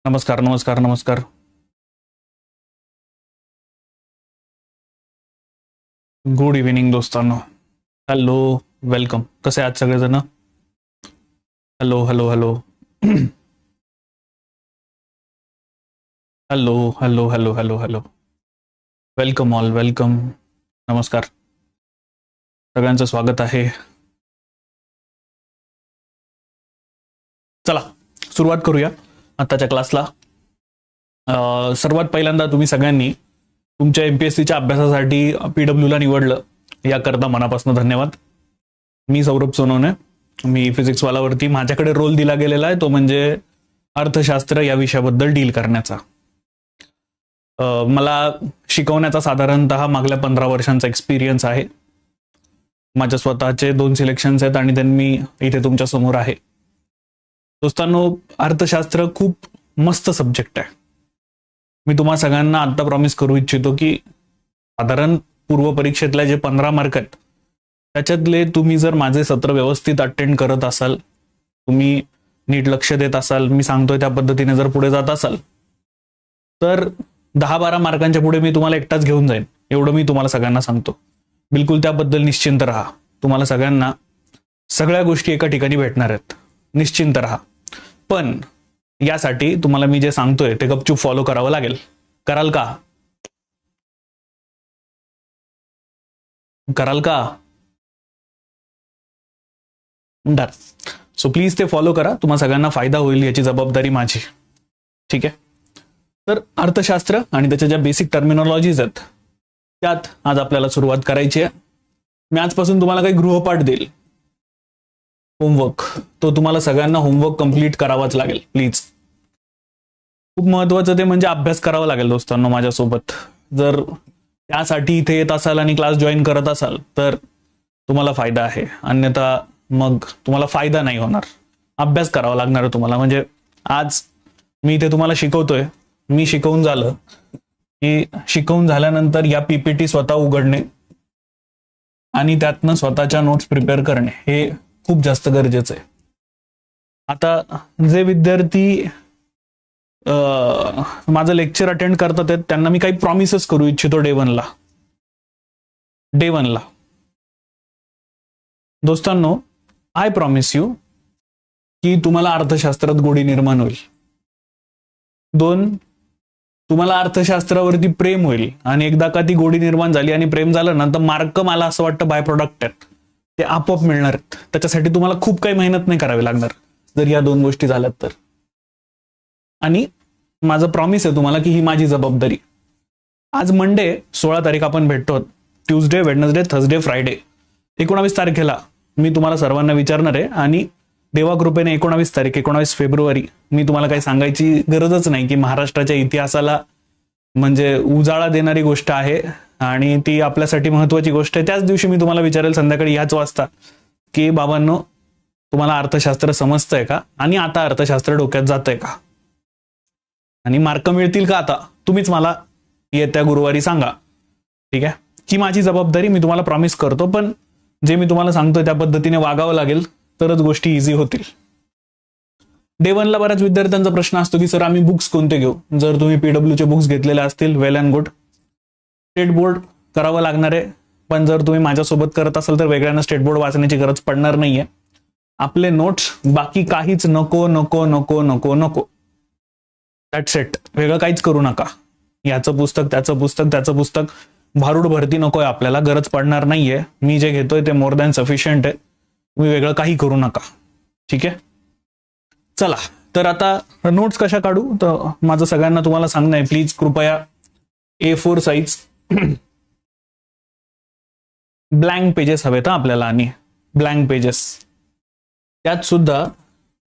नमस्कार नमस्कार नमस्कार. गुड इव्हिनिंग दोस्तांनो. हॅलो. वेलकम. कसे आहात सगळेजण? Hello hello hello. Hello hello hello hello hello. Welcome all, welcome. नमस्कार, सगळ्यांचं स्वागत आहे. चला सुरुवात करूया आताच्या क्लासला. सर्वात पहिल्यांदा तुम्ही सगळ्यांनी तुमच्या एमपीएससीच्या अभ्यासासाठी पीडब्ल्यूला निवडलं याकरता मनापासून धन्यवाद. मी सौरभ सोनवणे, मी फिजिक्सवालावरती माझ्याकडे रोल दिला गेलेला आहे, तो म्हणजे अर्थशास्त्र या विषयाबद्दल डील करण्याचा. मला शिकवण्याचा साधारणतः मागल्या 15 वर्षांचा एक्सपिरियन्स आहे. माझ्या स्वतःचे 2 सिलेक्शन्स आहेत आणि त्यांनी इथे तुमच्या समोर आहे. दोस्तांनो, अर्थशास्त्र खूप मस्त सब्जेक्ट आहे. मी तुम्हा सगळ्यांना आता प्रॉमिस करू इच्छितो की साधारण पूर्व परीक्षेतल्या जे 15 मार्क आहेत त्याच्यातले तुम्ही जर माझे सत्र व्यवस्थित अटेंड करत असाल, तुम्ही नीट लक्ष देत असाल, मी सांगतोय त्या पद्धतीने जर पुढे जात असाल, तर 10-12 मार्कांच्या पुढे मी तुम्हाला एकटाच घेऊन जाईन, एवढं मी तुम्हाला सगळ्यांना सांगतो. बिलकुल त्याबद्दल निश्चिंत राहा. तुम्हाला सगळ्यांना सगळ्या गोष्टी एका ठिकाणी भेटणार आहेत, निश्चिंत राहा. पण यासाठी तुम्हाला मी जे सांगतोय ते गपचूप फॉलो करावं लागेल. कराल का? कराल का? डन. सो प्लीज ते फॉलो करा, तुम्हा सगळ्यांना फायदा होईल याची जबाबदारी माझी. ठीक आहे. तर अर्थशास्त्र आणि त्याच्या ज्या बेसिक टर्मिनॉलॉजीज आहेत त्यात आज आपल्याला सुरुवात करायची आहे. मी आजपासून तुम्हाला काही गृहपाठ देईल, होमवर्क. तो तुम्हाला सगळ्यांना होमवर्क कंप्लीट करावाच लागेल प्लीज. खूप महत्वाचं ते म्हणजे अभ्यास करावा लागेल दोस्तांनो माझ्यासोबत. जर त्यासाठी इथे येत असाल आणि क्लास जॉईन करत असाल तर तुम्हाला फायदा आहे, अन्यथा मग तुम्हाला फायदा नाही होणार. अभ्यास करावा लागणार तुम्हाला. म्हणजे आज मी इथे तुम्हाला शिकवतोय, मी शिकवून झालं की शिकवून झाल्यानंतर या पीपीटी स्वतः उघडणे आणि त्यातनं स्वतःच्या नोट्स प्रिपेअर करणे हे खूप जास्त गरजेचं आहे. आता जे विद्यार्थी माझं लेक्चर अटेंड करतात त्यांना मी काही प्रॉमिसेस करू इच्छितो. डे वनला दोस्तांनो, आय प्रॉमिस यू की तुम्हाला अर्थशास्त्रात गोडी निर्माण होईल. 2, तुम्हाला अर्थशास्त्रावरती प्रेम होईल. आणि एकदा का ती गोडी निर्माण झाली आणि प्रेम झालं ना, तर मार्क मला असं वाटतं बाय प्रोडक्ट आहेत, ते आपोआप मिळणार आहेत. त्याच्यासाठी तुम्हाला खूप काही मेहनत नाही करावी लागणार जर या 2 गोष्टी झाल्यात तर. आणि माझं प्रॉमिस आहे तुम्हाला की ही माझी जबाबदारी. आज मंडे 16 तारीख आपण भेटतो. ट्यूजडे, वेडनेसडे, थर्सडे, फ्रायडे 19 तारखेला मी तुम्हाला सर्वांना विचारणार आहे. आणि देवाकृपेने 19 तारीख 19 फेब्रुवारी मी तुम्हाला काही सांगायची गरजच नाही की महाराष्ट्राच्या इतिहासाला म्हणजे उजाळा देणारी गोष्ट आहे आणि ती आपल्यासाठी महत्वाची गोष्ट आहे. त्याच दिवशी मी तुम्हाला विचारेल संध्याकाळी ह्याच वाजता की बाबांनो, तुम्हाला अर्थशास्त्र समजतंय का आणि आता अर्थशास्त्र डोक्यात जातंय का आणि मार्क मिळतील का आता, तुम्हीच मला येत्या गुरुवारी सांगा. ठीक आहे. ही माझी जबाबदारी, मी तुम्हाला प्रॉमिस करतो. पण जे मी तुम्हाला सांगतोय त्या पद्धतीने वागावं लागेल तरच गोष्टी इझी होतील. डे 1ला बऱ्याच विद्यार्थ्यांचा प्रश्न असतो की सर आम्ही बुक्स कोणते घेऊ. जर तुम्ही पीडब्ल्यूचे बुक्स घेतलेले असतील, वेल अँड गुड. स्टेट बोर्ड करावं लागणार आहे, पण जर तुम्ही माझ्यासोबत करत असाल तर वेगळ्यानं स्टेट बोर्ड वाचण्याची गरज पडणार नाहीये. आपले नोट्स, बाकी काहीच नको नको नको नको नको. That's it. वेगळं काहीच करू नका. याचं पुस्तक, त्याचं पुस्तक, त्याचं पुस्तक, भारूड भरती नकोय आपल्याला, गरज पडणार नाहीये. मी जे घेतोय ते मोर दॅन सफिशियंट आहे. तुम्ही वेगळं काही करू नका. ठीक आहे. चला तर आता नोट्स कशा काढू, तर माझं सगळ्यांना तुम्हाला सांगणं आहे, प्लीज कृपया A4 साईज ब्लँक पेजेस हवेत आपल्याला. आणि ब्लँक पेजेस त्यात सुद्धा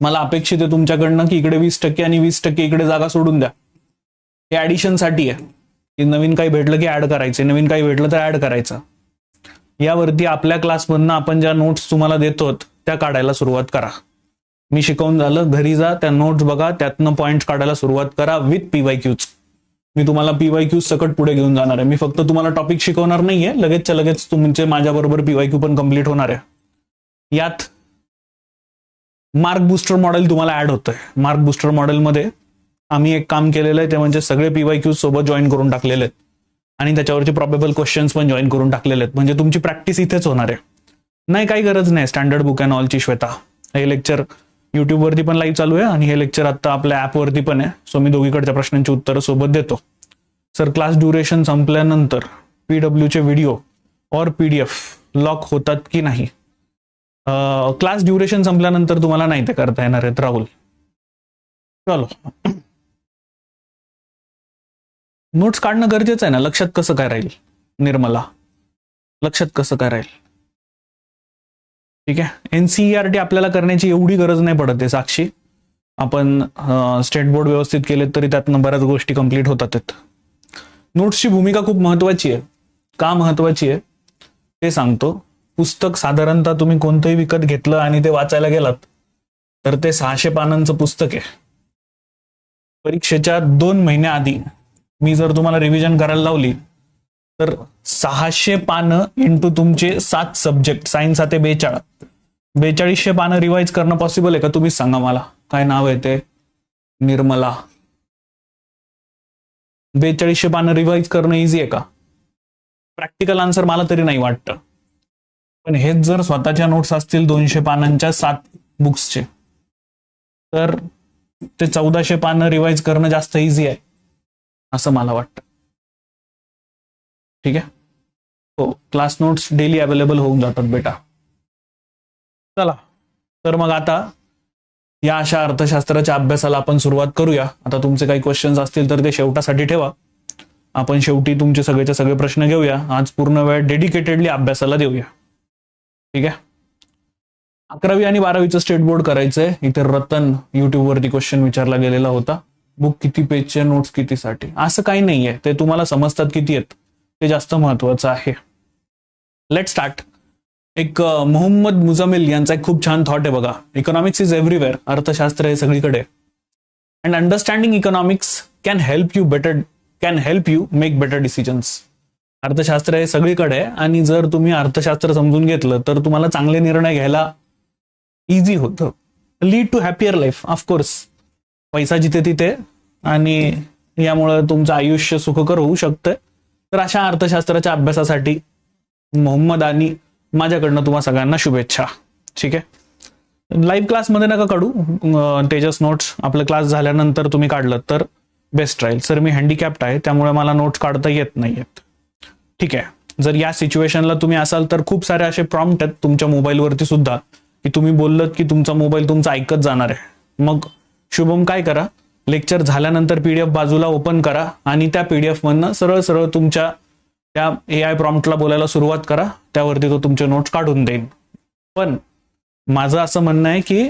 मला अपेक्षित आहे तुमच्याकडनं की इकडे 20% आणि 20% इकडे जागा सोडून द्या. हे ऍडिशन साठी आहे की नवीन काही भेटलं की ऍड करायचे, नवीन काही भेटलं तर ऍड करायचं. यावरती आपल्या क्लासमधनं आपण ज्या नोट्स तुम्हाला देतो त्या काढायला सुरुवात करा. मी शिकवून झालं, घरी जा, त्या नोट्स बघा, त्यातनं पॉइंट्स काढायला सुरुवात करा विथ PYQs. मी तुम्हाला PYQs सकट पुढे घेऊन जाणार आहे. मी फक्त तुम्हाला टॉपिक शिकवणार नाहीये, लगेचच्या लगेच तुमचे माझ्याबरोबर PYQ पण कम्प्लीट होणार आहे. यात मार्क बुस्टर मॉडेल तुम्हाला ऍड होतंय. मार्क बुस्टर मॉडेलमध्ये आम्ही एक काम केलेलं आहे ते म्हणजे सगळे PYQ सोबत जॉईन करून टाकलेले आहेत आणि त्याच्यावरचे प्रॉबेबल क्वेश्चन्स पण जॉईन करून टाकलेले आहेत. म्हणजे तुमची प्रॅक्टिस इथेच होणार आहे. नाही, काही गरज नाही स्टँडर्ड बुक अँड ऑलची श्वेता. हे लेक्चर युट्यूबवरती पण लाईव्ह चालू आहे आणि हे लेक्चर आता आपल्या ॲपवरती पण आहे. सो मी दोघीकडच्या प्रश्नांची उत्तरं सोबत देतो. सर, क्लास ड्युरेशन संपल्यानंतर PWचे व्हिडिओ और PDF लॉक होतात की नाही? क्लास ड्युरेशन संपल्यानंतर तुम्हाला नाही ते करता येणार आहेत राहुल. चलो, नोट्स काढणं गरजेचं आहे ना. लक्षात कसं काय राहील निर्मला? लक्षात कसं काय राहील? ठीक आहे. NCERT आपल्याला करण्याची एवढी गरज नाही पडत आहे साक्षी. आपण स्टेट बोर्ड व्यवस्थित केले तरी त्यातनं बऱ्याच गोष्टी कंप्लीट होतात. नोट्सची भूमिका खूप महत्वाची आहे. का महत्वाची आहे ते सांगतो. पुस्तक साधारणतः तुम्ही कोणतंही विकत घेतलं आणि ते वाचायला गेलात तर ते 600 पानांचं पुस्तक आहे. परीक्षेच्या 2 महिन्याआधी मी जर तुम्हाला रिव्हिजन करायला लावली तर 600 पानं इंटू तुमचे 7 सब्जेक्ट, सायन्स ते 4200 पानं रिवाइज करणं पॉसिबल आहे का? तुम्हीच सांगा मला. काय नाव आहे ते? निर्मला. 4200 पानं रिवाइज करणं इझी आहे का? प्रॅक्टिकल आन्सर मला तरी नाही वाटतं. पण हेच जर स्वतःच्या नोट्स असतील 200 पानांच्या 7 बुक्सचे तर ते 1400 पानं रिवाइज करणं जास्त इझी आहे असं मला वाटतं. ठीक आहे. हो, क्लास नोट्स डेली अवेलेबल होऊन जातात बेटा. चला, तर मग आता या अशा अर्थशास्त्राच्या अभ्यासाला आपण सुरुवात करूया. आता तुमचे काही क्वेश्चन्स असतील तर ते शेवटासाठी ठेवा. आपण शेवटी तुमचे सगळेचे सगळे प्रश्न घेऊया. आज पूर्ण वेळ डेडिकेटेडली अभ्यासाला देऊया. ठीक आहे. 11वी आणि 12वीचं स्टेट बोर्ड करायचंय. इथे रतन युट्यूबवरती क्वेश्चन विचारला गेलेला होता. बुक किती पेजचे, नोट्स कितीसाठी? असं काही नाहीये. ते तुम्हाला समजतात किती आहेत ते जास्त महत्वाचं आहे. Let start. एक मोहम्मद मुजामिल यांचा एक खूप छान थॉट आहे बघा. Economics is everywhere. अर्थशास्त्र हे सगळीकडे. And understanding economics can help you make better decisions. अर्थशास्त्र हे सगळीकडे आहे आणि जर तुम्ही अर्थशास्त्र समजून घेतलं तर तुम्हाला चांगले निर्णय घ्यायला इझी होतं. Lead to happier life. Of course पैसा जिथे तिथे आणि यामुळं तुमचं आयुष्य सुखकर होऊ शकतं. तर अशा अर्थशास्त्राच्या अभ्यासासाठी मोहम्मद आणि माझ्याकडनं तुम्हा सगळ्यांना शुभेच्छा. ठीक आहे. लाईव्ह क्लासमध्ये नका काढू. तेजस नोट्स आपलं क्लास झाल्यानंतर तुम्ही काढलं तर बेस्ट राहील. सर, मी हँडिकॅप्ट आहे त्यामुळे मला नोट्स काढता येत नाहीयेत. ठीक आहे. जर या सिच्युएशनला तुम्ही असाल तर खूप सारे असे प्रॉम्प्ट आहेत तुमच्या मोबाईलवरती सुद्धा की तुम्ही बोललात की तुमचा मोबाईल तुमचा ऐकत जाणार आहे. मग शुभम काय करा, लेक्चर झाल्यानंतर PDF बाजूला ओपन करा आणि त्या PDF मधनं सरळ सरळ तुमच्या त्या AI प्रॉम्प्टला बोलायला सुरुवात करा. त्यावरती तो तुमचे नोट्स काढून देईन. पण माझं असं म्हणणं आहे की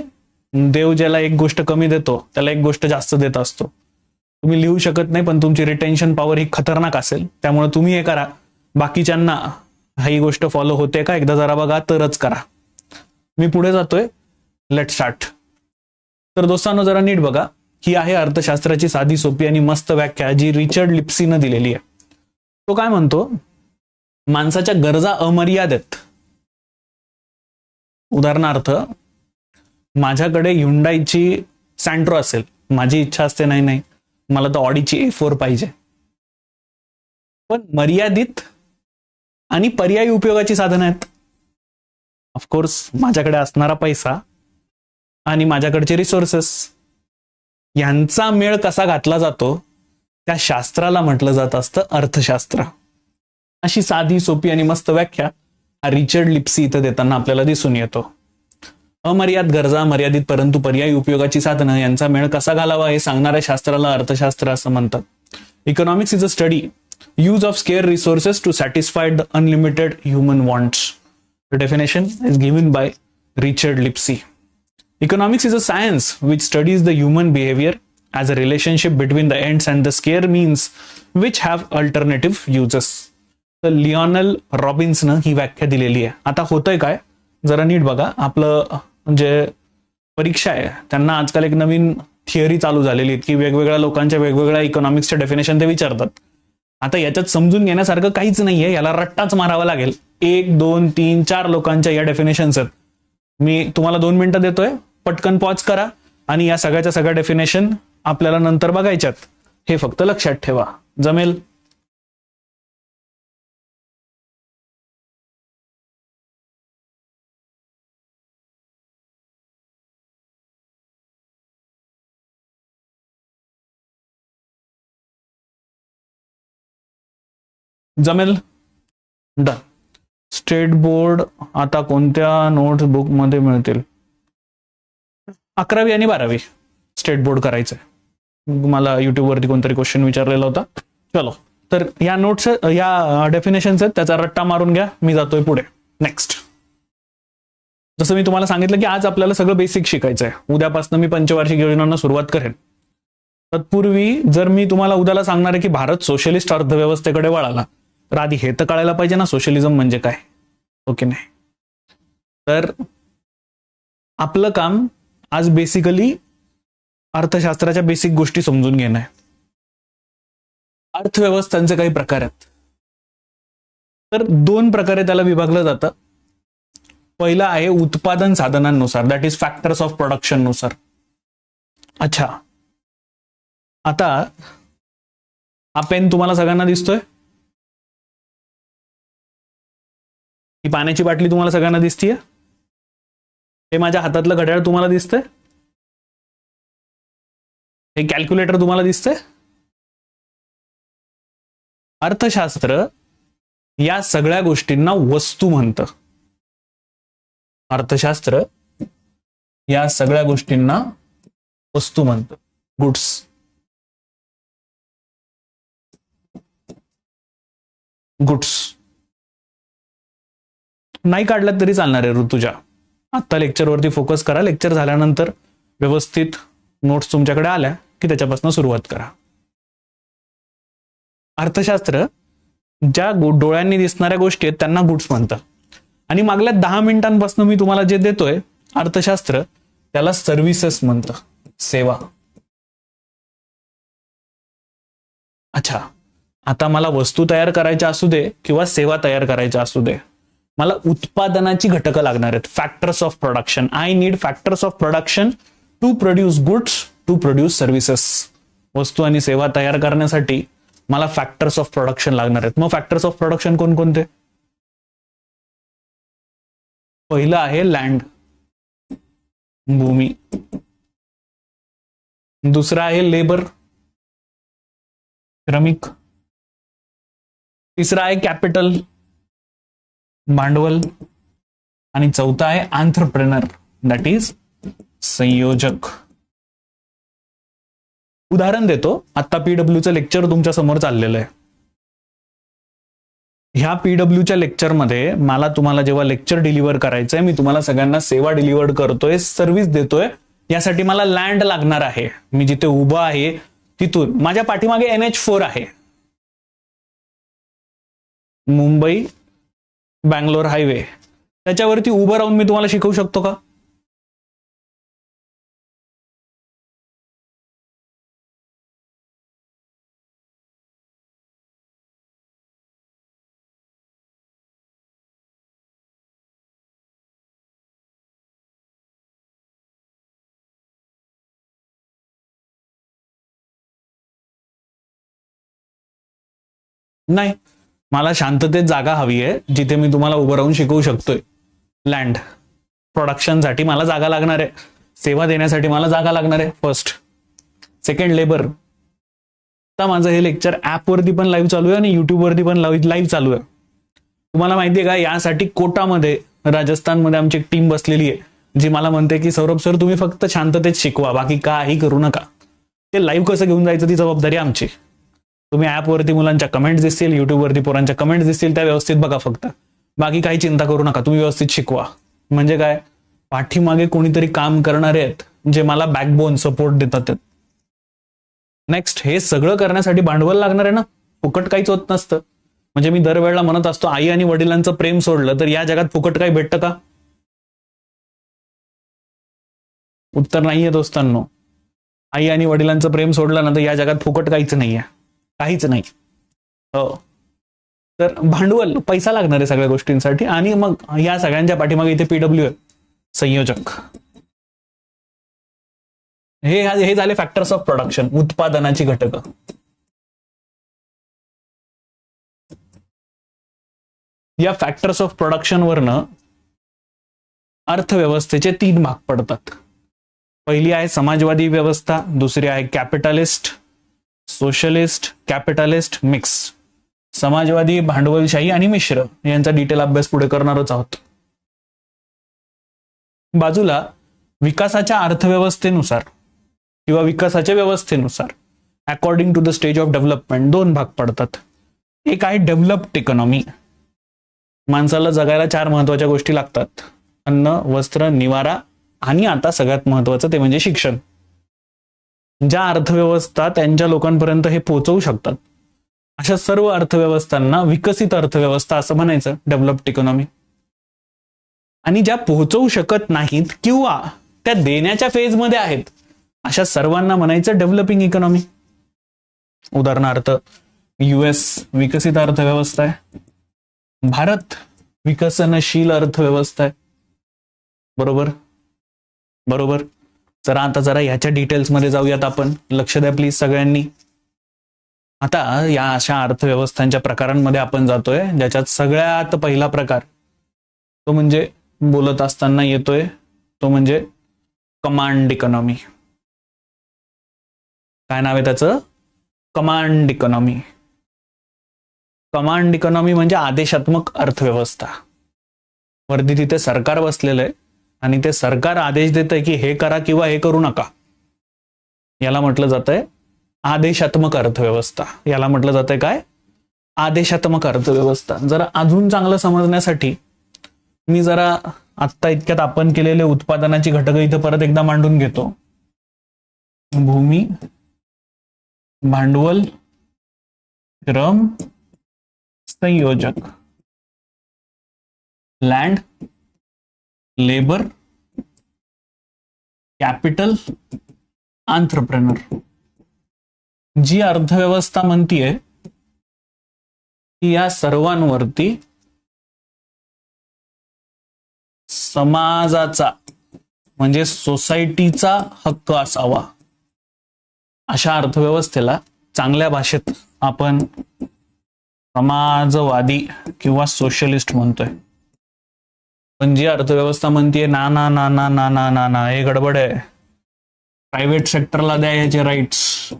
देव ज्याला एक गोष्ट कमी देतो त्याला एक गोष्ट जास्त देत असतो. तुम्ही लिहू शकत नाही पण तुमची रिटेन्शन पॉवर ही खतरनाक असेल. त्यामुळे तुम्ही हे करा. बाकीच्यांना ही गोष्ट फॉलो होते का एकदा जरा बघा तरच करा. मी पुढे जातोय. Let start. तर दोस्तांनो, जरा नीट बघा. ही आहे अर्थशास्त्राची साधी सोपी आणि मस्त व्याख्या जी रिचर्ड लिप्सीनं दिलेली आहे. तो काय म्हणतो, माणसाच्या गरजा अमर्यादित. उदाहरणार्थ, माझ्याकडे ह्युंडाईची सँट्रो असेल, माझी इच्छा असते नाही मला तर ऑडीची A4 पाहिजे. पण मर्यादित आणि पर्यायी उपयोगाची साधनं आहेत. ऑफकोर्स माझ्याकडे असणारा पैसा आणि माझ्याकडचे रिसोर्सेस यांचा मेळ कसा घातला जातो त्या शास्त्राला म्हटलं जात असतं अर्थशास्त्र. अशी साधी सोपी आणि मस्त व्याख्या रिचर्ड लिप्सी इथं देताना आपल्याला दिसून येतो. अमर्याद गरजा, मर्यादित परंतु पर्यायी उपयोगाची साधनं यांचा मेळ कसा घालावा हे सांगणाऱ्या शास्त्राला अर्थशास्त्र असं म्हणतात. Economics is a study use of scarce resources to satisfy the unlimited human wants. The definition is given by Richard Lipsey. Economics is a science which studies the human behavior as a relationship between the ends and the scarce means which have alternative uses. तर Lionel रॉबिन्सनं ही व्याख्या दिलेली आहे. आता होतंय काय, जरा नीट बघा. आपलं जे परीक्षा आहे त्यांना आजकाल एक नवीन थिअरी चालू झालेली आहे की वेगवेगळ्या लोकांच्या वेगवेगळ्या इकॉनॉमिक्सच्या डेफिनेशन ते विचारतात. आता याच्यात समजून घेण्यासारखं काहीच नाहीये. याला रट्टाच मारावा लागेल. 1, 2, 3, 4 लोकांच्या या डेफिनेशन्स आहेत. मी तुम्हाला 2 मिनिटं देतोय. पटकन पॉज करा आणि या सगळ्याच्या सगळ्या डेफिनेशन आपल्याला नंतर बघायच्यात, हे फक्त लक्षात ठेवा. जमेल? जमेल? डन. स्टेट बोर्ड आता कोणत्या नोट्स बुक मध्ये मिळतील? 11वी आणि 12वी स्टेट बोर्ड करायचंय. मला युट्यूब वरती कोणतरी क्वेश्चन विचारलेला होता. चलो, तर या नोट्स, या डेफिनेशन्स आहेत, त्याचा रट्टा मारून घ्या. मी जातोय पुढे. नेक्स्ट, जसं मी तुम्हाला सांगितलं की आज आपल्याला सगळं बेसिक शिकायचंय. उद्यापासून मी पंचवार्षिक योजनांना सुरुवात करेन. तत्पूर्वी जर मी तुम्हाला उद्याला सांगणार आहे की भारत सोशलिस्ट अर्थव्यवस्थेकडे वळाला, तर आधी हे तर कळायला पाहिजे ना सोशलिझम म्हणजे काय, ओके नाही? तर आपलं काम आज बेसिकली अर्थशास्त्राच्या बेसिक गोष्टी समजून घेणं आहे. अर्थव्यवस्थांचे काही प्रकार आहेत. तर 2 प्रकारे त्याला विभागलं जातं. पहिला आहे उत्पादन साधनांनुसार, that is factors of production नुसार. अच्छा, आता हा पेन तुम्हाला सगळ्यांना दिसतोय? ही पाण्याची बाटली तुम्हाला सगळ्यांना दिसतीये? हे माझ्या हातातलं घड्याळ तुम्हाला दिसतंय? हे कॅल्क्युलेटर तुम्हाला दिसतंय? अर्थशास्त्र या सगळ्या गोष्टींना वस्तू म्हणतं. अर्थशास्त्र या सगळ्या गोष्टींना वस्तू म्हणतं, गुड्स. गुड्स नाही काढलात तरी चालणार आहे ऋतुजा. आत्ता लेक्चरवरती फोकस करा. लेक्चर झाल्यानंतर व्यवस्थित नोट्स तुमच्याकडे आल्या की त्याच्यापासून सुरुवात करा. अर्थशास्त्र ज्या डोळ्यांनी दिसणाऱ्या गोष्टी आहेत त्यांना गुड्स म्हणतात. आणि मागल्या 10 मिनिटांपासून मी तुम्हाला जे देतोय अर्थशास्त्र, त्याला सर्व्हिसेस म्हणतं, सेवा. अच्छा, आता मला वस्तू तयार करायच्या असू दे किंवा सेवा तयार करायच्या असू दे, मला उत्पादनाची घटकं लागणार आहेत. Factors of production. I need factors of production to produce goods, to produce services. वस्तू आणि सेवा तयार करण्यासाठी मला फॅक्टर्स ऑफ प्रोडक्शन लागणार आहेत. मग फॅक्टर्स ऑफ प्रोडक्शन कोणकोणते? पहिलं आहे लँड, भूमी. दुसरा आहे लेबर, श्रमिक. तिसरा आहे कॅपिटल, भांडवल. आणि चौथा आहे एंटरप्रेनर, दॅट इज संयोजक. उदाहरण देतो. आता पीडब्ल्यूचं लेक्चर तुमच्या समोर चाललेलं आहे. ह्या पीडब्ल्यूच्या लेक्चरमध्ये मला तुम्हाला जेव्हा लेक्चर डिलिव्हर करायचंय, मी तुम्हाला सगळ्यांना सेवा डिलिव्हर करतोय, सर्व्हिस देतोय. यासाठी मला लँड लागणार आहे. मी जिथे उभं आहे तिथून माझ्या पाठीमागे NH4 आहे, मुंबई बँगलोर हायवे. त्याच्यावरती उभं राहून मी तुम्हाला शिकवू शकतो का? नाही. मला शांततेत जागा हवी आहे जिथे मी तुम्हाला उभं राहून शिकवू शकतोय. लँड प्रोडक्शनसाठी मला जागा लागणार आहे, सेवा देण्यासाठी मला जागा लागणार आहे. फर्स्ट. Second labour. आता माझं हे लेक्चर ऍपवरती पण लाईव्ह चालू आहे आणि युट्यूबवरती पण लाईव्ह चालू आहे. तुम्हाला माहितीये का, यासाठी कोटामध्ये राजस्थानमध्ये आमची एक टीम बसलेली आहे जी मला म्हणते की सौरभ सर तुम्ही फक्त शांततेत शिकवा, बाकी काही करू नका. ते लाईव्ह कसं घेऊन जायचं ती जबाबदारी आमची. तुम्ही ऍपवरती मुलांच्या कमेंट्स दिसतील, युट्यूबवरती पोरांच्या कमेंट्स दिसतील, त्या व्यवस्थित बघा फक्त. बाकी काही चिंता करू नका, तुम्ही व्यवस्थित शिकवा. म्हणजे काय, पाठीमागे कोणीतरी काम करणारे आहेत जे मला बॅकबोन सपोर्ट देतात. नेक्स्ट, हे सगळं करण्यासाठी भांडवल लागणार आहे ना, फुकट काहीच होत नसतं. म्हणजे मी दरवेळेला म्हणत असतो आई आणि वडिलांचं प्रेम सोडलं तर या जगात फुकट काही भेटतं का? उत्तर नाहीये दोस्तांनो. आई आणि वडिलांचं प्रेम सोडलं ना तर या जगात फुकट काहीच नाहीये, काहीच नाही. हो, तर भांडवल, पैसा लागणार आहे सगळ्या गोष्टींसाठी. आणि मग या सगळ्यांच्या पाठीमागे इथे पीडब्ल्यू आहे, संयोजक. हे झाले फॅक्टर्स ऑफ प्रोडक्शन, उत्पादनाची घटक. या फॅक्टर्स ऑफ प्रोडक्शन वरनं अर्थव्यवस्थेचे 3 भाग पडतात. पहिली आहे समाजवादी व्यवस्था, दुसरी आहे कॅपिटलिस्ट, सोशलिस्ट, कॅपिटलिस्ट, मिक्स. समाजवादी, भांडवलशाही आणि मिश्र यांचा डिटेल अभ्यास पुढे करणारच आहोत. बाजूला विकासाच्या अर्थव्यवस्थेनुसार किंवा विकासाच्या व्यवस्थेनुसार according to the stage of development 2 भाग पडतात. एक आहे डेव्हलप्ड इकॉनॉमी. माणसाला जगायला 4 महत्वाच्या गोष्टी लागतात: अन्न, वस्त्र, निवारा आणि आता सगळ्यात महत्वाचं ते म्हणजे शिक्षण. ज्या अर्थव्यवस्था त्यांच्या लोकांपर्यंत हे पोहोचवू शकतात अशा सर्व अर्थव्यवस्थांना विकसित अर्थव्यवस्था असं म्हणायचं, डेव्हलप्ड इकॉनॉमी. आणि ज्या पोहोचवू शकत नाहीत किंवा त्या देण्याच्या फेजमध्ये आहेत अशा सर्वांना म्हणायचं डेव्हलपिंग इकॉनॉमी. उदाहरणार्थ US विकसित अर्थव्यवस्था आहे, भारत विकसनशील अर्थव्यवस्था आहे. बरोबर बरोबर. जरा याच्या डिटेल्समध्ये जाऊयात आपण. लक्ष द्या प्लीज सगळ्यांनी. आता या अशा अर्थव्यवस्थांच्या प्रकारांमध्ये आपण जातोय, ज्याच्यात सगळ्यात पहिला प्रकार तो म्हणजे बोलत असताना येतोय, तो म्हणजे कमांड इकॉनॉमी. काय नाव आहे त्याचं? Command economy. कमांड इकॉनॉमी म्हणजे आदेशात्मक अर्थव्यवस्था. वरती तिथे सरकार बसलेलं आहे आणि ते सरकार आदेश देत आहे की हे करा किंवा हे करू नका. याला म्हटलं जातंय आदेशात्मक अर्थव्यवस्था. याला म्हटलं जातंय काय? आदेशात्मक अर्थव्यवस्था. जरा अजून चांगलं समजण्यासाठी मी जरा आत्ता इतक्यात आपण केलेले उत्पादनाची घटक इथं परत एकदा मांडून घेतो. भूमी, भांडवल, श्रम, संयोजक, लँड, लेबर, कॅपिटल, एंटरप्रेन्योर. जी अर्थव्यवस्था म्हणतीये की या सर्वांवरती समाजाचा म्हणजे सोसायटीचा हक्क असावा, अशा अर्थव्यवस्थेला चांगल्या भाषेत आपण समाजवादी किंवा सोशलिस्ट म्हणतोय. पण जी अर्थव्यवस्था म्हणतीये ना ना ना ना ना ना ना ना हे गडबड आहे, प्रायव्हेट सेक्टरला द्या याचे राईट्स,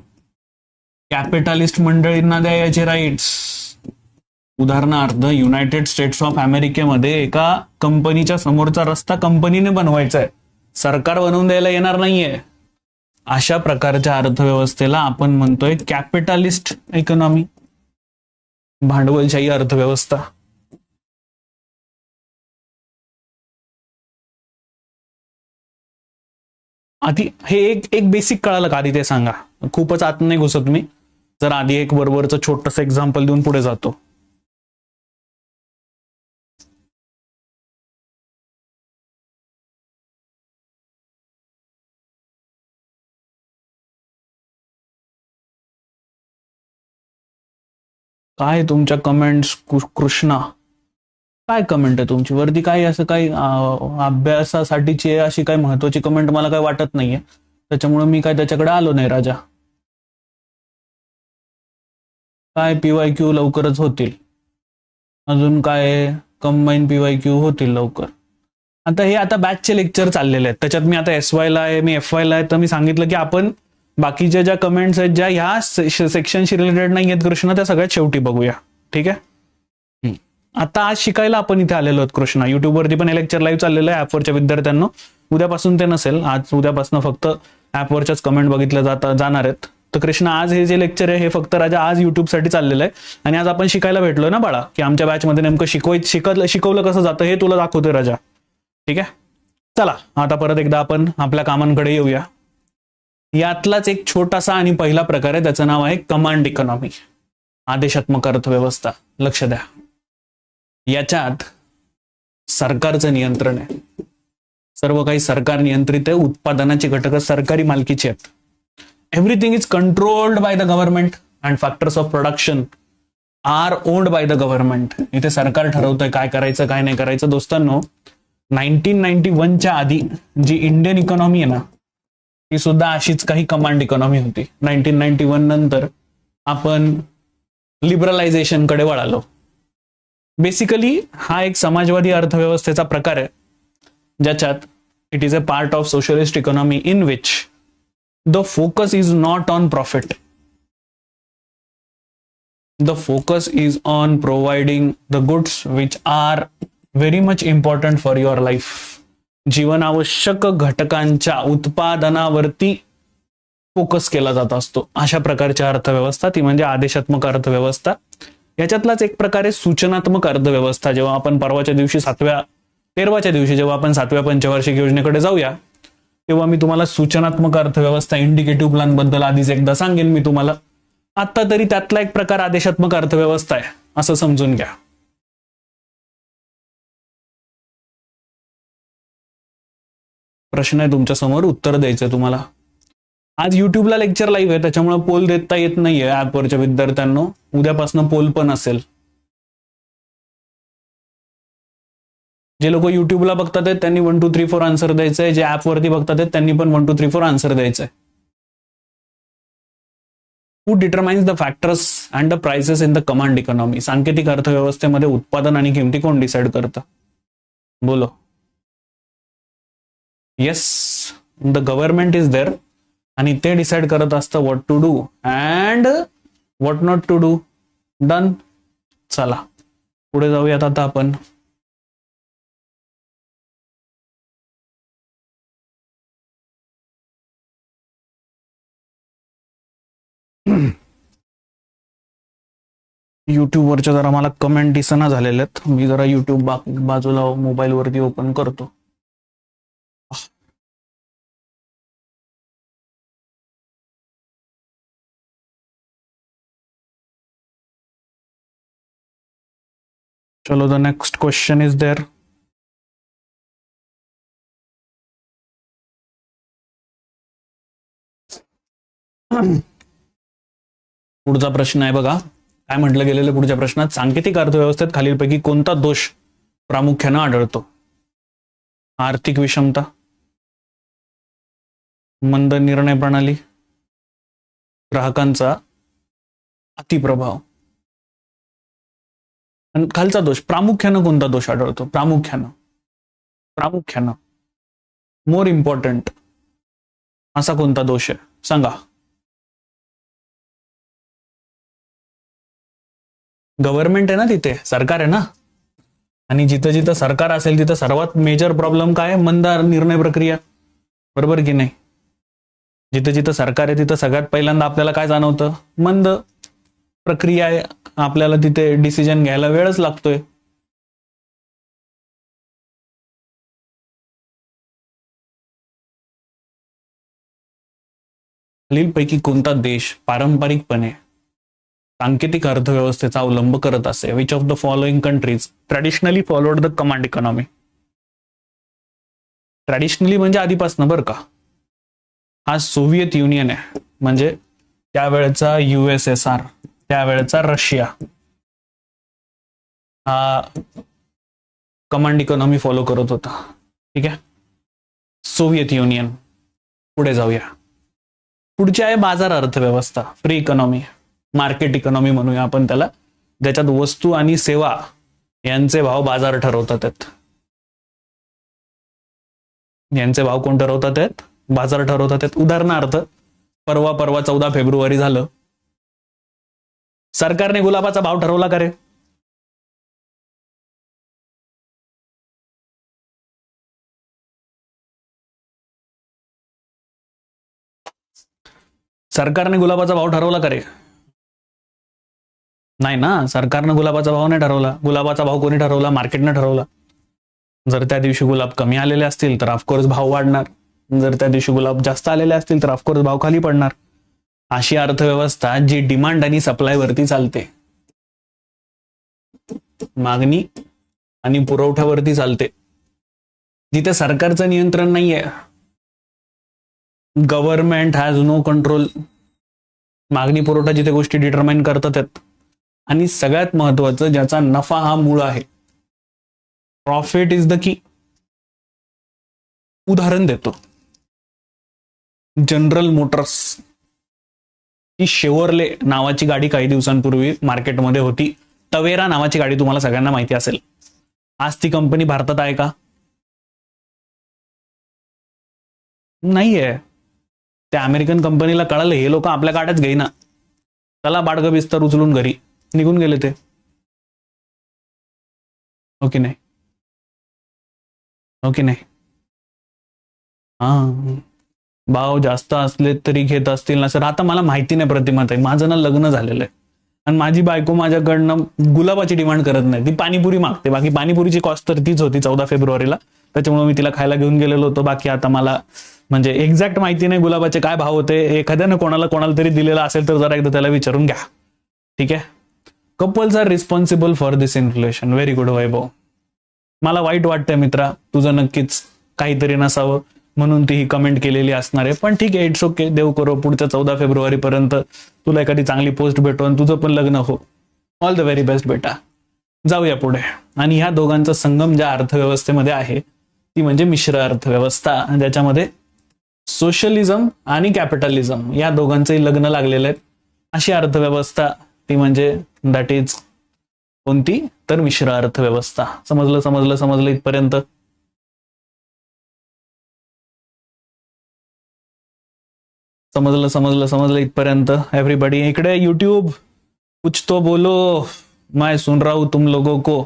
कॅपिटलिस्ट मंडळींना द्या याचे राईट्स. उदाहरणार्थ युनायटेड स्टेट्स ऑफ अमेरिकेमध्ये एका कंपनीच्या समोरचा रस्ता कंपनीने बनवायचा आहे, सरकार बनवून द्यायला येणार नाहीये. अशा प्रकारच्या अर्थव्यवस्थेला आपण म्हणतोय कॅपिटलिस्ट इकॉनॉमी, भांडवलशाही अर्थव्यवस्था. आधी हे एक बेसिक कळालं का? आधी ते सांगा. खूपच आत नाही घुसत मी. जर आधी एक बरोबरचं छोटंसं एक्झाम्पल देऊन पुढे जातो. काय तुमच्या कमेंट्स? कृष्णा, काय कमेंट आहे तुमची वरती? काय असं काही अभ्यासासाठीची आहे अशी काही महत्वाची कमेंट मला काय वाटत नाहीये, त्याच्यामुळे मी काय त्याच्याकडे आलो नाही. राजा, काय PYQ लवकरच होतील. अजून काय कंबाईन PYQ होतील लवकर. आता बॅचचे लेक्चर चाललेले आहेत, त्याच्यात मी आता SY ला आहे, मी FY ला आहे. तर मी सांगितलं की आपण बाकीच्या ज्या कमेंट्स आहेत ज्या ह्या सेक्शनशी रिलेटेड नाही आहेत कृष्णा, त्या सगळ्यात शेवटी बघूया. ठीक आहे. आता आज शिकायला आपण इथे आलेलो आहोत कृष्णा. युट्यूबवरती पण हे लेक्चर लाईव्ह चाललेलं आहे ऍपवरच्या विद्यार्थ्यांना. उद्यापासून ते नसेल, आज उद्यापासून फक्त ऍपवरच्याच कमेंट बघितल्या जाणार आहेत. तर कृष्णा, आज हे जे लेक्चर आहे हे फक्त राजा आज युट्यूबसाठी चाललेलं आहे. आणि आज आपण शिकायला भेटलोय ना बाळा, की आमच्या बॅचमध्ये नेमकं शिकवलं कसं जातं हे तुला दाखवतोय राजा. ठीक आहे. चला आता परत एकदा आपण आपल्या कामांकडे येऊया. यातलाच एक छोटासा आणि पहिला प्रकार आहे, त्याचं नाव आहे कमांड इकॉनॉमी, आदेशात्मक अर्थव्यवस्था. लक्ष द्या, याच्यात सरकारचं नियंत्रण आहे. सर्व काही सरकार नियंत्रित आहे. उत्पादनाची घटक सरकारी मालकीची आहेत. Everything is controlled by the government and factors of production are owned by the government. इथे सरकार ठरवतंय काय करायचं काय नाही करायचं. दोस्तांनो, 1991च्या आधी जी इंडियन इकॉनॉमी आहे ना, ही सुद्धा अशीच काही कमांड इकॉनॉमी होती. 1991 नंतर आपण लिबरलायझेशन कडे वळालो. बेसिकली हा एक समाजवादी अर्थव्यवस्थेचा प्रकार आहे, ज्याच्यात it is a part of socialist economy in which the focus is not on profit. The focus is on providing the goods which are very much important for your life. जीवनावश्यक घटकांच्या उत्पादनावरती focus केला जात असतो. अशा प्रकारची अर्थव्यवस्था ती म्हणजे आदेशात्मक अर्थव्यवस्था. याच्यातलाच एक प्रकारे सूचनात्मक अर्थव्यवस्था. जेव्हा आपण परवाच्या दिवशी 13व्या दिवशी जेव्हा आपण 7व्या पंचवार्षिक योजनेकडे जाऊया, तेव्हा मी तुम्हाला सूचनात्मक अर्थव्यवस्था इंडिकेटिव्ह प्लॅन बद्दल आधीच एकदा सांगेन मी तुम्हाला. आता तरी त्यातला एक प्रकार आदेशात्मक अर्थव्यवस्था आहे असं समजून घ्या. प्रश्न आहे तुमच्या समोर, उत्तर द्यायचंय तुम्हाला. आज युट्यूबला लेक्चर लाईव्ह आहे, त्याच्यामुळे पोल देता येत नाहीये ऍपवरच्या विद्यार्थ्यांनो. उद्यापासून पोल पण असेल. जे लोक युट्यूबला बघतात आहेत त्यांनी 1 2 3 4 आन्सर द्यायचंय. जे ऍपवरती बघतात आहेत त्यांनी पण 1 2 3 4 आन्सर द्यायचंय. Who determines the factors and the prices in the command economy? सांकेतिक अर्थव्यवस्थेमध्ये उत्पादन आणि किमती कोण डिसाइड करतं? बोलो. Yes, the government is there आणि ते डिसाइड करत असतं what to do and what not to do. Done. चला पुढे जाऊयात आता आपण. युट्यूबवरच्या जरा मला कमेंट दिसना झालेल्या आहेत. मी जरा युट्यूब बाजूला मोबाईल वरती ओपन करतो. चलो, the next question is there. पुढचा प्रश्न आहे बघा. काय म्हटलं गेलेलं पुढच्या प्रश्नात? सांकेतिक अर्थव्यवस्थेत खालीलपैकी कोणता दोष प्रामुख्यानं आढळतो? आर्थिक विषमता, मंद निर्णय प्रणाली, ग्राहकांचा अतिप्रभाव. आणि खालचा दोष प्रामुख्यानं कोणता दोष आढळतो? प्रामुख्यानं मोर इम्पॉर्टंट असा कोणता दोष आहे सांगा. गव्हर्नमेंट आहे ना, तिथे सरकार आहे ना, आणि जिथं जिथं सरकार असेल तिथं सर्वात मेजर प्रॉब्लेम काय? मंद निर्णय प्रक्रिया. बरोबर की नाही? जिथं जिथं सरकार आहे तिथं सगळ्यात पहिल्यांदा आपल्याला काय जाणवतं? मंद प्रक्रिया आहे. आपल्याला तिथे डिसिजन घ्यायला वेळच लागतोय. खालीलपैकी कोणता देश पारंपरिकपणे सांकेतिक अर्थव्यवस्थेचा अवलंब करत असे? Which of the following countries traditionally followed the command economy? Traditionally म्हणजे आधीपासून बरं का. हा सोव्हिएत युनियन आहे, म्हणजे त्यावेळेचा USSR, त्यावेळेचा रशिया, हा कमांड इकॉनॉमी फॉलो करत होता. ठीक आहे, सोव्हिएत युनियन. पुढे जाऊया. पुढची आहे बाजार अर्थव्यवस्था, फ्री इकॉनॉमी, मार्केट इकॉनॉमी म्हणूया आपण त्याला, ज्याच्यात वस्तू आणि सेवा यांचे भाव बाजार ठरवतात आहेत. यांचे भाव कोण ठरवतात आहेत? बाजार ठरवतात आहेत. उदाहरणार्थ परवा 14 फेब्रुवारी झालं, सरकारने गुलाबाचा भाव ठरवला का रे? सरकारने गुलाबाचा भाव ठरवला का रे? नाही ना, सरकारनं गुलाबाचा भाव नाही ठरवला. गुलाबाचा भाव कोणी ठरवला? मार्केटने ठरवला. जर त्या दिवशी गुलाब कमी आलेले असतील तर ऑफकोर्स भाव वाढणार. जर त्या दिवशी गुलाब जास्त आलेले असतील तर ऑफकोर्स भाव खाली पडणार. अशी अर्थव्यवस्था जी डिमांड आणि सप्लाय वरती चालते, मागणी आणि पुरवठ्यावरती चालते, जिथे सरकारचं नियंत्रण नाहीये. Government has no control. मागणी पुरवठा जिथे गोष्टी डिटरमाइन करतात आहेत. आणि सगळ्यात महत्वाचं, ज्याचा नफा हा मूळ आहे, प्रॉफिट इज द की. उदाहरण देतो. जनरल मोटर्स ही शेवरले नावाची गाडी काही दिवसांपूर्वी मार्केटमध्ये होती. तवेरा नावाची गाडी तुम्हाला सगळ्यांना माहिती असेल. आज ती कंपनी भारतात आहे का? नाहीये. त्या अमेरिकन कंपनीला कळलं हे लोक आपल्या गाड्याच घेईना, चला बाडगं बिस्तर उचलून घरी निघून गेले ते. हो की नाही? हो की नाही? हा, भाव जास्त असले तरी घेत असतील ना सर. आता मला माहिती नाही प्रतिमा ताई, माझं ना लग्न झालेलं आहे आणि माझी बायको माझ्याकडनं गुलाबाची डिमांड करत नाही, ती पाणीपुरी मागते. बाकी पाणीपुरीची कॉस्ट तर तीच होती 14 फेब्रुवारीला, त्याच्यामुळे मी तिला खायला घेऊन गेलेलो होतो. बाकी आता मला म्हणजे एक्झॅक्ट माहिती नाही गुलाबाचे काय भाव होते. एखाद्यानं कोणाला तरी दिलेला असेल तर जरा एकदा त्याला विचारून घ्या. ठीक आहे. Couples are responsible for this inflation. Very good Vaibhav. मला वाईट वाटतंय मित्रा, तुझं नक्कीच काहीतरी नसावं म्हणून ती ही कमेंट केलेली असणार आहे. पण ठीक आहे, इट्स ओके. देव करो पुढच्या 14 फेब्रुवारी पर्यंत तुला एखादी चांगली पोस्ट भेटो आणि तुझं पण लग्न हो. ऑल द व्हेरी बेस्ट बेटा. जाऊया पुढे. आणि ह्या दोघांचा संगम ज्या अर्थव्यवस्थेमध्ये आहे ती म्हणजे मिश्र अर्थव्यवस्था, ज्याच्यामध्ये सोशलिझम आणि कॅपिटलिझम या दोघांचंही लग्न लागलेलं आहे. अशी अर्थव्यवस्था ती म्हणजे दॅट इज कोणती? तर मिश्र अर्थव्यवस्था. समजलं इथपर्यंत? समजलं इथपर्यंत एव्हरीबडी? इकडे युट्यूब कुछ तो बोलो, मैं सुन रहा हूं तुम लोगों को.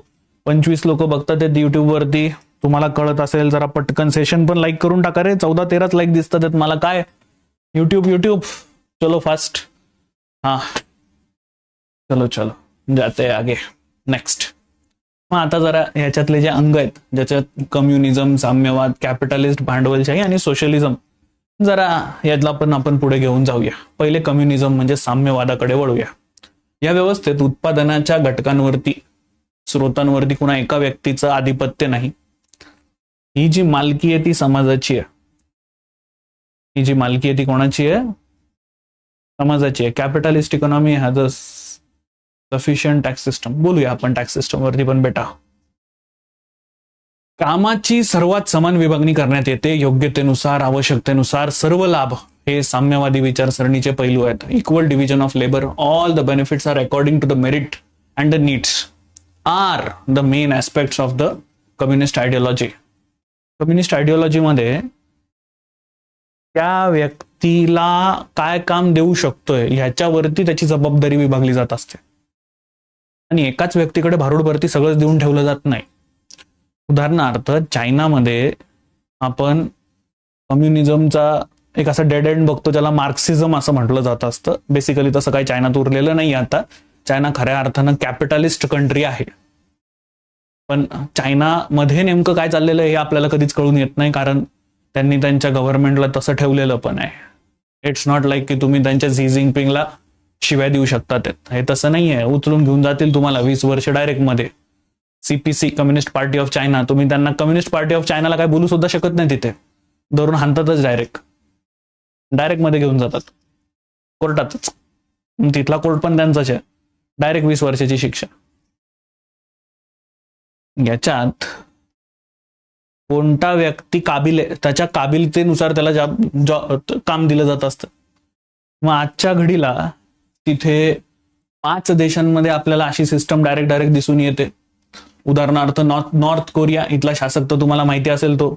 25 लोक बघतात आहेत युट्यूब वरती. तुम्हाला कळत असेल जरा पटकन सेशन पण लाईक करून टाका रे. 14-13 लाईक दिसतात आहेत मला. काय युट्यूब चलो फास्ट. हा चलो जाते आगे. नेक्स्ट. मग आता जरा ह्याच्यातले जे अंग आहेत ज्याच्यात कम्युनिझम, साम्यवाद, कॅपिटलिस्ट, भांडवलशाही आणि सोशलिझम, जरा यातला पण आपण पुढे घेऊन जाऊया. पहिले कम्युनिझम म्हणजे साम्यवादाकडे वळूया. या व्यवस्थेत उत्पादनाच्या घटकांवरती, स्रोतांवरती कुणा एका व्यक्तीचं आधिपत्य नाही. ही जी मालकी आहे ती समाजाची आहे. ही जी मालकी आहे ती कोणाची आहे? समाजाची आहे. Capitalist economy has a sufficient tax system. बोलूया आपण टॅक्स सिस्टम वरती पण बेटा. कामाची सर्वात समान विभागणी करण्यात येते योग्यतेनुसार, आवश्यकतेनुसार. सर्व लाभ हे साम्यवादी विचारसरणीचे पैलू आहेत. Equal division of labour, all the benefits are according to the merit and the needs are the main aspects of the communist ideology. Communist आयडियोलॉजीमध्ये त्या व्यक्तीला काय काम देऊ शकतोय ह्याच्यावरती त्याची जबाबदारी विभागली जात असते आणि एकाच व्यक्तीकडे भारूडभरती सगळंच देऊन ठेवलं जात नाही. उदाहरणार्थ चायनामध्ये आपण कम्युनिझमचा एक असा डेड एंड बघतो ज्याला मार्क्सिझम असं म्हटलं जात असतं. बेसिकली तसं काही चायनात उरलेलं नाही आता. चायना खऱ्या अर्थानं कॅपिटलिस्ट कंट्री आहे. पण चायनामध्ये नेमकं काय चाललेलं आहे हे आपल्याला कधीच कळून येत नाही, कारण त्यांनी त्यांच्या गव्हर्नमेंटला तसं ठेवलेलं पण आहे. इट्स नॉट लाईक की तुम्ही त्यांच्या झी जिनपिंगला शिव्या देऊ शकतात. हे तसं नाही आहे. उचलून घेऊन जातील तुम्हाला 20 वर्ष डायरेक्ट मध्ये. CPC communist party of China, तुम्ही त्यांना कम्युनिस्ट पार्टी ऑफ चायनाला काय बोलू सुद्धा शकत नाही. तिथे धरून हाणतातच डायरेक्ट मध्ये घेऊन जातात कोर्टातच. तिथला कोर्ट पण त्यांचाच आहे. डायरेक्ट 20 वर्षाची शिक्षा. याच्यात कोणता व्यक्ती काबिल आहे त्याच्या काबिलतेनुसार त्याला काम दिलं जात असतं. मग आजच्या घडीला तिथे 5 देशांमध्ये आपल्याला अशी सिस्टम डायरेक्ट दिसून येते. उदाहरणार्थ नॉर्थ कोरिया, इथला शासक तर तुम्हाला माहिती असेल, तो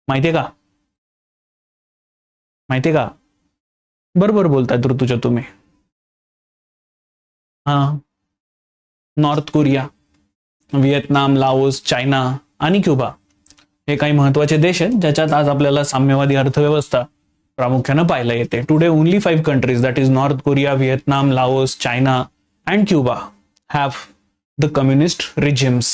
माहितीये का? बरोबर बोलताय ऋतुजा तुम्ही. हा, north Korea, Vietnam, Laos, China आणि क्युबा हे काही महत्वाचे देश आहेत ज्याच्यात आज आपल्याला साम्यवादी अर्थव्यवस्था प्रामुख्यानं पाहायला येते. Today only 5 countries, that is north Korea, Vietnam, Laos, China and Cuba have the communist regimes.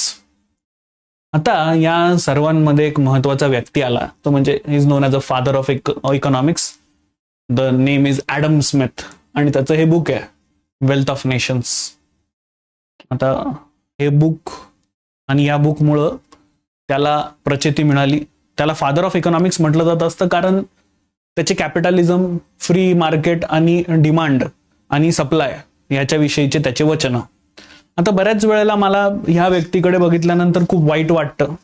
आता या सर्वांमध्ये एक महत्वाचा व्यक्ती आला, तो म्हणजे is known as a father of economics. The name is Adam Smith आणि त्याचं हे बुक आहे वेल्थ ऑफ नेशन्स. आता हे बुक आणि या बुकमुळं त्याला प्रचिती मिळाली. त्याला फादर ऑफ इकॉनॉमिक्स म्हटलं जात असतं कारण त्याचे कॅपिटलिझम, फ्री मार्केट आणि डिमांड आणि सप्लाय याच्याविषयीचे त्याचे वचन. आता बऱ्याच वेळेला मला ह्या व्यक्तीकडे बघितल्यानंतर खूप वाईट वाटतं.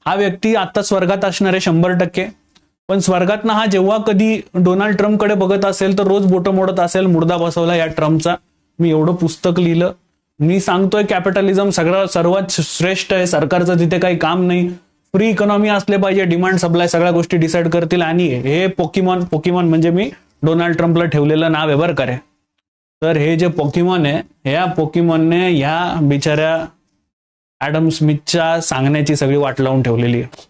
हा व्यक्ती आता स्वर्गात असणार आहे 100%, पण स्वर्गातनं हा जेव्हा कधी डोनाल्ड ट्रम्पकडे बघत असेल तर रोज बोटं मोडत असेल, मुर्दा बसवला या ट्रम्पचा. मी एवढं पुस्तक लिहिलं, मी सांगतोय कॅपिटलिझम सर्वात श्रेष्ठ आहे, सरकारचं तिथे काही काम नाही, फ्री इकॉनॉमी असले पाहिजे, डिमांड सप्लाय सगळ्या गोष्टी डिसाईड करतील. आणि हे पोकिमॉन म्हणजे मी डोनाल्ड ट्रम्पला ठेवलेलं नाव आहे बरं का रे. तर हे जे पोकिमॉन आहे, या पोकिमॉनने ह्या बिचाऱ्या ऍडम स्मिथच्या सांगण्याची सगळी वाट लावून ठेवलेली आहे.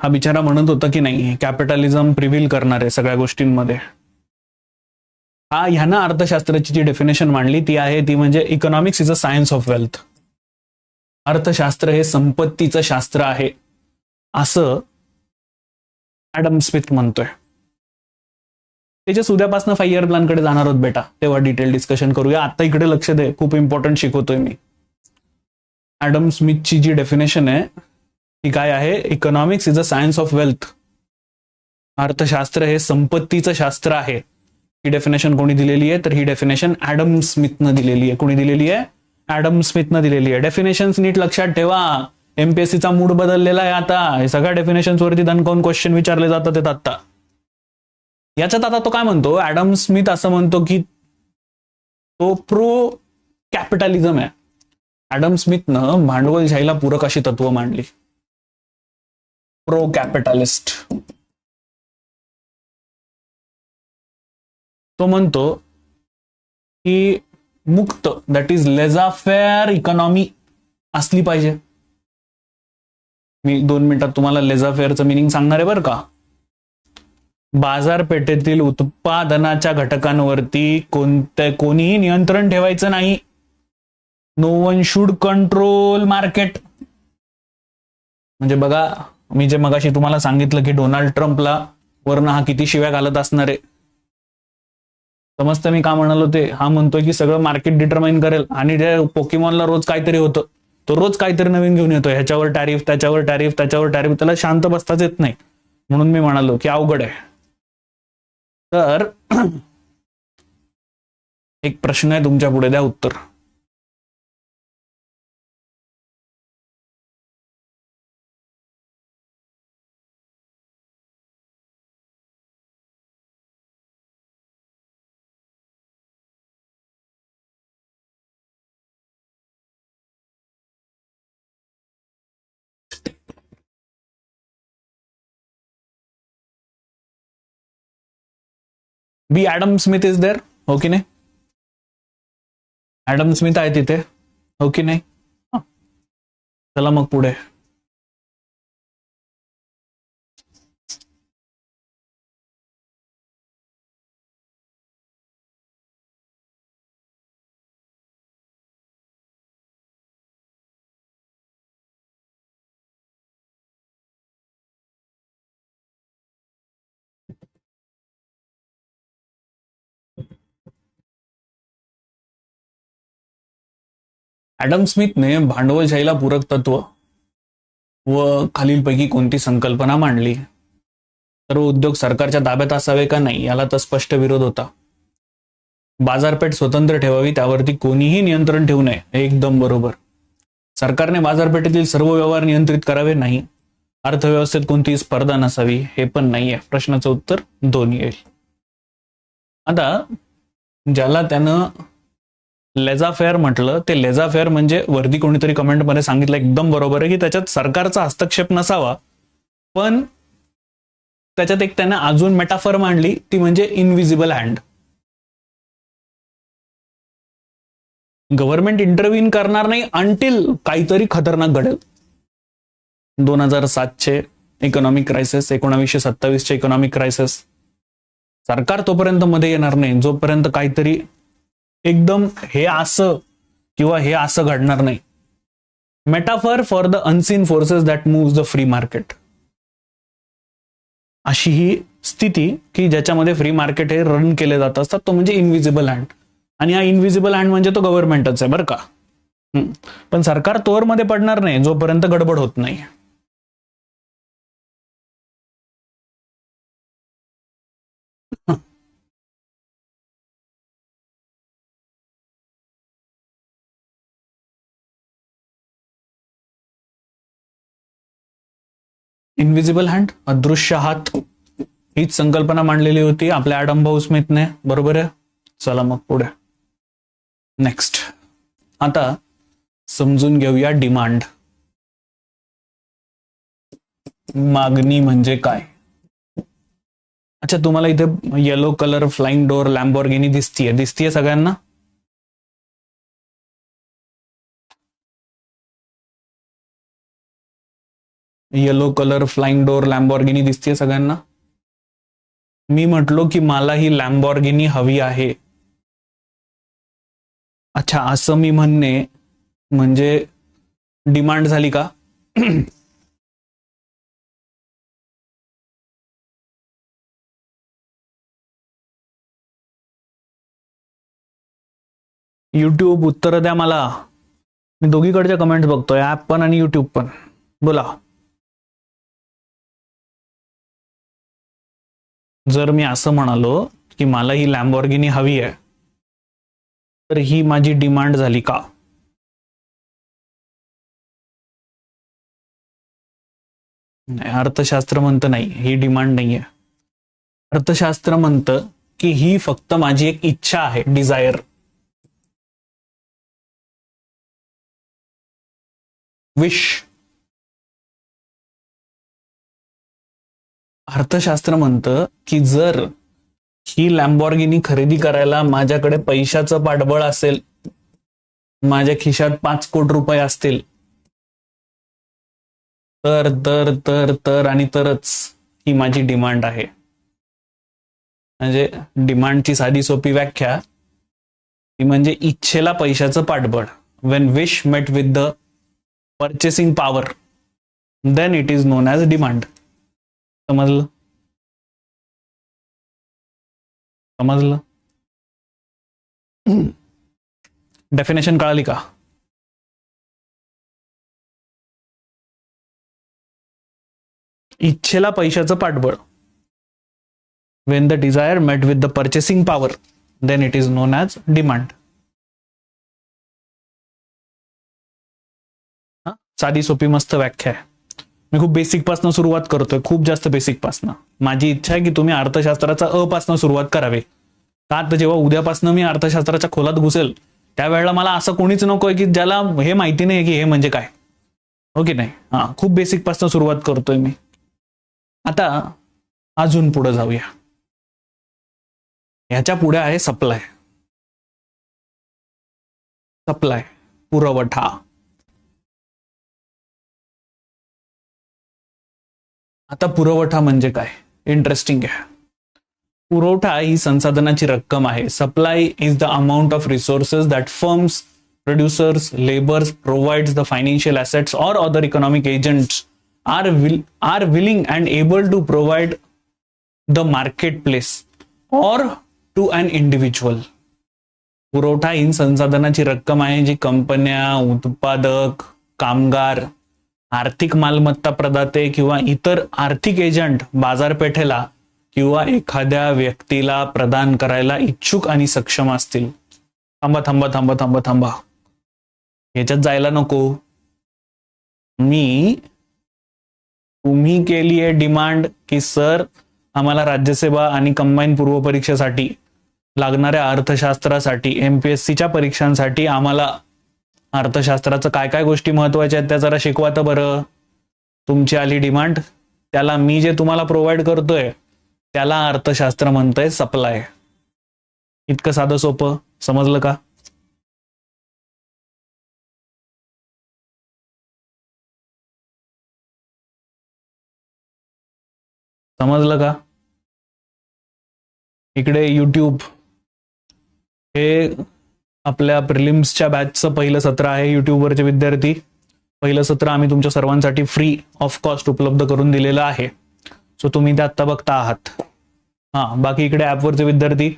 हा बिचारा म्हणत होता की नाही कॅपिटलिझम प्रिव्हील करणार आहे सगळ्या गोष्टींमध्ये. ह्यानं अर्थशास्त्राची जी डेफिनेशन मांडली ती आहे, ती म्हणजे economics is a science of wealth. अर्थशास्त्र हे संपत्तीचं शास्त्र आहे असं ऍडम स्मिथ म्हणतोय. त्याच्या उद्यापासून 5 इयर प्लॅनकडे जाणार आहोत बेटा, तेव्हा डिटेल डिस्कशन करूया. आता इकडे लक्ष दे, खूप इम्पॉर्टंट शिकवतोय मी. ऍडम स्मिथची जी डेफिनेशन आहे ती काय आहे? Economics is a science of wealth. अर्थशास्त्र हे संपत्तीचं शास्त्र आहे. ही डेफिनेशन कोणी दिलेली आहे? तर ही डेफिनेशन ऍडम स्मिथनं दिलेली आहे. कोणी दिलेली आहे? ऍडम स्मिथनं दिलेली आहे. डेफिनेशन्स नीट लक्षात ठेवा. एमपीएससीचा मूड बदललेला आहे आता. हे सगळ्या डेफिनेशन्स वरती दणकावून क्वेश्चन विचारले जातात आता. याच्यात आता तो काय म्हणतो? ऍडम स्मिथ असं म्हणतो की तो प्रो कॅपिटलिझम आहे. ऍडम स्मिथनं भांडवलशाहीला पूरक अशी तत्व मांडली. Pro capitalist. तो म्हणतो की मुक्त, दॅट इज लेझा फेअर इकॉनॉमी असली पाहिजे. मी 2 मिनिटात तुम्हाला लेझा फेअरचं मिनिंग सांगणार आहे बरं का. बाजारपेठेतील उत्पादनाच्या घटकांवरती कोणीही नियंत्रण ठेवायचं नाही. No one should control market. म्हणजे बघा, मी जे मगाशी तुम्हाला सांगितलं की डोनाल्ड ट्रम्पला वरनं हा किती शिव्या घालत असणार आहे, समजतं मी का म्हणालो ते. हा म्हणतोय की सगळं मार्केट डिटरमाइन करेल आणि त्या पोकेमॉनला रोज काहीतरी होतं, तो रोज काहीतरी नवीन घेऊन येतो, ह्याच्यावर टॅरिफ, त्याच्यावर टॅरिफ, त्याच्यावर टॅरिफ, त्याला शांत बसताच येत नाही. म्हणून मी म्हणालो की अवघड आहे. तर एक प्रश्न आहे तुमच्या पुढे, द्या उत्तर. बी ऍडम स्मिथ इज देअर, हो की नाही? ऍडम स्मिथ आहे तिथे, हो की नाही? चला मग पुढे. ऍडम स्मिथने भांडवलशाहीला पूरक तत्व व खालीलपैकी कोणती संकल्पना मांडली? सर्व उद्योग सरकारच्या ताब्यात असावे का नाही, याला तर स्पष्ट विरोध होता. बाजारपेठ स्वतंत्र ठेवावी, त्यावरती कोणीही नियंत्रण ठेवू नये, एकदम बरोबर. सरकारने बाजारपेठेतील सर्व व्यवहार नियंत्रित करावे, नाही. अर्थव्यवस्थेत कोणतीही स्पर्धा नसावी, हे पण नाहीये. प्रश्नाचं उत्तर 2 येईल. आता ज्याला त्यानं लेझा फेअर म्हटलं, ते लेझा फेअर म्हणजे वरती कोणीतरी कमेंटमध्ये सांगितलं, एकदम बरोबर आहे, की त्याच्यात सरकारचा हस्तक्षेप नसावा, पण त्याच्यात एक त्यानं अजून मेटाफर मांडली, ती म्हणजे इनव्हिजिबल हँड. गव्हर्नमेंट इंटरव्हीन करणार नाही अंटिल काहीतरी खतरनाक घडेल. 2007चे इकॉनॉमिक क्रायसिस, 1927चे इकॉनॉमिक क्रायसिस. सरकार तोपर्यंत मध्ये येणार नाही जोपर्यंत काहीतरी एकदम हे असं किंवा हे असं घडणार नाही. Metaphor for the unseen forces that move the free market. अशी ही स्थिती की ज्याच्यामध्ये फ्री मार्केट हे रन केले जात असतात, तो म्हणजे इनव्हिजिबल हँड. आणि हा इनव्हिजिबल हँड म्हणजे तो गव्हर्नमेंटच आहे बरं का. पण सरकार तोरमध्ये पडणार नाही जोपर्यंत गडबड होत नाही. इनविजिबल हँड, अदृश्य हात, हीच संकल्पना मांडलेली होती आपल्या ॲडम भाऊ स्मिथने. बरोबर आहे. चला मग पुढे. नेक्स्ट, आता समजून घेऊया डिमांड. मागणी म्हणजे काय? अच्छा, तुम्हाला इथे yellow colour flying door Lamborghini दिसतीये सगळ्यांना? Yellow colour flying door Lamborghini दिसतीये सगळ्यांना? मी म्हटलो की मला ही लॅम्बोर्गिनी हवी आहे. अच्छा, असं मी म्हणणे म्हणजे डिमांड झाली का? युट्यूब उत्तर द्या मला. मी दोघीकडच्या कमेंट्स बघतोय, ऍप पण आणि युट्यूब पण. बोला. जर मी असं म्हणालो की मला ही लॅम्बोर्गिनी हवी आहे, तर ही माझी डिमांड झाली का? नाही, अर्थशास्त्र म्हणतं नाही ही डिमांड नाहीये. अर्थशास्त्र म्हणतं की ही फक्त माझी एक इच्छा आहे, डिझायर. विश. अर्थशास्त्र म्हणतं की जर ही लॅम्बोर्गिनी खरेदी करायला माझ्याकडे पैशाचं पाठबळ असेल, माझ्या खिशात 5 कोटी रुपये असतील, तर तर तर तर आणि तरच ही माझी डिमांड आहे. म्हणजे डिमांडची साधी सोपी व्याख्या ती म्हणजे इच्छेला पैशाचं पाठबळ. When wish met with the purchasing power, then it is known as demand. समजलं? समजलं? डेफिनेशन कळाली का? इच्छेला पैशाचं पाठबळ. When the desire met with the purchasing power, then it is known as demand. साधी सोपी मस्त व्याख्या आहे. मी खूप बेसिक पासून सुरुवात करतोय, खूप जास्त बेसिक पासून. माझी इच्छा आहे की तुम्ही अर्थशास्त्राचा अ पासून सुरुवात करावी. का तर जेव्हा उद्यापासून मी अर्थशास्त्राच्या खोलात घुसेल त्यावेळेला मला असं कोणीच नकोय की ज्याला हे माहिती नाही की हे म्हणजे काय. हो की नाही? खूप बेसिक पासून सुरुवात करतोय मी. आता अजून पुढे जाऊया. ह्याच्या पुढे आहे सप्लाय. सप्लाय, पुरवठा. आता पुरवठा म्हणजे काय? इंटरेस्टिंग आहे. पुरवठा ही संसाधनाची रक्कम आहे. Supply is the amount of resources that firms, producers, labours provides the financial assets or other economic agents are willing and able to provide the marketplace or to an individual. पुरवठा ही संसाधनाची रक्कम आहे जी कंपन्या, उत्पादक, कामगार, आर्थिक मालमत्ता प्रदाते किंवा इतर आर्थिक एजंट बाजारपेठेला किंवा एखाद्या व्यक्तीला प्रदान करायला इच्छुक आणि सक्षम असतील. थांबा थांबा थांबा थांबा थांबा, याच्यात जायला नको. तुम्ही केली आहे डिमांड की सर आम्हाला राज्यसेवा आणि कंबाईन पूर्व परीक्षेसाठी लागणाऱ्या अर्थशास्त्रासाठी, एमपीएससीच्या परीक्षांसाठी आम्हाला अर्थशास्त्राचं काय काय गोष्टी महत्वाच्या आहेत त्या जरा शिकवा तर बरं. तुमची आली डिमांड, त्याला मी जे तुम्हाला प्रोव्हाइड करतोय त्याला अर्थशास्त्र म्हणतंय सप्लाय. इतकं साधं सोपं. समजलं का? समजलं का? इकडे युट्यूब, हे आपल्या प्रिलिम्सच्या बॅचचं पहिलं सत्र आहे. युट्यूबवरचे विद्यार्थी, पहिलं सत्र आम्ही तुमच्या सर्वांसाठी फ्री ऑफ कॉस्ट उपलब्ध करून दिलेलं आहे. सो तुम्ही ते आत्ता बघता आहात. बाकी इकडे ऍपवरचे विद्यार्थी,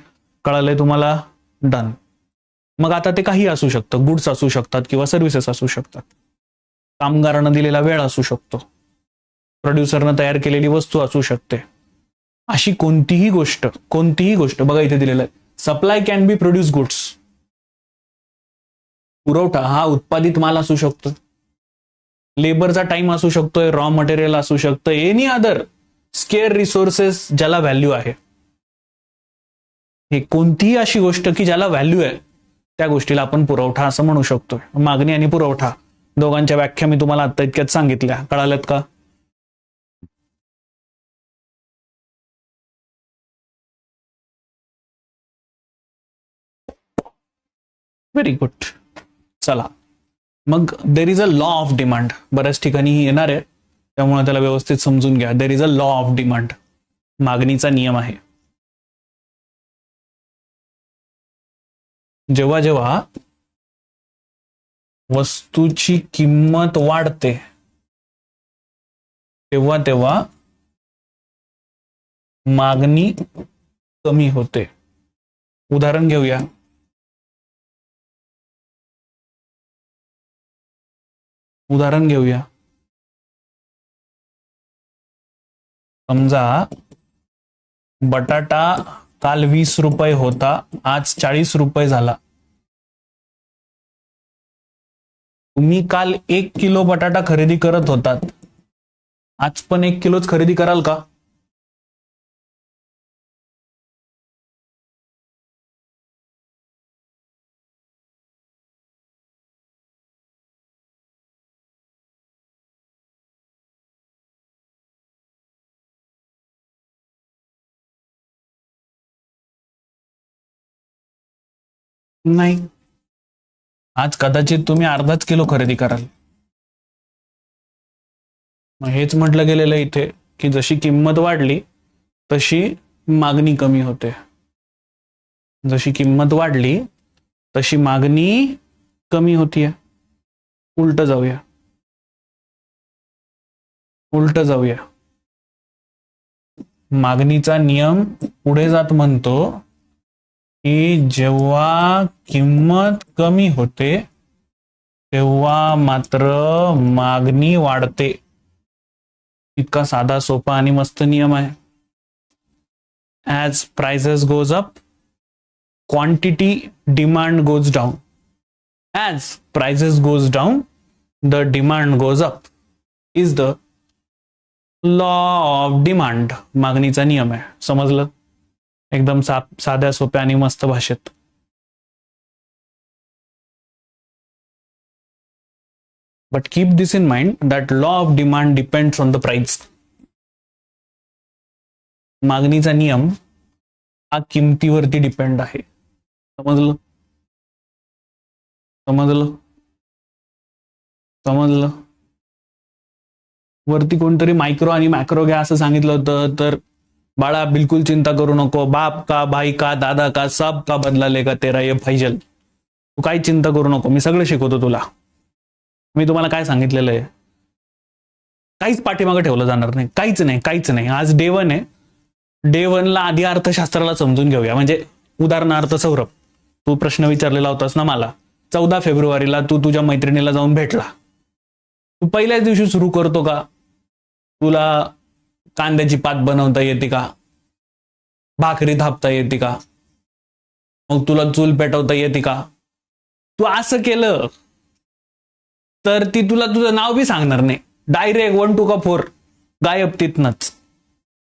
कळालंय तुम्हाला? डन. मग आता ते काही असू शकतं, गुड्स असू शकतात किंवा सर्व्हिसेस असू शकतात, कामगारांना दिलेला वेळ असू शकतो, प्रोड्युसरनं तयार केलेली वस्तू असू शकते. अशी कोणतीही गोष्ट बघा इथे दिलेलं आहे. Supply can be produce goods. पुरवठा हा उत्पादित माल असू शकतो. लेबरचा टाइम असू शकतोय, रॉ मटेरियल असू शकतं, एनी अदर स्केअर रिसोर्सेस ज्याला व्हॅल्यू आहे. हे कोणतीही अशी गोष्ट की ज्याला व्हॅल्यू आहे त्या गोष्टीला आपण पुरवठा असं म्हणू शकतोय. मागणी आणि पुरवठा दोघांच्या व्याख्या मी तुम्हाला आता इतक्यात सांगितल्या. कळाल्यात का? Very good. चला मग there is a law of demand. बऱ्याच ठिकाणी येणार आहे त्यामुळे त्याला व्यवस्थित समजून घ्या. There is a law of demand. मागणीचा नियम आहे. जेव्हा जेव्हा वस्तूची किंमत वाढते तेव्हा तेव्हा मागणी कमी होते. उदाहरण घेऊया. समजा बटाटा काल 20 रुपये होता, आज 40 रुपये झाला. तुम्ही काल 1 किलो बटाटा खरेदी करत होतात, आज पण 1 किलोच खरेदी कराल का? नाही. आज कदाचित तुम्ही अर्धाच किलो खरेदी कराल. मग हेच म्हटलं गेलेलं इथे की जशी किंमत वाढली तशी मागणी कमी होते. जशी किंमत वाढली तशी मागणी कमी होतीये. उलट जाऊया. मागणीचा नियम पुढे जात म्हणतो की जेव्हा किंमत कमी होते तेव्हा मात्र मागणी वाढते. इतका साधा सोपा आणि मस्त नियम आहे. As prices goes up quantity demand goes down. As prices goes down the demand goes up is the law of demand. मागणीचा नियम आहे. समजलं? एकदम साध्या सोप्या आणि मस्त भाषेत. But keep this in mind that law of demand depends on the price. मागणीचा नियम हा किमतीवरती डिपेंड आहे. समजलं? वरती कोणतरी मायक्रो आणि मॅक्रो घ्या असं सांगितलं होतं, तर बाळा बिलकुल चिंता करू नको. बाप का, भाई का, दादा का, सब का बदला लेगा तेरा ये फैजल. तू काही चिंता करू नको, मी सगळं शिकवतो तुला. मी तुम्हाला काय सांगितलेलं आहे काहीच पाठीमागे ठेवलं जाणार नाही. काहीच नाही. आज डे 1 आहे. डे 1ला आधी अर्थशास्त्राला समजून घेऊया. म्हणजे उदाहरणार्थ सौरभ, तू प्रश्न विचारलेला होतास ना मला, 14 फेब्रुवारीला तू तुझ्या मैत्रिणीला जाऊन भेटला. तू पहिल्याच दिवशी सुरू करतो का? तुला कांद्याची पात बनवता येते का? भाकरी थापता येते का? मग तुला चूल पेटवता येते का? तू असं केलं तर ती तुला तुझं नाव बी सांगणार नाही. डायरेक्ट 1 2 का 4 गायब तिथनच.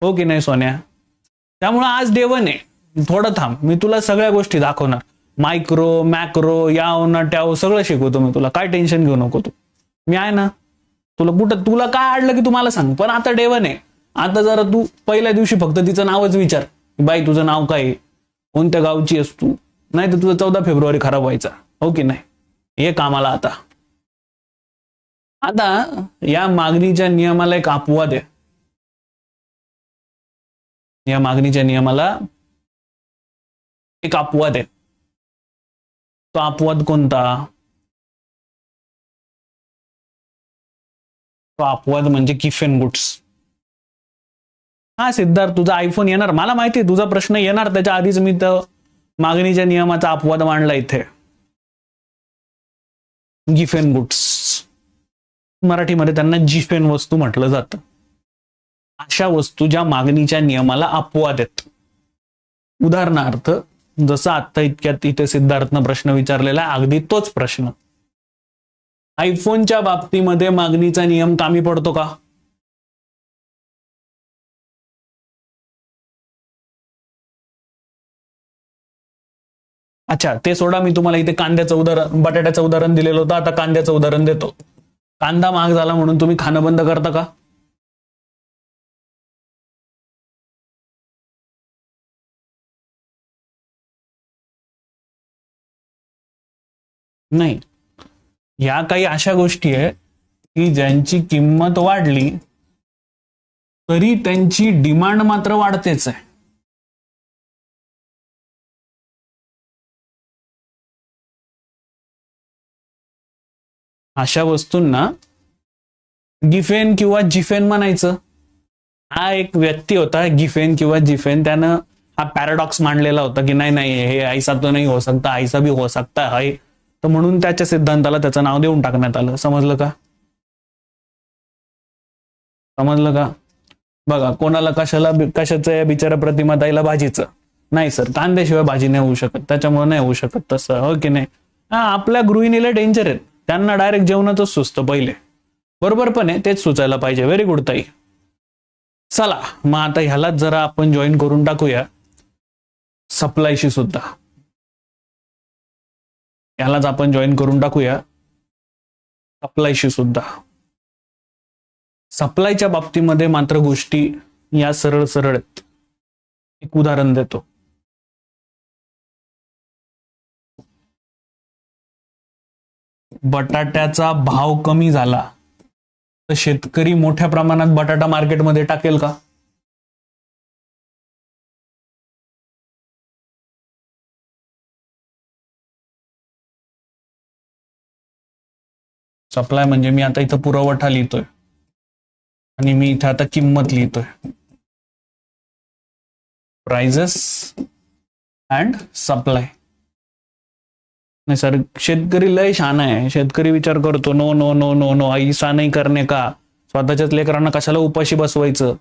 हो की नाही सोन्या? त्यामुळे आज डे 1 आहे. थोडं थांब, मी तुला सगळ्या गोष्टी दाखवणार. मायक्रो मॅक्रो याव ना ट्याव सगळं शिकवतो मी तुला. काय टेन्शन घेऊ नको तू. मी आहे ना. तुला काय अडलं की तुम्हाला सांग. पण आता डे 1 आहे. आता जरा तू पहिल्या दिवशी फक्त तिचं नावच विचार. बाई तुझं नाव काय, कोणत्या गावची आहेस तू, नाही तर तुझं 14 फेब्रुवारी खराब व्हायचा. हो की नाही? हे कामाला आता या मागणीच्या नियमाला एक अपवाद आहे. या मागणीच्या नियमाला एक अपवाद आहे. तो अपवाद कोणता? तो अपवाद म्हणजे गिफ्ट गुड्स. हा सिद्धार्थ, तुझा आयफोन येणार, मला माहिती आहे तुझा प्रश्न येणार. त्याच्या आधीच मी तर मागणीच्या नियमाचा अपवाद मांडला इथे. गिफ्ट गुड्स, मराठीमध्ये त्यांना जिफेन वस्तू म्हटलं जातं. अशा वस्तू ज्या मागणीच्या नियमाला अपवाद आहेत. उदाहरणार्थ जसं आता इतक्यात इथे सिद्धार्थनं प्रश्न विचारलेला अगदी तोच प्रश्न. आयफोनच्या बाबतीमध्ये मागणीचा नियम कामी पडतो का? अच्छा, ते सोडा. मी तुम्हाला इथे कांद्याचं उदाहरण, बटाट्याचं उदाहरण दिलेलं होतं. आता कांद्याचं उदाहरण देतो. कांदा महाग झाला म्हणून तुम्ही खाणं बंद करता का? नाही. या काही अशा गोष्टी आहे की ज्यांची किंमत वाढली तरी त्यांची डिमांड मात्र वाढतेच आहे. अशा वस्तूंना गिफेन किंवा जिफेन म्हणायचं. हा एक व्यक्ती होता गिफेन किंवा जिफेन, त्यानं हा पॅराडॉक्स मांडलेला होता की नाही नाही हे ऐसा तो नाही हो सकता, ऐसा भी हो सकता है. तर म्हणून त्याच्या सिद्धांताला त्याचं नाव देऊन टाकण्यात आलं. समजलं का? समजलं का? बघा, कोणाला कशाचं या बिचारा प्रतिमा ताईला भाजीचं नाही सर, कांद्याशिवाय भाजी नाही होऊ शकत, त्याच्यामुळे नाही होऊ शकत तसं, हो की नाही? हा, आपल्या गृहिणीला डेंजर आहेत, त्यांना डायरेक्ट जेवणातच सुचतं पहिले. बरोबर, पण आहे तेच सुचायला पाहिजे. व्हेरी गुड ताई. चला मग आता ह्यालाच जरा आपण जॉईन करून टाकूया सप्लायशी सुद्धा. ह्यालाच आपण जॉईन करून टाकूया सप्लायशी सुद्धा. सप्लायच्या बाबतीमध्ये मात्र गोष्टी या सरळ सरळ आहेत. एक उदाहरण देतो. बटाट्याचा भाव कमी झाला तर शेतकरी मोठ्या प्रमाणात बटाटा मार्केटमध्ये टाकेल का? सप्लाय म्हणजे मी आता इथं पुरवठा लिहितोय आणि मी इथं आता किंमत लिहितोय. Prices and supply. नाही सर, शेतकरी लय शहाणा आहे. शेतकरी विचार करतो no no no no no, ऐसा नाही करणे का, स्वतःच्याच लेकरांना कशाला उपाशी बसवायचं.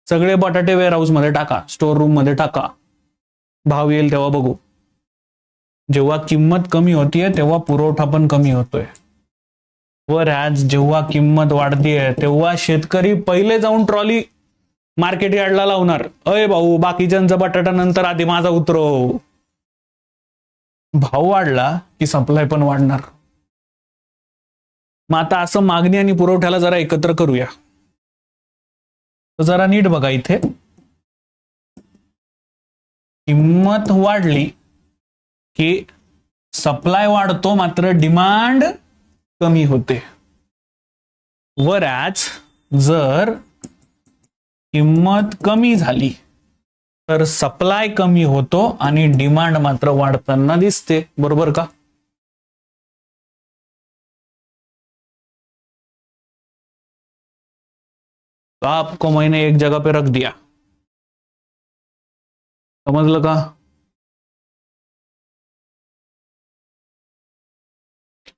सगळे बटाटे वेअर हाऊस मध्ये टाका, स्टोर रूम मध्ये टाका, भाव येईल तेव्हा बघू. जेव्हा किंमत कमी होतीये तेव्हा पुरवठा पण कमी होतोय. वर आज जेव्हा किंमत वाढतीये तेव्हा शेतकरी पहिले जाऊन ट्रॉली मार्केट यार्डला लावणार. अय भाऊ, बाकीच्यांचा बटाटा नंतर, आधी माझा उतरव. भाव वाढला की सप्लाय पण वाढणार. मग आता असं मागणी आणि पुरवठ्याला जरा एकत्र करूया. तर जरा नीट बघा, इथे किंमत वाढली की सप्लाय वाढतो मात्र डिमांड कमी होते. वरॅज जर किंमत कमी झाली तर सप्लाय कमी होतो आणि डिमांड मात्र वाढताना दिसते. बरोबर का? तो आपको मैंने एक जगह पे रख दिया. समजलं का?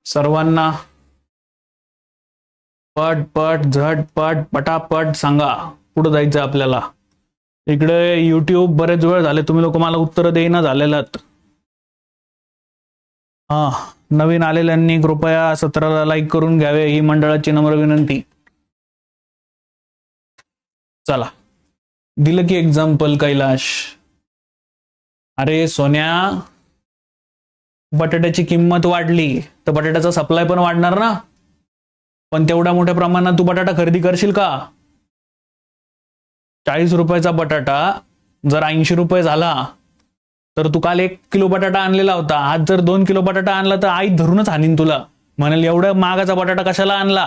सर्वांना पट पट झटपट पटापट सांगा, पुढे जायचं आपल्याला. इकडे युट्यूब बरेच वेळ झाले तुम्ही लोक मला उत्तर देईना झालेलात. हा, नवीन आलेल्यांनी कृपया सत्राला लाईक करून घ्यावे ही मंडळाची नम्र विनंती. चला, दिलं की एक्झाम्पल कैलाश. अरे सोन्या, बटाट्याची किंमत वाढली तर बटाट्याचा सप्लाय पण वाढणार ना. पण तेवढ्या मोठ्या प्रमाणात तू बटाटा खरेदी करशील का? 40 रुपयाचा बटाटा जर 80 रुपये झाला तर तू काल 1 किलो बटाटा आणलेला होता, आज जर 2 किलो बटाटा आणला तर आई धरूनच हानीन तुला, म्हणाल एवढ्या महागाचा बटाटा कशाला आणला.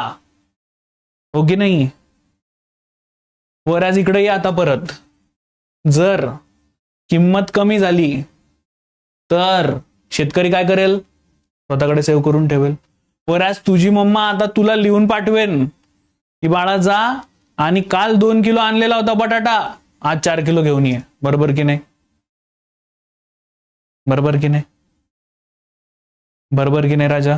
हो की नाही? वराज इकडे या आता परत. जर किंमत कमी झाली तर शेतकरी काय करेल? स्वतःकडे सेव्ह करून ठेवेल. वराज तुझी मम्मा आता तुला लिहून पाठवेन की बाळा जा आणि काल 2 किलो आणलेला होता बटाटा, आज 4 किलो घेऊन ये. बरोबर की नाही? बरोबर की नाही? बरोबर की नाही राजा?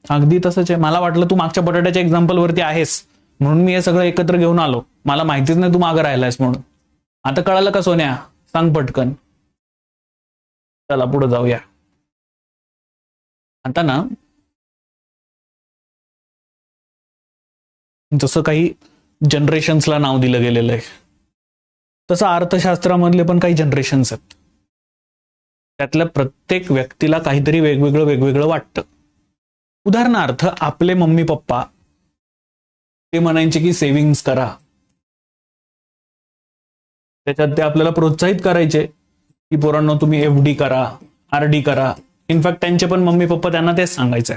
अगदी तसंच आहे. मला वाटलं तू मागच्या बटाट्याच्या एक्झाम्पल वरती आहेस म्हणून मी हे सगळं एकत्र घेऊन आलो. मला माहितीच नाही तू मागं राहिलायस म्हणून. आता कळालं का सोन्या? सांग पटकन. चला पुढे जाऊया. आता ना, जसं काही जनरेशन्सला नाव दिलं गेलेलं आहे, तसं अर्थशास्त्रामधले पण काही जनरेशन्स आहेत. त्यातल्या प्रत्येक व्यक्तीला काहीतरी वेगवेगळं वाटतं. उदाहरणार्थ, आपले मम्मी पप्पा ते म्हणायचे की सेव्हिंग्स करा. त्याच्यात ते आपल्याला प्रोत्साहित करायचे की पोरांनो तुम्ही FD करा, RD करा. इनफॅक्ट त्यांचे पण मम्मी पप्पा त्यांना तेच सांगायचे.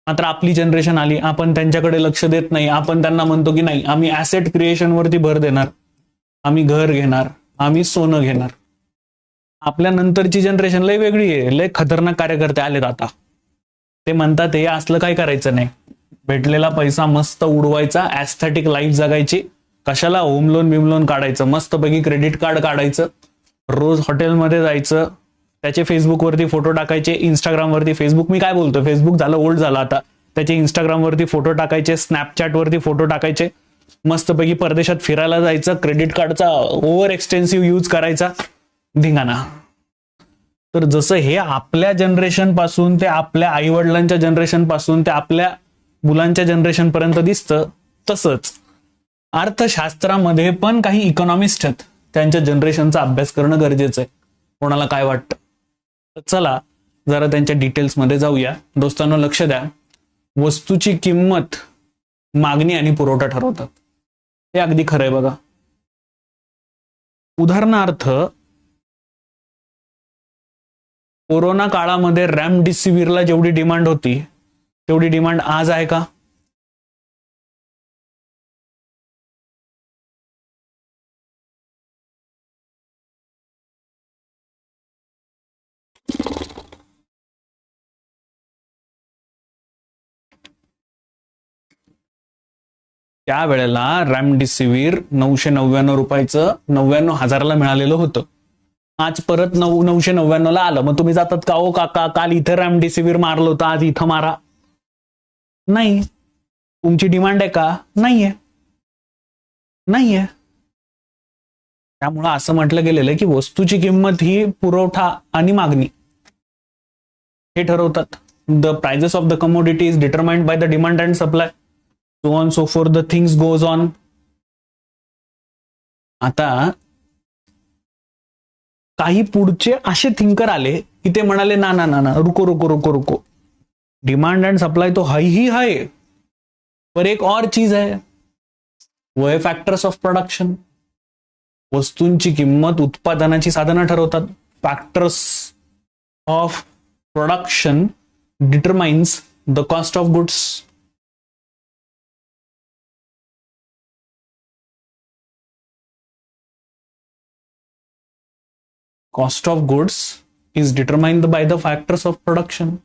मात्र आपली जनरेशन आली, आपण त्यांच्याकडे लक्ष देत नाही. आपण त्यांना म्हणतो की नाही, आम्ही ऍसेट क्रिएशनवरती भर देणार, आम्ही घर घेणार, आम्ही सोनं घेणार. आपल्या नंतरची जनरेशन लय वेगळी आहे. लय खतरनाक कार्यकर्ते आलेत आता. ते म्हणतात हे असलं काही करायचं नाही, भेटलेला पैसा मस्त उडवायचा, ऍस्थेटिक लाईफ जगायची, कशाला होम लोन बिम लोन काढायचं, मस्तपैकी क्रेडिट कार्ड काढायचं, रोज हॉटेलमध्ये जायचं, त्याचे फेसबुकवरती फोटो टाकायचे, इंस्टाग्रामवरती, फेसबुक मी काय बोलतो, फेसबुक झालं ओल्ड झालं आता, त्याचे इंस्टाग्रामवरती फोटो टाकायचे, स्नॅपचॅटवरती फोटो टाकायचे, मस्तपैकी परदेशात फिरायला जायचं, क्रेडिट कार्डचा ओव्हर एक्सटेन्सिव्ह यूज करायचा, धिंगाणा. तर जसं हे आपल्या जनरेशन पासून ते आपल्या आई वडिलांच्या जनरेशन पासून ते आपल्या मुलांच्या जनरेशन पर्यंत दिसतं, तसंच अर्थशास्त्रामध्ये पण काही इकॉनॉमिस्ट आहेत, त्यांच्या जनरेशनचा अभ्यास करणं गरजेचं आहे. कोणाला काय वाटतं? चला जरा त्यांच्या डिटेल्समध्ये जाऊया. दोस्तांनो लक्ष द्या. वस्तूची किंमत मागणी आणि पुरवठा ठरवतात. हे अगदी खरं आहे बघा. उदाहरणार्थ, कोरोना काळामध्ये रॅमडेसिवीरला जेवढी डिमांड होती तेवढी डिमांड आज आहे का? त्यावेळेला रॅमडेसिवीर 999 रुपयाचं 99,000ला मिळालेलं होतं. आज परत 999ला आलं. मग तुम्ही जातात का, ओ काका काल इथं रॅमडेसिवीर मारलं होतं, आज इथं मारा? नाही. तुमची डिमांड आहे का? नाहीये. त्यामुळं असं म्हटलं गेलेलं आहे की वस्तूची किंमत ही पुरवठा आणि मागणी हे ठरवतात. The prices of the commodity is determined by the demand and supply, so on so forth the things goes on. आता काही पुढचे असे थिंकर आले की ते म्हणाले ना ना ना ना रुको रुको रुको रुको, डिमांड एंड सप्लाई तो है ही है, पर एक और चीज है, वो है फॅक्टर्स ऑफ प्रोडक्शन. वस्तूंची किंमत उत्पादनाची साधनं ठरवतात. Factors of production determines the cost of goods. Cost of goods is determined by the factors of production.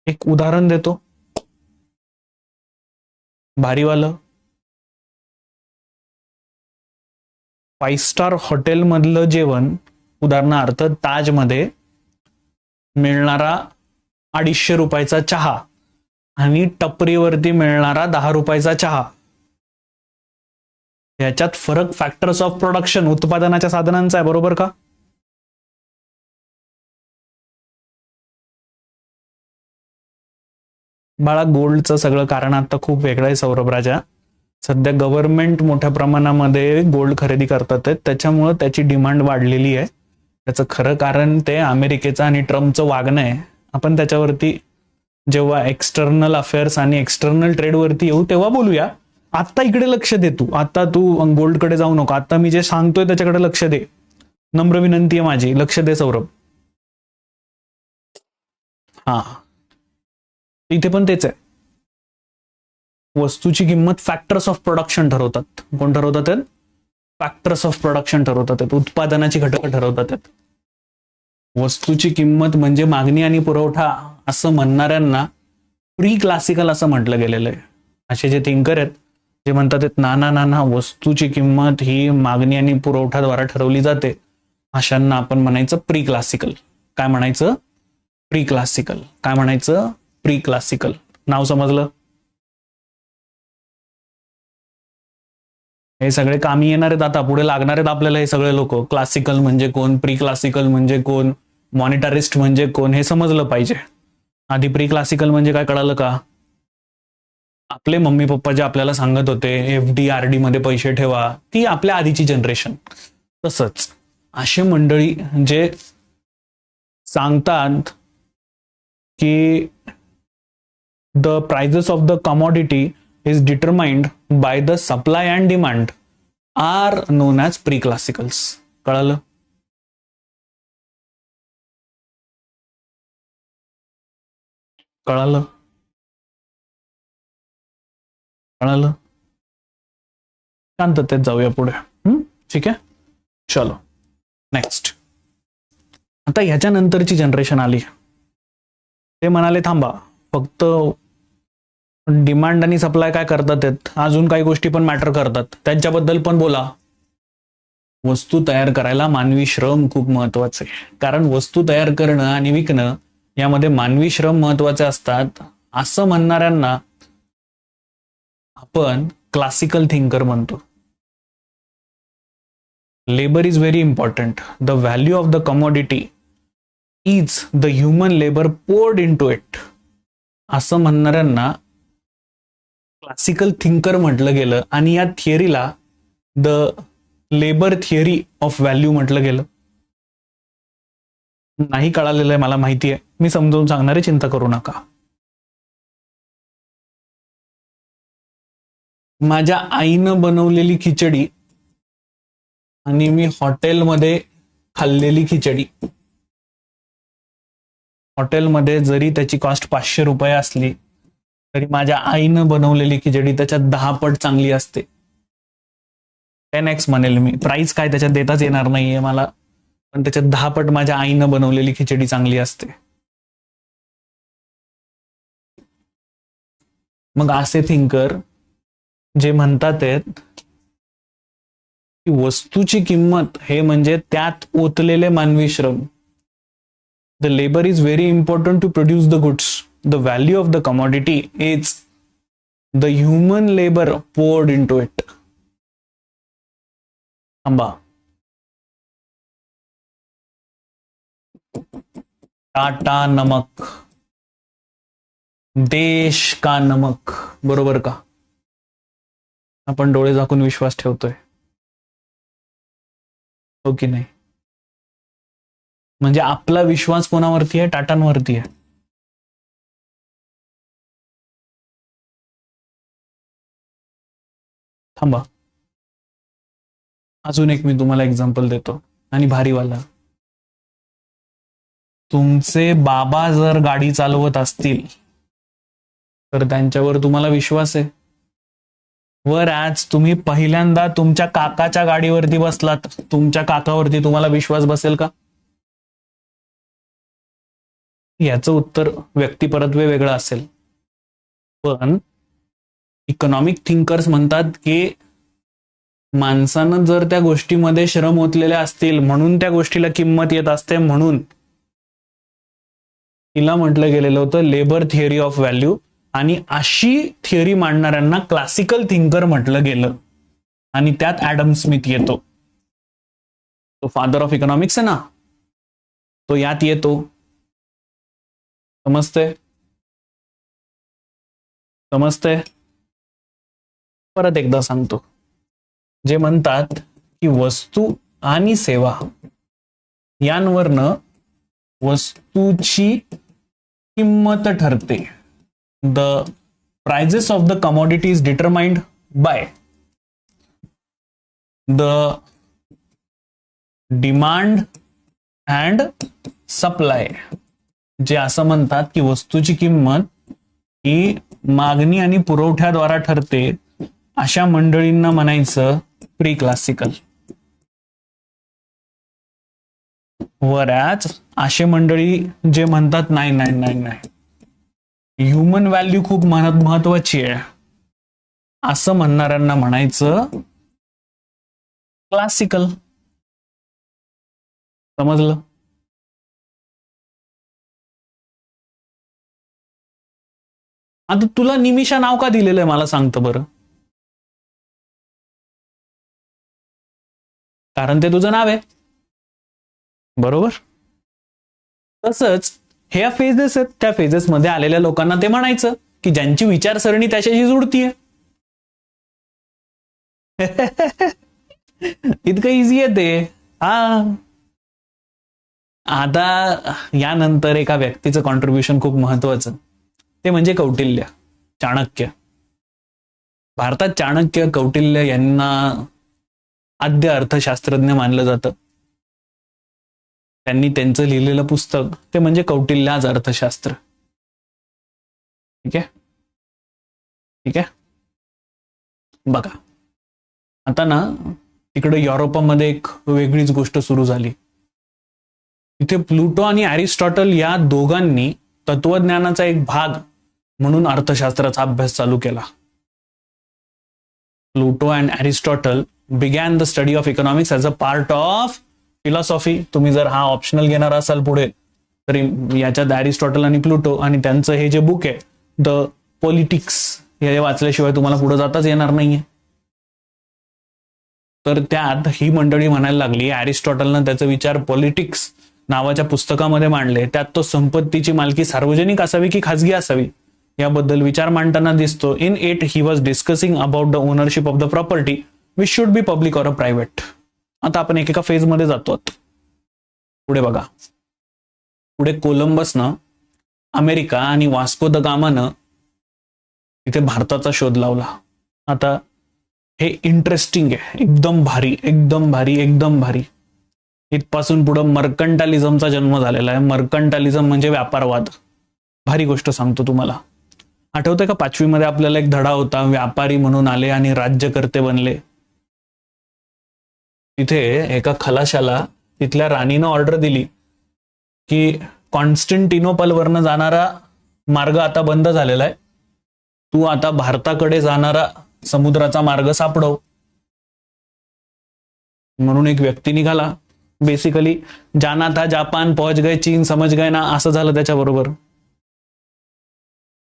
एक उदाहरण देतो, भारीवालं 5 स्टार हॉटेल मधलं जेवण, उदाहरणार्थ ताजमध्ये मिळणारा 250 रुपयाचा चहा आणि टपरीवरती मिळणारा 10 रुपयाचा चहा, याच्यात फरक फॅक्टर्स ऑफ प्रोडक्शन उत्पादनाच्या साधनांचा आहे, बरोबर का? बाळा, गोल्डचं सगळं कारण आता खूप वेगळं आहे सौरभ राजा. सध्या गव्हर्नमेंट मोठ्या प्रमाणामध्ये गोल्ड खरेदी करतात आहेत, त्याच्यामुळं त्याची डिमांड वाढलेली आहे. त्याचं खरं कारण ते अमेरिकेचं आणि ट्रम्पचं वागणं आहे. आपण त्याच्यावरती जेव्हा एक्सटर्नल अफेअर्स आणि एक्सटर्नल ट्रेडवरती येऊ तेव्हा बोलूया. आता इकडे लक्ष दे तू. आता तू गोल्डकडे जाऊ नको. आता मी जे सांगतोय त्याच्याकडे लक्ष दे. नम्र विनंती आहे माझी, लक्ष दे सौरभ. हा, इथे पण तेच आहे. वस्तूची किंमत फॅक्टर्स ऑफ प्रोडक्शन ठरवतात. कोण ठरवतात? फॅक्टर्स ऑफ प्रोडक्शन ठरवतात. उत्पादनाची घटक ठरवतात. वस्तूची किंमत म्हणजे मागणी आणि पुरवठा असं म्हणणाऱ्यांना प्री क्लासिकल असं म्हटलं गेलेलं आहे. असे जे थिंकर आहेत जे म्हणतात ना ना ना ना वस्तूची किंमत ही मागणी आणि पुरवठाद्वारा ठरवली जाते, अशांना आपण म्हणायचं प्री क्लासिकल. काय म्हणायचं? Pre classical. काय म्हणायचं? Pre classical. नाव समजलं? हे सगळे कामी येणार आहेत, आता पुढे लागणार आहेत आपल्याला हे सगळे लोक. क्लासिकल म्हणजे कोण, प्री क्लासिकल म्हणजे कोण, मॉनिटरिस्ट म्हणजे कोण, हे समजलं पाहिजे. आधी प्री क्लासिकल म्हणजे काय कळालं का? आपले मम्मी पप्पा जे आपल्याला सांगत होते FD RD मध्ये पैसे ठेवा, ती आपल्या आधीची जनरेशन. तसंच अशी मंडळी जे सांगतात की the prices of the commodity is determined by the supply and demand are known as pre classicals. कळालं? कळालं? कळालं? शांततेत जाऊया पुढे. ठीक आहे, चलो नेक्स्ट. आता ह्याच्यानंतरची जनरेशन आली. ते म्हणाले थांबा, फक्त डिमांड आणि सप्लाय काय करतात, अजून काही गोष्टी पण मॅटर करतात, त्यांच्याबद्दल पण बोला. वस्तू तयार करायला मानवी श्रम खूप महत्वाचे, कारण वस्तू तयार करणं आणि विकणं यामध्ये मानवी श्रम महत्वाचे असतात. असं म्हणणाऱ्यांना आपण क्लासिकल थिंकर म्हणतो. Labour is very important. The value of the commodity is the human labour poured in to it. असं म्हणणाऱ्यांना क्लासिकल थिंकर म्हटलं गेलं आणि या थिअरीला the labour theory of value म्हटलं गेलं. नाही कळालेलं आहे मला माहिती आहे, मी समजावून सांगणारे, चिंता करू नका. माझ्या आईनं बनवलेली खिचडी आणि मी हॉटेलमध्ये खाल्लेली खिचडी, हॉटेलमध्ये जरी त्याची कॉस्ट 500 रुपये असली तरी माझ्या आईनं बनवलेली खिचडी त्याच्यात 10 पट चांगली असते. 10x म्हणेल मी, प्राइस काय त्याच्यात देताच येणार नाहीये मला, पण त्याच्यात 10 पट माझ्या आईनं बनवलेली खिचडी चांगली असते. मग असे थिंकर जे म्हणतात की वस्तूची किंमत हे म्हणजे त्यात ओतलेले मानवी श्रम. The labour is very important to produce the goods. The value of the commodity is the human labour poured in to it. थांबा, टाटा नमक, देश का नमक, बरोबर का? आपण डोळे झाकून विश्वास ठेवतोय, हो की नाही? म्हणजे आपला विश्वास कोणावरती आहे? टाटांवरती आहे. थांबा, अजून एक मी तुम्हाला एक्झाम्पल देतो आणि भारीवाला. तुमचे बाबा जर गाडी चालवत असतील तर त्यांच्यावर तुम्हाला विश्वास आहे. वर आज तुम्ही पहिल्यांदा तुमच्या काकाच्या गाडीवरती बसलात, तुमच्या काकावरती तुम्हाला विश्वास बसेल का? याचं उत्तर व्यक्तिपरत्वे वेगळं असेल. पण इकॉनॉमिक थिंकर्स म्हणतात की माणसानं जर त्या गोष्टीमध्ये श्रम ओतलेले असतील म्हणून त्या गोष्टीला किंमत येत असते, म्हणून तिला म्हटलं गेलेलं होतं लेबर थिअरी ऑफ व्हॅल्यू. आणि अशी थिअरी मांडणाऱ्यांना क्लासिकल थिंकर म्हटलं गेलं. आणि त्यात ॲडम स्मिथ येतो, तो फादर ऑफ इकॉनॉमिक्स आहे ना, तो यात येतो. समजते? समजते? परत एकदा सांगतो. जे म्हणतात की वस्तू आणि सेवा यांवरनं वस्तूची किंमत ठरते. The prices of the commodity is determined by the demand and supply. जे असं म्हणतात की वस्तूची किंमत ही मागणी आणि पुरवठ्याद्वारा ठरते, अशा मंडळींना म्हणायचं प्री क्लासिकल. वरॅज असे मंडळी जे म्हणतात नाही नाही नाही नाही, ह्युमन व्हॅल्यू खूप महत्वाची आहे, असं म्हणणाऱ्यांना म्हणायचं क्लासिकल. समजलं? आता तुला निमिषा नाव का दिलेलं आहे मला सांगतं बरं? कारण ते तुझं नाव आहे, बरोबर? तसंच हे फेजेस आहेत. त्या फेजेसमध्ये आलेल्या लोकांना ते म्हणायचं की ज्यांची विचारसरणी त्याच्याशी जुळतीये. इतकं इझी आहे ते. हा, आता यानंतर एका व्यक्तीचं कॉन्ट्रीब्युशन खूप महत्वाचं, ते म्हणजे कौटिल्य, चाणक्य. भारतात चाणक्य, कौटिल्य यांना आद्य अर्थशास्त्रज्ञ मानलं जातं. त्यांनी त्यांचं लिहिलेलं पुस्तक ते म्हणजे कौटिल्याज अर्थशास्त्र. ठीक आहे, ठीक आहे. बघा, आता ना तिकडे युरोपामध्ये एक वेगळीच गोष्ट सुरू झाली. इथे प्लुटो आणि अरिस्टॉटल या दोघांनी तत्वज्ञानाचा एक भाग म्हणून अर्थशास्त्राचा अभ्यास चालू केला. Pluto and Aristotle begin the study of economics as a part of philosophy. तुम्ही जर हा ऑप्शनल घेणार असाल पुढे, तरी याच्यात अरिस्टॉटल आणि प्लुटो आणि त्यांचं हे जे बुक आहे द पॉलिटिक्स, हे वाचल्याशिवाय तुम्हाला पुढे जाताच येणार नाहीये. तर त्यात ही मंडळी म्हणायला लागली, अरिस्टॉटलनं त्याचे विचार पॉलिटिक्स नावाच्या पुस्तकामध्ये मांडले. त्यात तो संपत्तीची मालकी सार्वजनिक असावी की खाजगी असावी याबद्दल विचार मांडताना दिसतो. In it he was discussing about the ownership of the property which should be public or a private. आता आपण एकेका फेज मध्ये जातो. पुढे बघा, पुढे कोलंबसनं अमेरिका आणि वास्को द गामानं तिथे भारताचा शोध लावला. आता हे इंटरेस्टिंग आहे, एकदम भारी, एकदम भारी, एकदम भारी. इथपासून पुढे मर्कंटालिझमचा जन्म झालेला आहे. मर्कंटालिझम म्हणजे व्यापारवाद. भारी गोष्ट सांगतो तुम्हाला. आठवतंय का 5वी मध्ये आपल्याला एक धडा होता, व्यापारी म्हणून आले आणि राज्यकर्ते बनले. तिथे एका खलाशाला तिथल्या राणीनं ऑर्डर दिली की कॉन्स्टंटिनोपल वरनं जाणारा मार्ग आता बंद झालेला आहे, तू आता भारताकडे जाणारा समुद्राचा मार्ग सापडव. म्हणून एक व्यक्ती निघाला. बेसिकली जाना था जापान पहुंच गए चीन समझ गए ना, असं झालं त्याच्याबरोबर.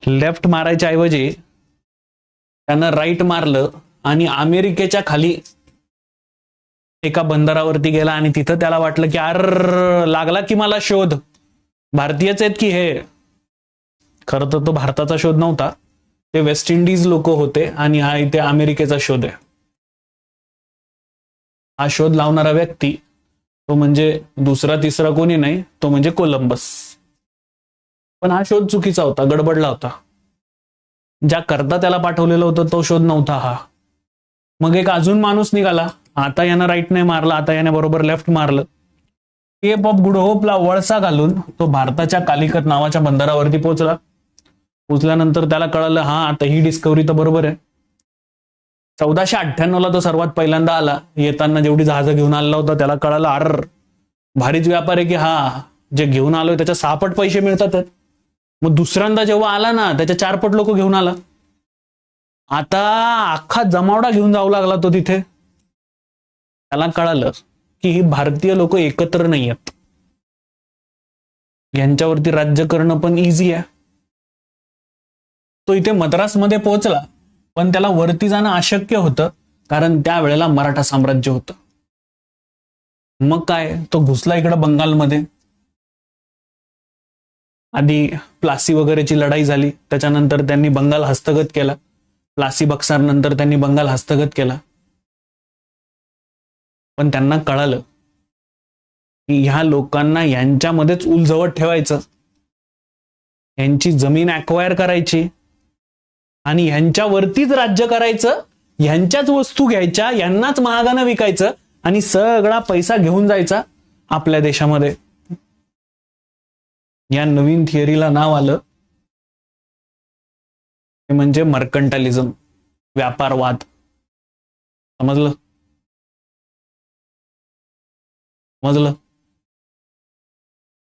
लेफ्ट मारायच्या ऐवजी त्यानं राईट मारलं आणि अमेरिकेच्या खाली एका बंदरावरती गेला आणि तिथं त्याला वाटलं की अर लागला की मला शोध, भारतीयच आहेत की हे. खरं तर तो भारताचा शोध नव्हता, ते वेस्ट इंडिज लोक होते आणि हा इथे अमेरिकेचा शोध आहे. हा शोध लावणारा व्यक्ती तो म्हणजे दुसरा तिसरा कोणी नाही, तो म्हणजे कोलंबस. पण हा शोध चुकीचा होता, गडबडला होता. ज्या करता त्याला पाठवलेलं होतं तो शोध नव्हता हा. मग एक अजून माणूस निघाला. आता यानं राईट नाही मारलं, आता याने बरोबर लेफ्ट मारलं. केप ऑफ गुड होपला वळसा घालून तो भारताच्या कालिकत नावाच्या बंदरावरती पोहोचला. पोचल्यानंतर त्याला कळलं, हा आता ही डिस्कव्हरी तर बरोबर आहे. 1498ला तो सर्वात पहिल्यांदा आला. येताना जेवढी जहाजं घेऊन आला होता त्याला कळालं, अर भारीच व्यापार आहे की हा, जे घेऊन आलोय त्याच्या 6 पट पैसे मिळतात. मग दुसऱ्यांदा जेव्हा आला ना, त्याच्या 4 पट लोक घेऊन आला. आता अख्खा जमावडा घेऊन जाऊ लागला तो तिथे. त्याला कळालं की ही भारतीय लोक एकत्र नाही आहेत, यांच्यावरती राज्य करणं पण इझी आहे. तो इथे मद्रासमध्ये पोहोचला, पण त्याला वरती जाणं अशक्य होतं, कारण त्यावेळेला मराठा साम्राज्य होतं. मग काय, तो घुसला इकडं बंगालमध्ये. आधी प्लासी वगैरेची लढाई झाली, त्याच्यानंतर त्यांनी बंगाल हस्तगत केला. प्लासी बक्सार नंतर त्यांनी बंगाल हस्तगत केला. पण त्यांना कळालं की ह्या लोकांना यांच्यामध्येच उलझवत ठेवायचं, यांची जमीन ॲक्वायर करायची आणि ह्यांच्यावरतीच राज्य करायचं, ह्यांच्याच वस्तू घ्यायच्या, यांनाच महागानं विकायचं आणि सगळा पैसा घेऊन जायचा आपल्या देशामध्ये. या नवीन थिअरीला नाव आलं ते म्हणजे मर्कंटालिझम, व्यापारवाद. समजलं? समजलं?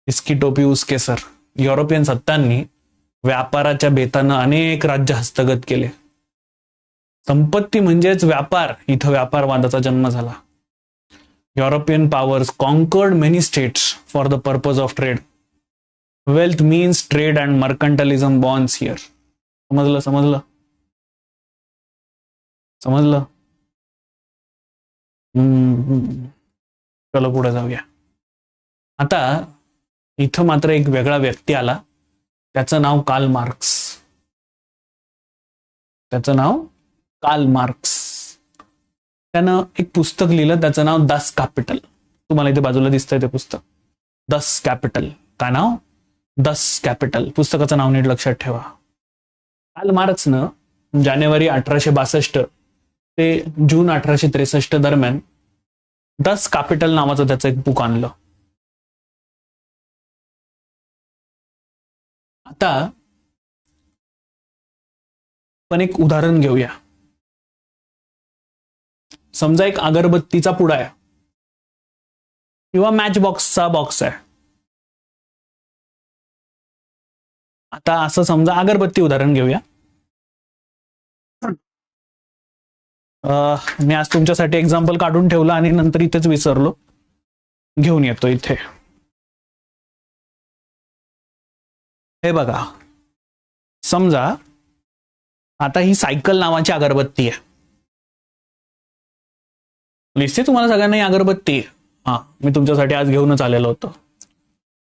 इसकी टोपी उसके सर. युरोपियन सत्तांनी व्यापाराच्या बेतानं अनेक राज्य हस्तगत केले. संपत्ती म्हणजेच व्यापार, इथं व्यापारवादाचा जन्म झाला. European powers conquered many states for the purpose of trade. Wealth means trade and mercantilism borns here. समजलं? समजलं? समजलं? चलो पुढे जाऊया. आता इथं मात्र एक वेगळा व्यक्ती आला, त्याचं नाव कार्ल मार्क्स. त्याचं नाव कार्ल मार्क्स. त्यानं एक पुस्तक लिहिलं, त्याचं नाव दस कॅपिटल. तुम्हाला इथे बाजूला दिसतंय ते पुस्तक, दस कॅपिटल. काय नाव? दस कॅपिटल. पुस्तकाचं नाव नीट लक्षात ठेवा. कार्ल मार्क्सनं जानेवारी 1862 ते जून 1863 दरम्यान दस कॅपिटल नावाचं त्याचं एक बुक आणलं. आता पण एक उदाहरण घेऊया. समजा एक अगरबत्तीचा पुडा आहे किंवा मॅच बॉक्सचा बॉक्स आहे. आता असं समजा अगरबत्ती उदाहरण घेऊया. मी आज तुमच्यासाठी एक्झाम्पल काढून ठेवलं आणि नंतर इथेच विसरलो, घेऊन येतो इथे. हे बघा, समजा आता ही सायकल नावाची अगरबत्ती आहे. दिसते तुम्हाला सगळ्यांना ही अगरबत्ती? हा, मी तुमच्यासाठी आज घेऊनच आलेलो होतो.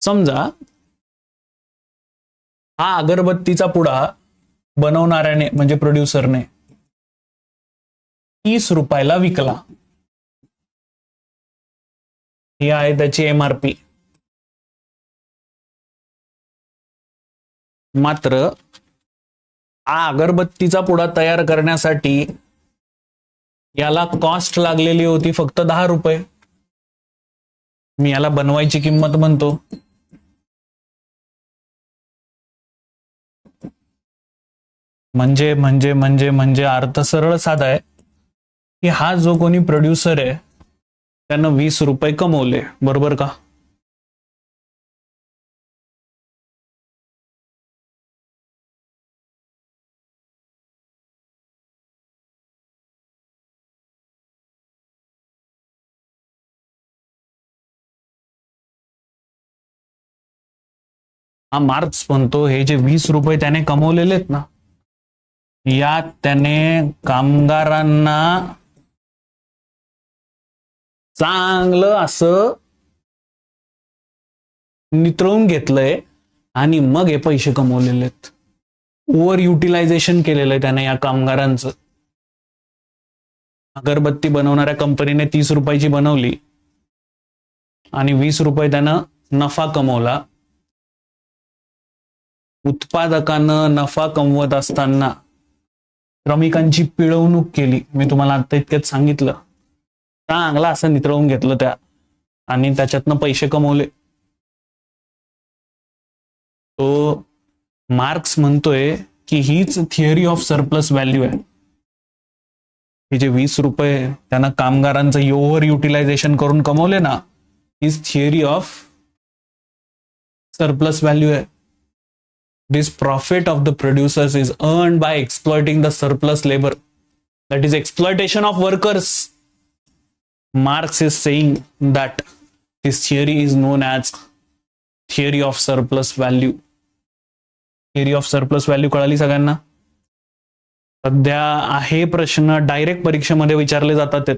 समजा हा अगरबत्तीचा पुडा बनवणाऱ्याने म्हणजे प्रोड्युसरने 30 रुपयाला विकला. ही आहे त्याची MRP. मात्र हा अगरबत्तीचा पुडा तयार करण्यासाठी याला कॉस्ट लागलेली होती फक्त 10 रुपये. मी याला बनवायची किंमत म्हणतो. म्हणजे अर्थ सरळ साधा आहे की हा जो कोणी प्रोड्युसर आहे त्यानं 20 रुपये कमवले, बरोबर का? हा मार्क्स म्हणतो हे जे 20 रुपये त्याने कमवलेले आहेत ना, यात त्याने कामगारांना चांगलं असं नितळून घेतलंय आणि मग हे पैसे कमवलेले आहेत. ओव्हर युटिलायझेशन केलेलं आहे त्याने या कामगारांचं. अगरबत्ती बनवणाऱ्या कंपनीने 30 रुपयाची बनवली आणि 20 रुपये त्यानं नफा कमवला. उत्पादकानं नफा कमवत असताना श्रमिकांची पिळवणूक केली. मी तुम्हाला आता इतक्यात सांगितलं. चांगला असं नितळवून घेतलं त्या आणि त्याच्यातनं पैसे कमवले. तो मार्क्स म्हणतोय की हीच थिअरी ऑफ सरप्लस व्हॅल्यू आहे. हे जे 20 रुपये त्यानं कामगारांचं ओव्हर युटिलायझेशन करून कमवले ना, हीच थिअरी ऑफ सरप्लस व्हॅल्यू आहे. This profit of the producers is earned by exploiting the surplus labor. That is exploitation of workers. Marx is saying that this theory is known as theory of surplus value. Theory of surplus value कळाली सगळ्यांना? सध्या आहे प्रश्न direct परीक्षेमध्ये विचारले जातात.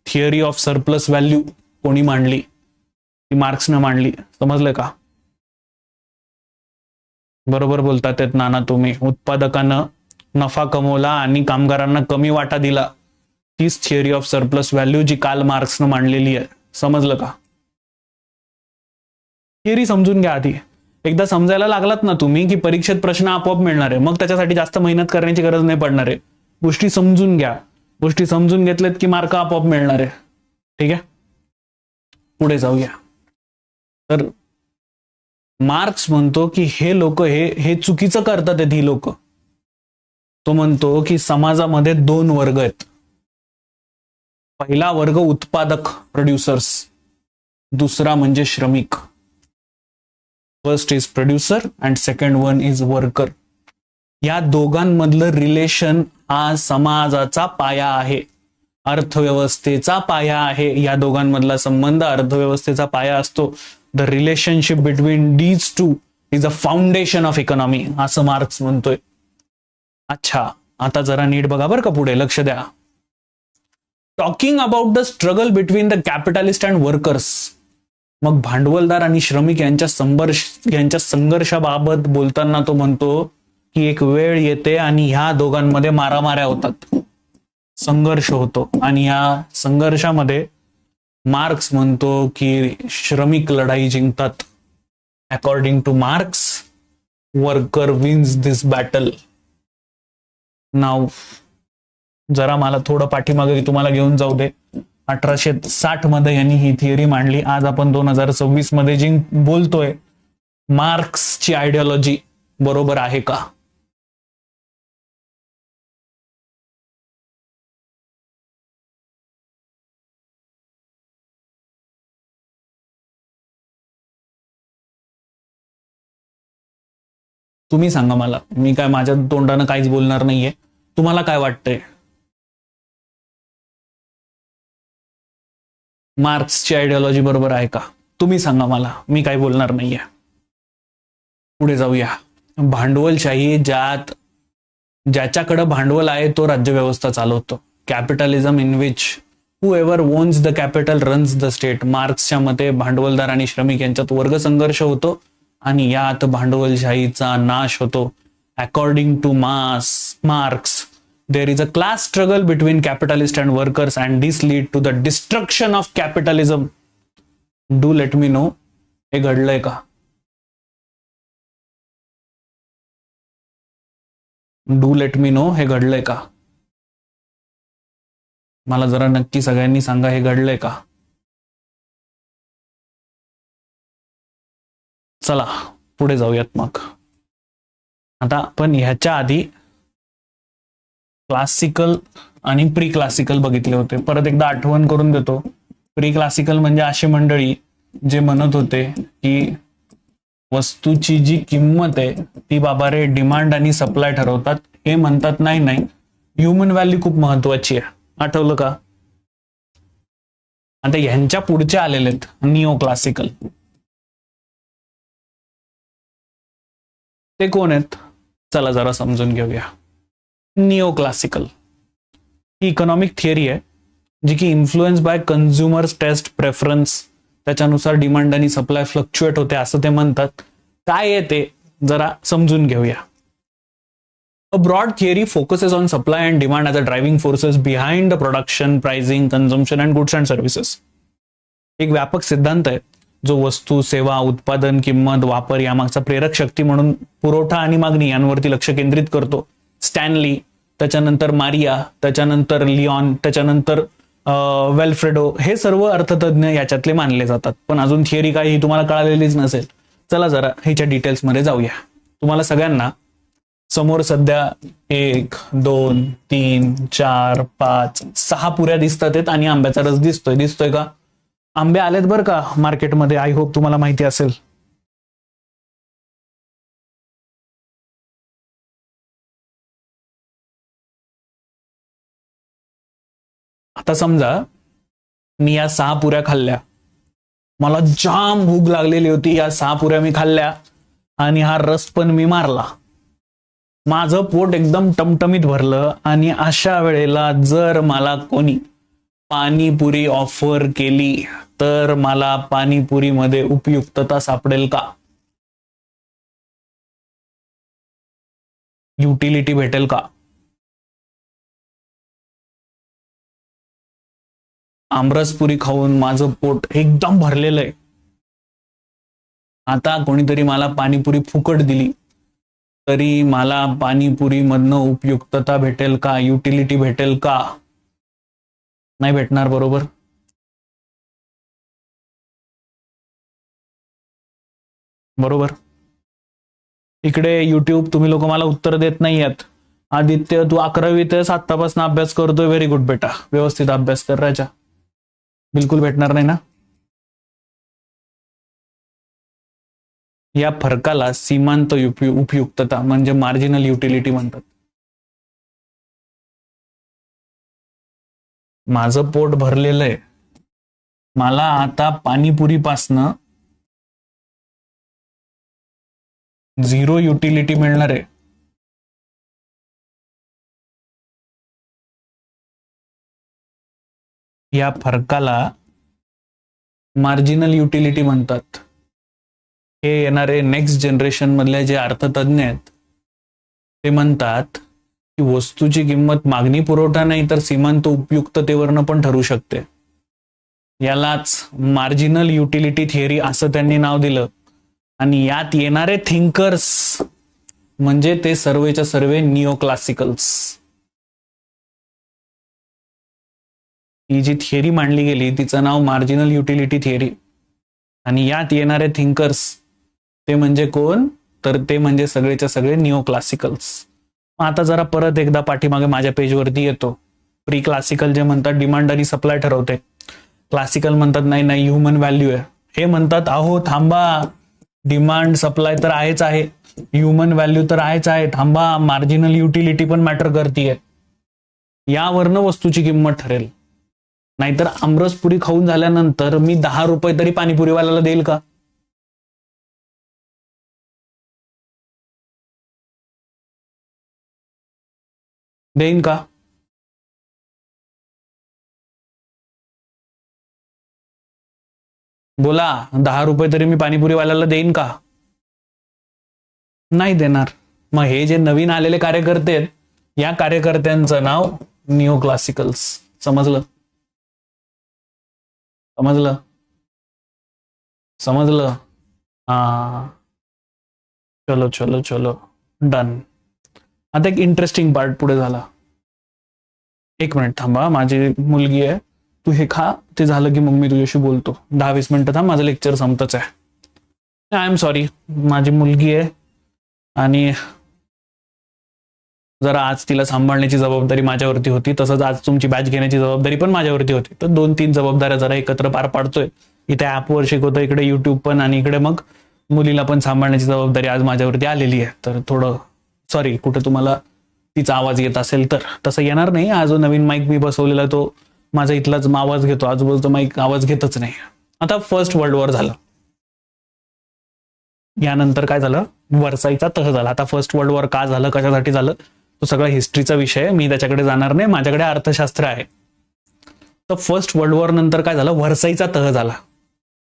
Theory of surplus value कोणी मांडली? ती मार्क्सनं मांडली. समजलं का? बरोबर बोलतात नाना तुम्ही. उत्पादकानं नफा कमवला आणि कामगारांना कमी वाटा दिला. तीच थिअरी ऑफ सरप्लस व्हॅल्यू जी कार्ल मार्क्सनं मांडलेली आहे. समजलं का? थिअरी समजून घ्या आधी. एकदा समजायला लागलात ना तुम्ही की परीक्षेत प्रश्न आपोआप मिळणार आहे, मग त्याच्यासाठी जास्त मेहनत करण्याची गरज नाही पडणार आहे. गोष्टी समजून घ्या. गोष्टी समजून घेतल्यात की मार्क आपोआप मिळणार आहे. ठीक आहे, पुढे जाऊया. तर मार्क्स म्हणतो की हे लोक हे चुकीचं करतात ही लोक. तो म्हणतो की समाजामध्ये 2 वर्ग आहेत. पहिला वर्ग उत्पादक प्रोड्युसर्स, दुसरा म्हणजे श्रमिक. First is producer and second one is worker. या दोघांमधलं रिलेशन हा समाजाचा पाया आहे, अर्थव्यवस्थेचा पाया आहे. या दोघांमधला संबंध अर्थव्यवस्थेचा पाया असतो. The relationship between these two is a foundation of economy, असं मार्क्स म्हणतोय. अच्छा, आता जरा नीट बघा बरं का, पुढे लक्ष द्या. Talking about the struggle between the capitalist and workers. मग भांडवलदार आणि श्रमिक यांच्या संघर्षाबाबत बोलताना तो म्हणतो की एक वेळ येते आणि ह्या दोघांमध्ये मारामाऱ्या होतात, संघर्ष होतो, आणि ह्या संघर्षामध्ये मार्क्स म्हणतो की श्रमिक लढाई जिंकतात. According to Marx, worker wins this battle. नाव जरा मला थोडं पाठीमागे तुम्हाला घेऊन जाऊ दे. 1860 मध्ये यांनी ही थिअरी मांडली. आज आपण 2026 मध्ये जी बोलतोय, मार्क्सची आयडियोलॉजी बरोबर आहे का? तुम्ही सांगा मला. मी काय माझ्या तोंडानं काहीच बोलणार नाहीये. तुम्हाला काय वाटतंय? मार्क्सची आयडियोलॉजी बरोबर आहे का? तुम्ही सांगा मला, मी काय बोलणार नाहीये. पुढे जाऊया. भांडवलशाही, ज्याच्याकडे भांडवल आहे तो राज्यव्यवस्था चालवतो. Capitalism in which whoever owns the capital runs the state. मार्क्सच्या मते भांडवलदार आणि श्रमिक यांच्यात वर्ग संघर्ष होतो आणि यात भांडवलशाहीचा नाश होतो. According to marks, there is a class struggle between capitalists and workers and this lead to the destruction of capitalism. Do let me know, हे घडलंय का? डू लेट मी नो, हे घडलंय का? मला जरा नक्की सगळ्यांनी सांगा, हे घडलंय का? चला पुढे जाऊयात. मग आता पण ह्याच्या आधी क्लासिकल आणि प्री क्लासिकल बघितले होते. परत एकदा आठवण करून देतो. प्री क्लासिकल म्हणजे अशी मंडळी जे म्हणत होते की वस्तूची जी किंमत आहे ती बाबा रे डिमांड आणि सप्लाय ठरवतात. हे म्हणतात नाही नाही, ह्युमन व्हॅल्यू खूप महत्वाची आहे. आठवलं का? आता ह्यांच्या पुढचे आलेले आहेत निओ क्लासिकल. ते कोण आहेत? चला जरा समजून घेऊया. निओ क्लासिकल ही इकॉनॉमिक थिअरी आहे जी की influence by consumers taste preference, त्याच्यानुसार डिमांड आणि सप्लाय फ्लक्च्युएट होते असं ते म्हणतात. काय आहे ते जरा समजून घेऊया. A broad theory focuses on supply and demand as a driving forces behind the production, pricing, consumption and goods and services. एक व्यापक सिद्धांत आहे जो वस्तू, सेवा, उत्पादन, किंमत, वापर यामागचा प्रेरक शक्ती म्हणून पुरवठा आणि मागणी यांवरती लक्ष केंद्रित करतो. स्टॅनली, त्याच्यानंतर मारिया, त्याच्यानंतर लिओन, त्याच्यानंतर वेल्फ्रेडो, हे सर्व अर्थतज्ञ याच्यातले मानले जातात. पण अजून थिअरी काय ही तुम्हाला कळालेलीच नसेल. चला जरा ह्याच्या डिटेल्समध्ये जाऊया. तुम्हाला सगळ्यांना समोर सध्या 1, 2, 3, 4, 5, 6 पुऱ्या दिसतात आहेत आणि आंब्याचा रस दिसतोय का? आंबे आलेत बरं का मार्केटमध्ये. आय होप तुम्हाला माहिती असेल. आता समजा मी या 6 पुऱ्या खाल्ल्या, मला जाम भूक लागलेली होती, या 6 पुऱ्या मी खाल्ल्या आणि हा रस पण मी मारला. माझं पोट एकदम टमटमीत भरलं आणि अशा वेळेला जर मला कोणी पाणीपुरी ऑफर केली तर मला पाणीपुरीमध्ये उपयुक्तता सापडेल का? युटिलिटी भेटेल का? आमरसपुरी खाऊन माझं पोट एकदम भरलेलं आहे. आता कोणीतरी मला पाणीपुरी फुकट दिली तरी मला पाणीपुरी मधनं उपयुक्तता भेटेल का? युटिलिटी भेटेल का? नाही भेटणार, बरोबर? बरोबर. इकडे युट्यूब तुम्ही लोक मला उत्तर देत नाही आहेत. आदित्य, तू 11वीतच आत्तापासून अभ्यास करतोय. व्हेरी गुड बेटा, व्यवस्थित अभ्यास कर राजा. बिलकुल भेटणार नाही ना? या फरकाला सीमांत उपयुक्तता म्हणजे मार्जिनल युटिलिटी म्हणतात. माझं पोट भरलेलं आहे, मला आता पाणीपुरीपासनं 0 युटिलिटी मिळणार आहे. या फरकाला मार्जिनल युटिलिटी म्हणतात. हे येणारे नेक्स्ट जनरेशन मधले जे अर्थतज्ञ आहेत ते म्हणतात की वस्तूची किंमत मागणी पुरवठा नाही तर सीमांत उपयुक्ततेवरनं पण ठरू शकते. यालाच मार्जिनल युटिलिटी थिअरी असं त्यांनी नाव दिलं. आणि यात येणारे थिंकर्स म्हणजे ते सर्वेच्या सर्वे निओ क्लासिकल्स. ही जी थिअरी मांडली गेली तिचं नाव मार्जिनल युटिलिटी थिअरी. आणि यात येणारे थिंकर्स ते म्हणजे कोण, तर ते म्हणजे सगळेच्या सगळे निओ क्लासिकल्स. आता जरा परत एकदा पाठीमागे माझ्या पेजवरती येतो. प्री क्लासिकल जे म्हणतात डिमांड आणि सप्लाय ठरवते. क्लासिकल म्हणतात नाही नाही ह्युमन व्हॅल्यू आहे. हे म्हणतात अहो थांबा, डिमांड सप्लाय तर आहेच आहे, ह्युमन व्हॅल्यू तर आहेच आहे, थांबा, मार्जिनल युटिलिटी पण मॅटर करतीये. यावरनं वस्तूची किंमत ठरेल. नाहीतर आमरसपुरी खाऊन झाल्यानंतर मी 10 रुपये तरी पाणीपुरीवाल्याला देईल का? देईन का? बोला, 10 रुपये तरी मी पाणीपुरीवाल्याला देईन का? नाही देणार. मग हे जे नवीन आलेले कार्यकर्ते आहेत या कार्यकर्त्यांचं नाव निओ क्लासिकल्स. समजलं? समजलं? समजलं? हा, चलो चलो चलो, डन. आता एक इंटरेस्टिंग पार्ट पुढे झाला. एक मिनिट थांबा, माझी मुलगी आहे, तू हे खा, ते झालं की मग मी तुझ्याशी बोलतो. 10-20 मिनिटं थांब, माझं लेक्चर संपतच आहे. आय एम सॉरी, माझी मुलगी आहे आणि जरा आज तिला सांभाळण्याची जबाबदारी माझ्यावरती होती. तसंच आज तुमची बॅच घेण्याची जबाबदारी पण माझ्यावरती होती. तर 2-3 जबाबदाऱ्या जरा एकत्र पार पाडतोय. इथे ऍपवर शिकवतो, इकडे युट्यूब पण, आणि इकडे मग मुलीला पण सांभाळण्याची जबाबदारी आज माझ्यावरती आलेली आहे. तर थोडं सॉरी, कुठे तुम्हाला तिचा आवाज येत असेल तर. तसं येणार नाही. हा जो नवीन माईक मी बसवलेला तो माझा इथलाच आवाज घेतो, आजूबाजूचा माईक आवाज घेतच नाही. आता फर्स्ट वर्ल्ड वॉर झालं, यानंतर काय झालं, वर्साईचा तह झाला. आता फर्स्ट वर्ल्ड वॉर का झालं, कशासाठी झालं, तो सगळा हिस्ट्रीचा विषय आहे. मी त्याच्याकडे जाणार नाही, माझ्याकडे अर्थशास्त्र आहे. तर फर्स्ट वर्ल्ड वॉर नंतर काय झालं, वर्साईचा तह झाला,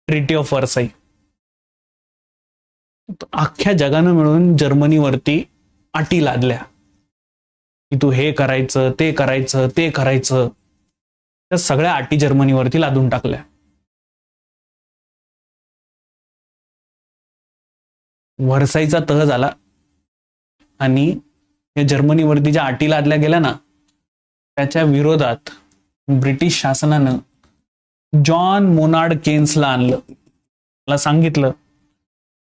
ट्रिटी ऑफ वर्साई. अख्ख्या जगानं मिळून जर्मनीवरती अटी लादल्या की तू हे करायचं, ते करायचं, ते करायचं. त्या सगळ्या अटी जर्मनीवरती लादून टाकल्या. वर्साईचा तह झाला आणि या जर्मनीवरती ज्या अटी लादल्या गेल्या ना, त्याच्या विरोधात ब्रिटिश शासनानं जॉन मोनार्ड केन्सला आणलं. मला सांगितलं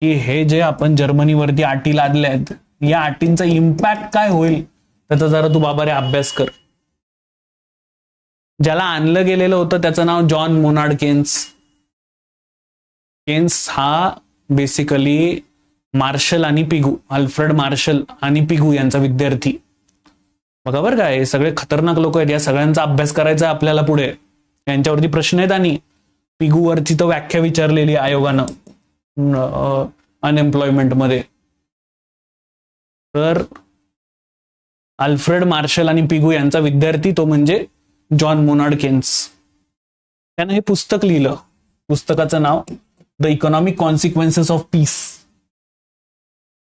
की हे जे आपण जर्मनीवरती अटी लादल्या आहेत, या अटींचा इम्पॅक्ट काय होईल त्याचा जरा तू बाबा रे अभ्यास कर. ज्याला आणलं गेलेलं होतं त्याचं नाव जॉन मोनार्ड केन्स. केन्स हा बेसिकली मार्शल आणि पिगू, अल्फ्रेड मार्शल आणि पिगू यांचा विद्यार्थी. बघा बरं काय, सगळे खतरनाक लोक आहेत, या सगळ्यांचा अभ्यास करायचा आपल्याला पुढे. यांच्यावरती प्रश्न आहेत. आणि पिगूवरची तर व्याख्या विचारलेली आयोगानं अनएम्प्लॉयमेंट मध्ये. तर अल्फ्रेड मार्शल आणि पिगू यांचा विद्यार्थी तो म्हणजे जॉन मोनार्ड केन्स. त्यानं हे पुस्तक लिहिलं. पुस्तकाचं नाव the economic consequences of peace.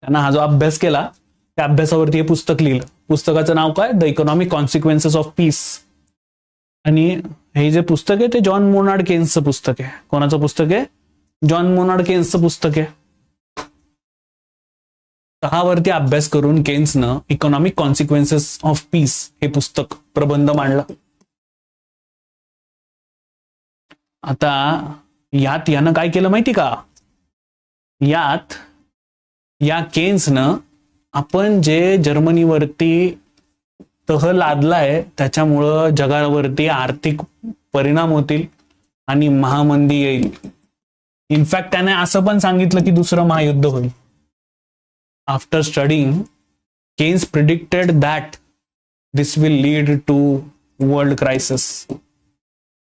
त्यांना हा जो अभ्यास केला त्या अभ्यासावरती हे पुस्तक लिहिलं. पुस्तकाचं नाव काय, the economic consequences of peace. आणि हे जे पुस्तक आहे ते जॉन मोनार्ड केन्सचं पुस्तक आहे. कोणाचं पुस्तक आहे? जॉन मोनार्ड केन्सचं पुस्तक आहे. तहावरती अभ्यास करून केन्सनं इकॉनॉमिक कॉन्सिक्वेन्सेस ऑफ पीस हे पुस्तक, प्रबंध मांडला. आता यात यानं काय केलं माहिती का, यात या केन्सनं आपण जे जर्मनीवरती तह लादलाय त्याच्यामुळं जगावरती आर्थिक परिणाम होतील आणि महामंदी येईल. इनफॅक्ट त्याने असं पण सांगितलं की दुसरं महायुद्ध होईल. After studying, Keynes predicted that this will lead to world crisis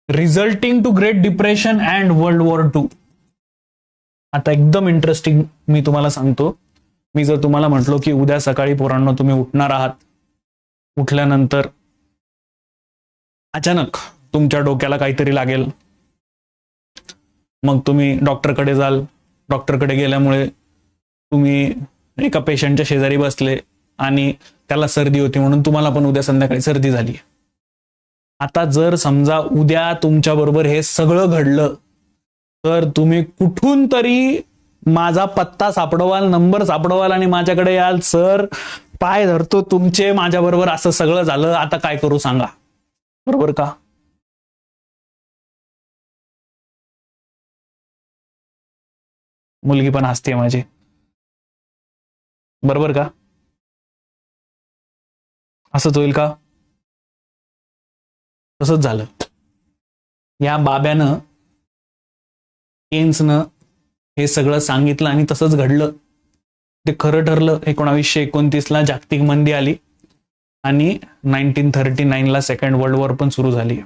resulting to great depression and world war 2. आता एकदम इंटरेस्टिंग मी तुम्हाला सांगतो. मी जर तुम्हाला म्हटलो की उद्या सकाळी पोरांनो तुम्ही उठणार आहात, उठल्यानंतर अचानक तुमच्या डोक्याला काहीतरी लागेल, मग तुम्ही डॉक्टरकडे जाल, डॉक्टरकडे गेल्यामुळे तुम्ही एका पेशंटच्या शेजारी बसले आणि त्याला सर्दी होती म्हणून तुम्हाला पण उद्या संध्याकाळी सर्दी झाली. आता जर समजा उद्या तुमच्या बरोबर हे सगळं घडलं तर तुम्ही कुठून तरी माझा पत्ता सापडवाल, नंबर सापडवाल आणि माझ्याकडे याल, सर पाय धरतो तुमचे, माझ्या बरोबर असं सगळं झालं, आता काय करू सांगा. बरोबर का? मुलगी पण हसते माझी. बरोबर का? असंच होईल का? तसंच झालं. या बाब्यानं, केन्सनं हे सगळं सांगितलं आणि तसंच घडलं. ते खरं ठरलं. 1929ला जागतिक मंदी आली आणि 1939ला सेकंड वर्ल्ड वॉर पण सुरू झाली.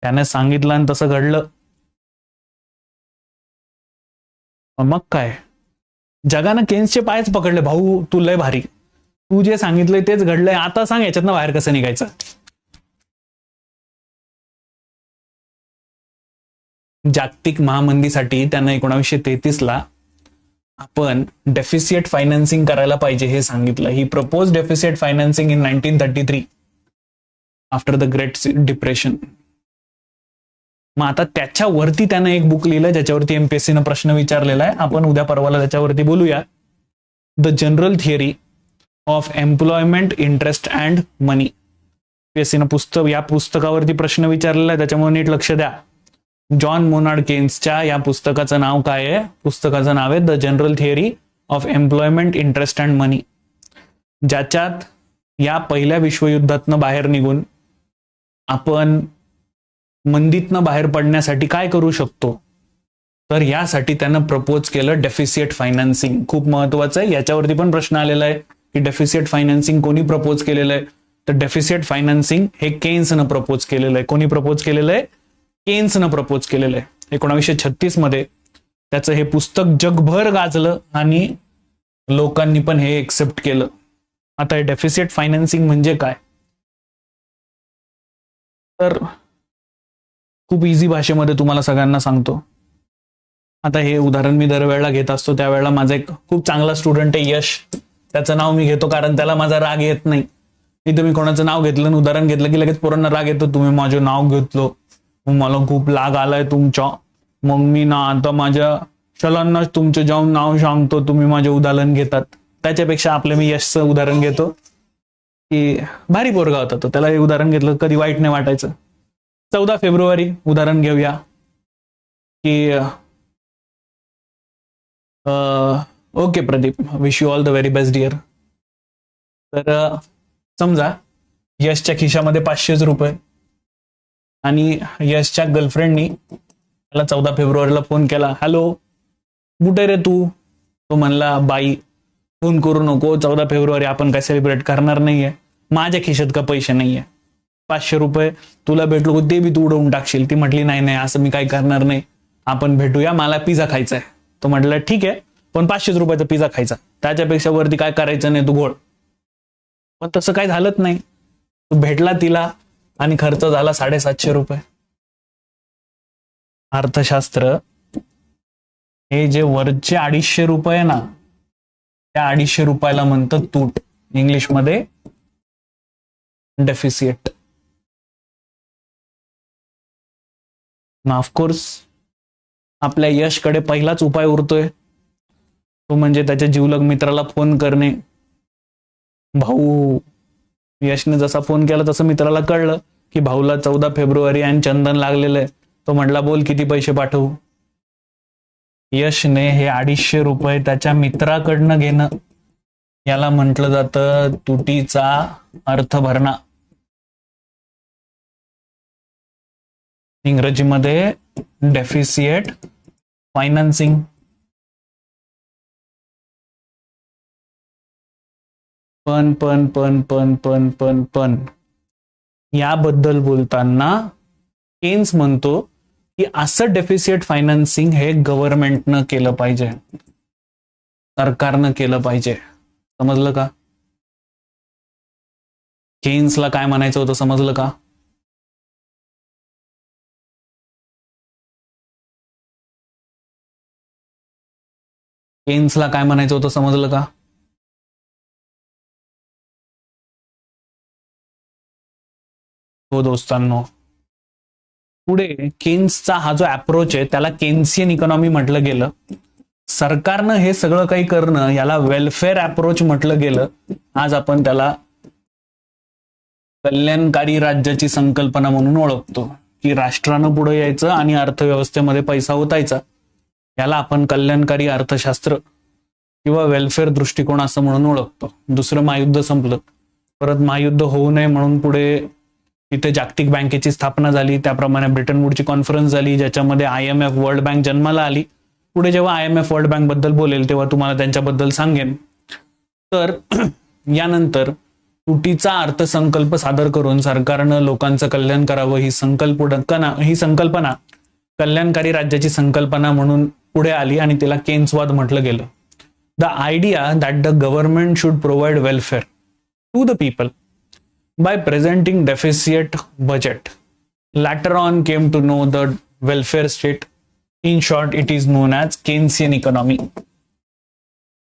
त्याने सांगितलं आणि तसं घडलं. मग काय, जगानं केन्सचे पायच पकडले. भाऊ तू लय भारी, तू जे सांगितलंय तेच घडलंय, आता सांग याच्यातनं बाहेर कसं निघायचं. जागतिक महामंदीसाठी त्यानं 1933ला आपण डेफिसिट फायनान्सिंग करायला पाहिजे हे सांगितलं. He propose deficit financing in 1933 after the great depression. मग आता त्याच्यावरती त्यानं एक बुक लिहिलं ज्याच्यावरती एमपीएससीनं प्रश्न विचारलेला आहे. आपण उद्या परवाला त्याच्यावरती बोलूया. The general theory of employment, interest and money. एमपीएससीनं या पुस्तकावरती प्रश्न विचारलेला आहे, त्याच्यामुळे नीट लक्ष द्या. जॉन मोनार्ड केन्सच्या या पुस्तकाचं नाव काय आहे? पुस्तकाचं नाव आहे the general theory of employment, interest and money. ज्याच्यात या पहिल्या विश्वयुद्धातनं बाहेर निघून आपण मंदीतनं बाहेर पडण्यासाठी काय करू शकतो, तर यासाठी त्यानं प्रपोज केलं डेफिसिट फायनान्सिंग. खूप महत्वाचं आहे. याच्यावरती पण प्रश्न आलेला आहे की डेफिसिट फायनान्सिंग कोणी प्रपोज केलेलं आहे? तर डेफिसिट फायनान्सिंग हे केन्सनं प्रपोज केलेलं आहे. कोणी प्रपोज केलेलं आहे? केन्सनं प्रपोज केलेलं आहे. 1936 मध्ये त्याचं हे पुस्तक जगभर गाजलं आणि लोकांनी पण हे एक्सेप्ट केलं. आता हे डेफिसिट फायनान्सिंग म्हणजे काय? तर खूप इझी भाषेमध्ये तुम्हाला सगळ्यांना सांगतो. आता हे उदाहरण मी दरवेळेला घेत असतो, त्यावेळेला माझा एक खूप चांगला स्टुडंट आहे यश. त्याचं नाव मी घेतो कारण त्याला माझा राग येत नाही. इथं मी कोणाचं नाव घेतलं आणि उदाहरण घेतलं की लगेच पोरांना राग येतो. तुम्ही माझं नाव घेतलं, मग मला खूप लाग आलाय तुमच्या, मग मी ना आता माझ्या शलांनाच तुमचं जाऊन नाव सांगतो, तुम्ही माझे उदाहरण घेतात. त्याच्यापेक्षा आपलं मी यशचं उदाहरण घेतो की भारी पोरगा होता तो, त्याला हे उदाहरण घेतलं कधी वाईट नाही वाटायचं. 14 फेब्रुवारी उदाहरण घेऊया की okay Pradeep, wish you all the very best dear. तर समजा यशच्या खिशामध्ये 500 रुपये आणि यशच्या गर्लफ्रेंडनी त्याला 14 फेब्रुवारीला फोन केला. हॅलो, कुठे रे तू? तो म्हणला, बाई फोन करू नको, 14 फेब्रुवारी आपण काय सेलिब्रेट करणार नाहीये, माझ्या खिशात का पैसे नाहीये, 500 रुपये तुला भेटलो ते बी तू उडवून टाकशील. ती म्हटली नाही नाही असं मी काही करणार नाही, आपण भेटूया, मला पिझ्झा खायचा आहे. तो म्हटलं ठीक आहे, पण 500 रुपयाचा पिझ्झा खायचा, त्याच्यापेक्षा वरती काय करायचं नाही, तू घोळ. पण तसं काही झालंच नाही. तो भेटला तिला आणि खर्च झाला 750 रुपये. अर्थशास्त्र हे जे वरचे 250 रुपये ना, त्या 250 रुपयाला म्हणतं तूट, इंग्लिशमध्ये डेफिसिट. ऑफकोर्स आपल्या यशकडे पहिलाच उपाय उरतोय, तो म्हणजे त्याच्या जिवलग मित्राला फोन करणे. भाऊ, यशने जसा फोन केला तसं मित्राला कळलं की भाऊला 14 फेब्रुवारी आणि चंदन लागलेलं आहे. तो म्हटला बोल किती पैसे पाठवू. यशने हे 250 रुपये त्याच्या मित्राकडनं घेणं, याला म्हटलं जातं तुटीचा अर्थ भरणा, इंग्रजीमध्ये डेफिसिट फायनान्सिंग. पण पण पण पण पण पण पण याबद्दल बोलताना केन्स म्हणतो की असं डेफिसिट फायनान्सिंग हे गव्हर्नमेंटनं केलं पाहिजे, सरकारनं केलं पाहिजे. समजलं का? केन्सला काय म्हणायचं होतं समजलं का? केन्सला काय म्हणायचं होतं समजलं का? हो दोस्तांनो, पुढे केन्सचा हा जो अप्रोच आहे त्याला केन्सियन इकॉनॉमी म्हटलं गेलं. सरकारनं हे सगळं काही करणं याला वेलफेअर अप्रोच म्हटलं गेलं. आज आपण त्याला कल्याणकारी राज्याची संकल्पना म्हणून ओळखतो, की राष्ट्रानं पुढे यायचं आणि अर्थव्यवस्थेमध्ये पैसा ओतायचा. याला आपण कल्याणकारी अर्थशास्त्र किंवा वेलफेअर दृष्टिकोन असं म्हणून ओळखतो. दुसरं महायुद्ध संपलं, परत महायुद्ध होऊ नये म्हणून पुढे इथे जागतिक बँकेची स्थापना झाली. त्याप्रमाणे ब्रिटन वूडची कॉन्फरन्स झाली, ज्याच्यामध्ये IMF वर्ल्ड बँक जन्माला आली. पुढे जेव्हा IMF वर्ल्ड बँक बद्दल बोलेल तेव्हा तुम्हाला त्यांच्याबद्दल सांगेन. तर यानंतर तुटीचा अर्थसंकल्प सादर करून सरकारनं लोकांचं कल्याण करावं ही संकल्पना कल्याणकारी राज्याची संकल्पना म्हणून पुढे आली आणि तिला केन्सवाद म्हटलं गेलं. The idea that the government should provide welfare to the people by presenting deficit budget. Later on came to know the welfare state. In short, it is known as Keynesian economy.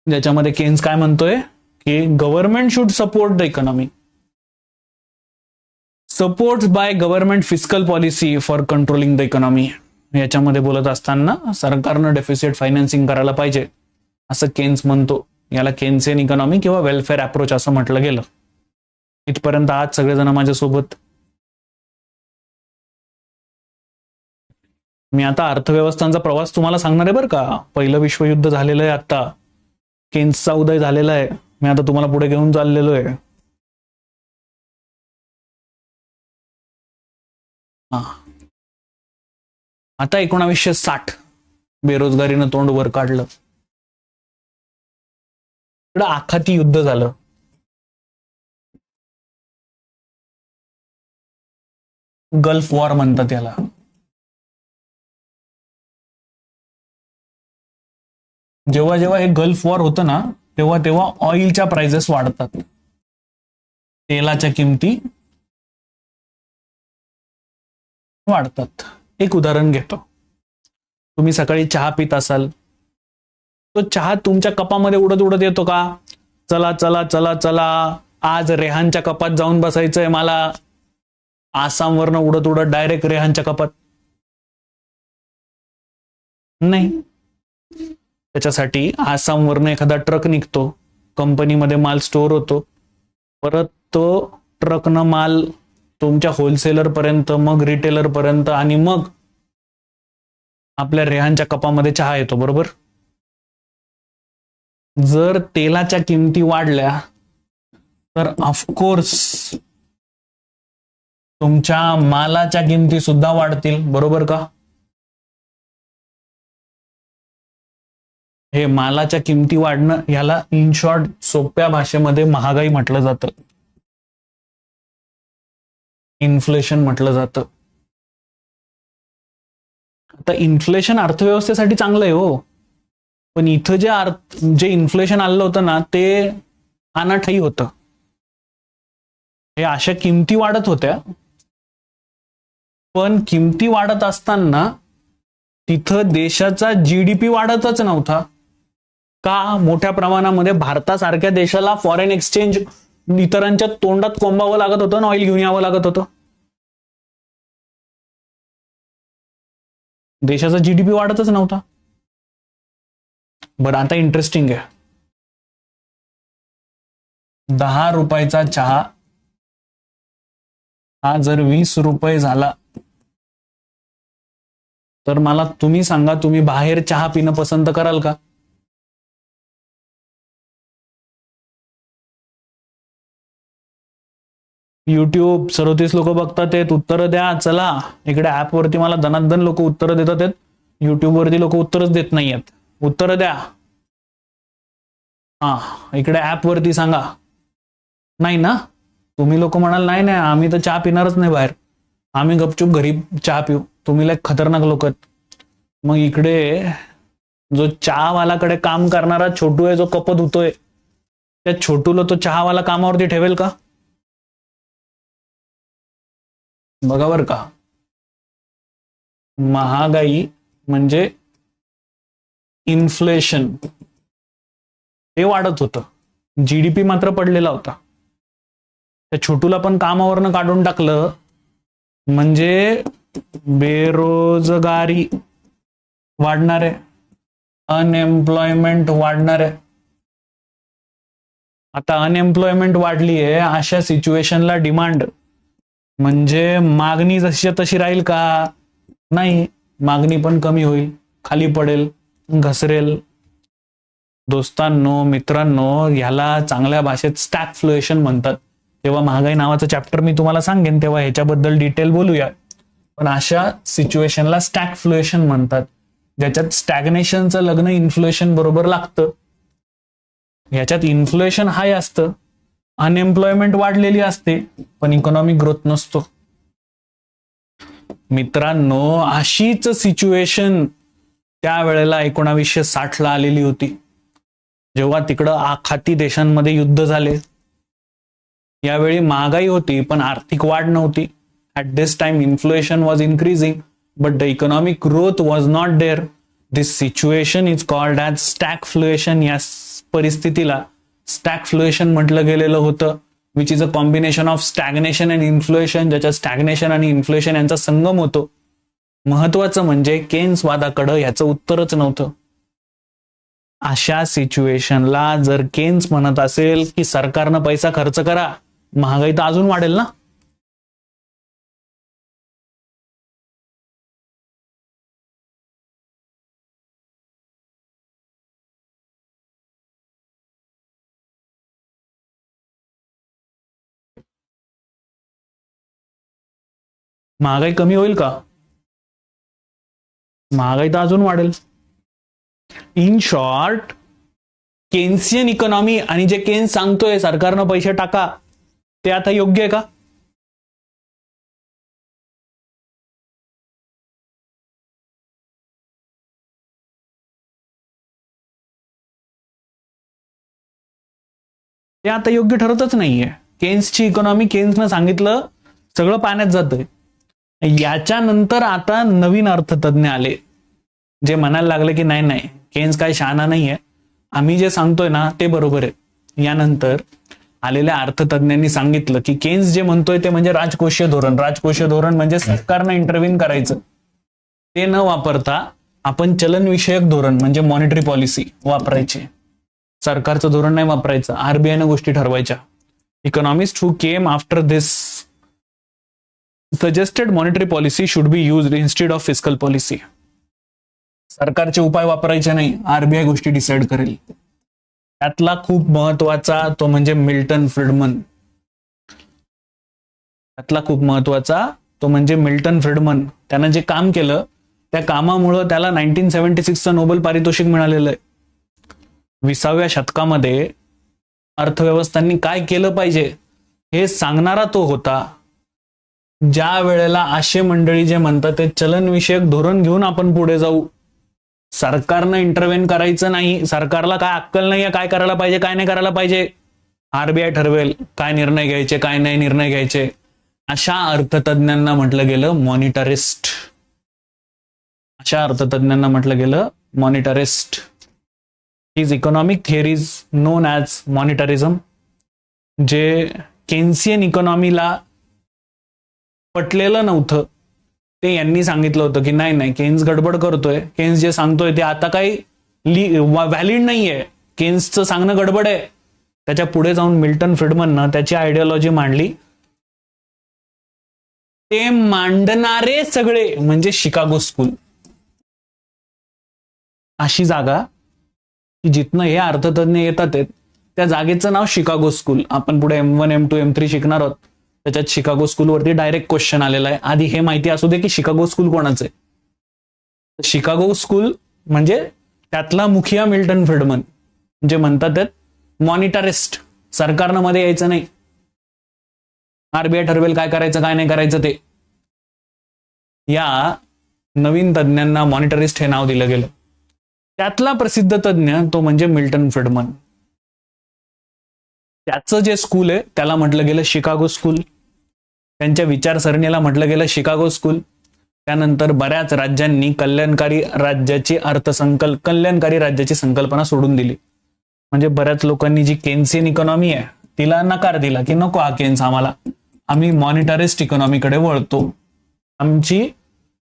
ज्याच्यामध्ये Keynes काय म्हणतोय की government should support the economy. Support by government fiscal policy for controlling the economy. याच्यामध्ये बोलत असताना सरकारनं deficit financing करायला पाहिजे असं केन्स म्हणतो. याला केन्सियन इकॉनॉमी किंवा वेलफेअर अप्रोच असं म्हटलं गेलं. इथपर्यंत आज सगळेजण माझ्यासोबत. मी आता अर्थव्यवस्थांचा प्रवास तुम्हाला सांगणार आहे बरं का. पहिलं विश्वयुद्ध झालेलं आहे, आता केन्सचा उदय झालेला आहे. मी आता तुम्हाला पुढे घेऊन चाललेलो आहे. आता 1960 बेरोजगारीनं तोंड वर काढलं. इकडं आखाती युद्ध झालं. गल्फ वॉर म्हणतात याला. जेव्हा जेव्हा हे गल्फ वॉर होतं ना तेव्हा तेव्हा ऑइलच्या प्राइसेस वाढतात, तेलाच्या किमती वाढतात. एक उदाहरण घेतो. तुम्ही सकाळी चहा पित असाल, तो चहा तुमच्या कपामध्ये उडत उडत येतो का? चला चला चला चला, आज रेहानच्या कपात जाऊन बसायचंय मला. आसामवरनं उडत उडत डायरेक्ट रेहानच्या कपात नाही. त्याच्यासाठी आसामवरनं एखादा ट्रक निघतो, कंपनीमध्ये माल स्टोअर होतो, परत तो ट्रकनं माल तुमच्या होलसेलर पर्यंत, मग रिटेलर पर्यंत, आणि मग आपल्या रेहानच्या कपामध्ये चहा येतो. बरोबर. जर तेलाच्या किमती वाढल्या तर ऑफकोर्स तुमच्या मालाच्या किमती सुद्धा वाढतील. बरोबर का? हे मालाच्या किमती वाढणं याला इन शॉर्ट सोप्या भाषेमध्ये महागाई म्हटलं जातं, इन्फ्लेशन म्हटलं जातं. आता इन्फ्लेशन अर्थव्यवस्थेसाठी चांगलं आहे हो, पण इथं जे इन्फ्लेशन आलं होतं ना ते अनाठाई होतं. हे अशा किमती वाढत होत्या, पण किमती वाढत असताना तिथं देशाचा GDP वाढतच नव्हता. का? मोठ्या प्रमाणामध्ये भारतासारख्या देशाला फॉरेन एक्सचेंज इतरांच्या तोंडात कोंबावं लागत होतं, ऑइल घेऊन यावं लागत होतं. देशाचा GDP वाढतच नव्हता. बरं, आता इंटरेस्टिंग आहे. 10 रुपयाचा चहा हा जर 20 रुपये झाला तर मला तुम्ही सांगा, तुम्ही बाहेर चहा पिणं पसंत कराल का? युट्यूब 37 लोक बघतात आहेत, उत्तर द्या. चला, इकडे ऍप वरती मला धनाधन लोक उत्तर देतात आहेत, युट्यूब वरती लोक उत्तरच देत नाही आहेत. उत्तर द्या. इकडे ऍप वरती सांगा. नाही ना? तुम्ही लोक म्हणाल नाही नाही, आम्ही तर चहा पिणारच नाही बाहेर, आम्ही गपचूप घरी चहा पिऊ. तुम्ही लाईक खतरनाक लोक आहेत. मग इकडे जो चहावालाकडे काम करणारा छोटू आहे, जो कप धुतोय, त्या छोटूला तो चहावाला कामावरती ठेवेल का? बघा बर का, महागाई म्हणजे इन्फ्लेशन ते वाढत होतं, जीडीपी मात्र पडलेला होता. त्या छोटूला पण कामावरनं काढून टाकलं म्हणजे बेरोजगारी वाढणार आहे, अनएम्प्लॉयमेंट वाढणार आहे. आता अनएम्प्लॉयमेंट वाढली आहे, अशा सिच्युएशनला डिमांड म्हणजे मागणी जशी तशी राहील का? नाही, मागणी पण कमी होईल, खाली पडेल, घसरेल. दोस्तांनो, मित्रांनो, ह्याला चांगल्या भाषेत स्टॅगफ्लेशन म्हणतात. तेव्हा महागाई नावाचं चॅप्टर मी तुम्हाला सांगेन तेव्हा ह्याच्याबद्दल डिटेल बोलूया. पण अशा सिच्युएशनला स्टॅगफ्लेशन म्हणतात, ज्याच्यात स्टॅग्नेशनचं लग्न इन्फ्लेशन बरोबर लागतं. ह्याच्यात इन्फ्लेशन हाय असतं, अनएम्प्लॉयमेंट वाढलेली असते, पण इकॉनॉमिक ग्रोथ नसतो. मित्रांनो, अशीच सिच्युएशन त्यावेळेला 1960ला आलेली होती, जेव्हा तिकडं आखाती देशांमध्ये युद्ध झाले. यावेळी महागाई होती पण आर्थिक वाढ नव्हती. At this time inflation was increasing but the economic growth was not there. This situation is called as stagflation. या परिस्थितीला स्टॅगफ्लेशन म्हटलं गेलेलं होतं, which is a combination of stagnation and inflation, ज्याच्यात स्टॅग्नेशन आणि इन्फ्लेशन यांचा संगम होतो. महत्वाचं म्हणजे केन्स वादाकडं ह्याचं उत्तरच नव्हतं. अशा सिच्युएशनला जर केन्स म्हणत असेल की सरकारनं पैसा खर्च करा, महागाई तर अजून वाढेल ना. महागाई कमी होईल का? महागाई तर अजून वाढेल. इन शॉर्ट, केन्सियन इकॉनॉमी आणि जे केन्स सांगतोय सरकारनं पैसे टाका, ते आता योग्य आहे का? ते आता योग्य ठरतच नाहीये. केन्सची इकॉनॉमी, केन्सनं सांगितलं सगळं पाण्यात जातंय. याच्यानंतर आता नवीन अर्थतज्ञ आले, जे म्हणायला लागले की नाही नाही, केन्स काय शहाणा नाहीये, आम्ही जे सांगतोय ना ते बरोबर आहे. यानंतर आलेल्या अर्थतज्ञांनी सांगितलं की केन्स जे म्हणतोय ते म्हणजे राजकोषीय धोरण. राजकोषीय धोरण म्हणजे सरकारनं इंटरव्हीन करायचं, ते न वापरता आपण चलनविषयक धोरण म्हणजे मॉनिटरी पॉलिसी वापरायची. सरकारचं धोरण नाही वापरायचं, आरबीआयनं गोष्टी ठरवायच्या. Economist who came after this suggested monetary policy should be used instead of fiscal policy. सरकारचे उपाय वापरायचे नाही, आरबीआय गोष्टी डिसाईड करेल. त्यातला खूप महत्वाचा तो म्हणजे मिल्टन फ्रीडमन. त्यानं जे काम केलं त्या कामामुळं त्याला 1976चं नोबेल पारितोषिक मिळालेलं आहे. 20व्या शतकामध्ये अर्थव्यवस्थांनी काय केलं पाहिजे हे सांगणारा तो होता. ज्या वेळेला असे मंडळी जे म्हणतात ते चलनविषयक धोरण घेऊन आपण पुढे जाऊ, सरकारनं इंटरव्हेन करायचं नाही, सरकारला काय अक्कल नाहीये काय करायला पाहिजे काय नाही करायला पाहिजे, आरबीआय ठरवेल काय निर्णय घ्यायचे काय नाही निर्णय घ्यायचे, अशा अर्थतज्ञांना म्हटलं गेलं मॉनिटरिस्ट. His economic theories known as monetarism, जे केन्सियन इकॉनॉमीला पटलेलं नव्हतं, ते यांनी सांगितलं होतं की नाही नाही, केन्स गडबड करतोय, केन्स जे सांगतोय ते आता काही व्हॅलिड नाहीये, केन्सचं सांगणं गडबड आहे. त्याच्या पुढे जाऊन मिल्टन फ्रीडमननं त्याची आयडियोलॉजी मांडली. ते मांडणारे सगळे म्हणजे शिकागो स्कूल, अशी जागा की जिथनं हे अर्थतज्ञ येतात त्या जागेचं नाव शिकागो स्कूल. आपण पुढे M1 M2 M3 शिकणार आहोत, त्याच्यात शिकागो स्कूलवरती डायरेक्ट क्वेश्चन आलेला आहे. आधी हे माहिती असू दे की शिकागो स्कूल कोणाचं आहे. शिकागो स्कूल म्हणजे त्यातला मुखिया मिल्टन फ्रीडमन, जे म्हणतात मॉनिटरिस्ट, सरकारनं मध्ये यायचं नाही, आरबीआय ठरवेल काय करायचं काय नाही करायचं ते. या नवीन तज्ञांना मॉनिटरिस्ट हे नाव दिलं गेलं. त्यातला प्रसिद्ध तज्ञ तो म्हणजे मिल्टन फ्रीडमन. त्याचं जे स्कूल आहे त्याला म्हटलं गेलं शिकागो स्कूल. त्यांच्या विचारसरणीला म्हटलं गेलं शिकागो स्कूल. त्यानंतर बऱ्याच राज्यांनी कल्याणकारी राज्याची संकल्पना सोडून दिली. म्हणजे बऱ्याच लोकांनी जी केन्सियन इकॉनॉमी आहे तिला नकार दिला की नको हा केन्स आम्हाला, आम्ही मॉनिटरिस्ट इकॉनॉमीकडे वळतो. आमची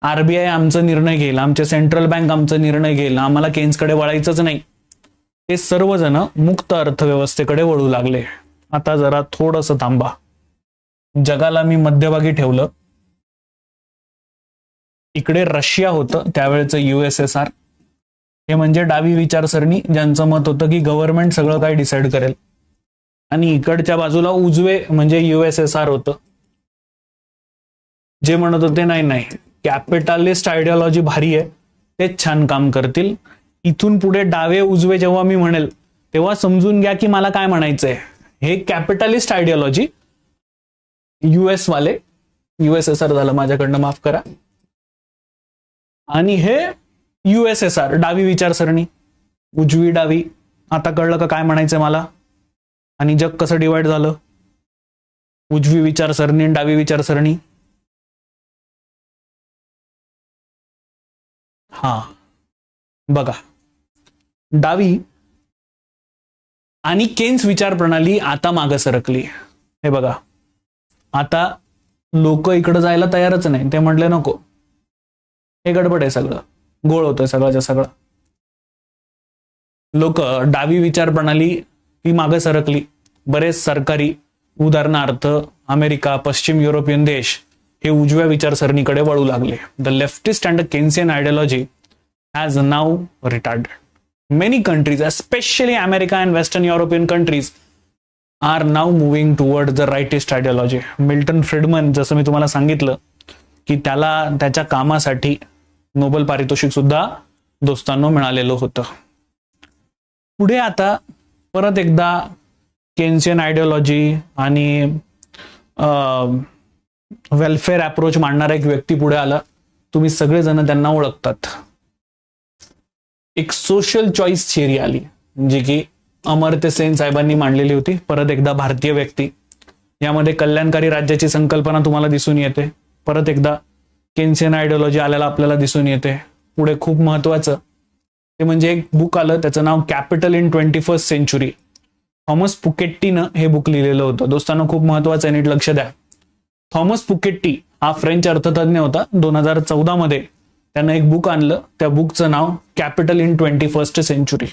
आरबीआय आमचा निर्णय घेईल, आमचे सेंट्रल बँक आमचा निर्णय घेईल, आम्हाला केन्सकडे वळायचंच नाही. ते सर्वजण मुक्त अर्थव्यवस्थेकडे वळू लागले. आता जरा थोडंसं थांबा, जगाला मी मध्यभागी ठेवलं. इकडे रशिया होतं त्यावेळेचं USSR, हे म्हणजे डावी विचारसरणी, ज्यांचं मत होतं की गव्हर्नमेंट सगळं काय डिसाईड करेल. आणि इकडच्या बाजूला उजवे म्हणजे USSR होतं, जे म्हणत होते नाही नाही कॅपिटलिस्ट आयडिओलॉजी भारी आहे, तेच छान काम करतील. इथून पुढे डावे उजवे जेव्हा मी म्हणेल तेव्हा समजून घ्या की मला काय म्हणायचंय. हे कॅपिटलिस्ट आयडिओलॉजी US वाले, USSR झालं माझ्याकडनं माफ करा, आणि हे USSR डावी विचारसरणी, उजवी डावी. आता कळलं का काय म्हणायचंय मला आणि जग कसं डिवाइड झालं, उजवी विचारसरणी डावी विचारसरणी. हा बघा, डावी आणि केन्स विचार प्रणाली आता मागे सरकली. हे बघा, आता लोक इकडे जायला तयारच नाही. ते म्हटले नको, हे गडबड आहे, सगळं गोळ होतोय सगळ्याच्या सगळं. लोक डावी विचार प्रणाली ती मागे सरकली. बरेच सरकारी, उदाहरणार्थ अमेरिका, पश्चिम युरोपियन देश, हे उजव्या विचारसरणीकडे वळू लागले. The leftist and Keynesian ideology has now retarded. Many countries, especially America and Western European countries, are now moving towards the rightist ideology. Milton Fridman, जसं मी तुम्हाला सांगितलं की त्याला त्याच्या कामासाठी नोबेल पारितोषिक सुद्धा दोस्तांनो मिळालेलं होतं. पुढे आता परत एकदा केन्सियन आयडिओलॉजी आणि वेलफेअर अप्रोच मांडणारा एक व्यक्ती पुढे आला. तुम्ही सगळेजण त्यांना ओळखतात. एक सोशल चॉईस थिअरी आली, जी की अमर्त्य सेन साहेबांनी मांडलेली होती. परत एकदा भारतीय व्यक्ती, यामध्ये कल्याणकारी राज्याची संकल्पना तुम्हाला दिसून येते. परत एकदा केन्सियन आयडिओलॉजी आल्याला आपल्याला दिसून येते. पुढे खूप महत्वाचं ते म्हणजे एक बुक आलं, त्याचं नाव capital in 21st century. Thomas Piketty हे बुक लिहिलेलं होतं. दोस्तांनो खूप महत्वाचं आहे, नीट लक्ष द्या. थॉमस पुकेट्टी हा फ्रेंच अर्थतज्ञ होता. 2014 मध्ये त्यानं एक बुक आणलं, त्या बुकचं नाव कॅपिटल इन 21st सेंचुरी.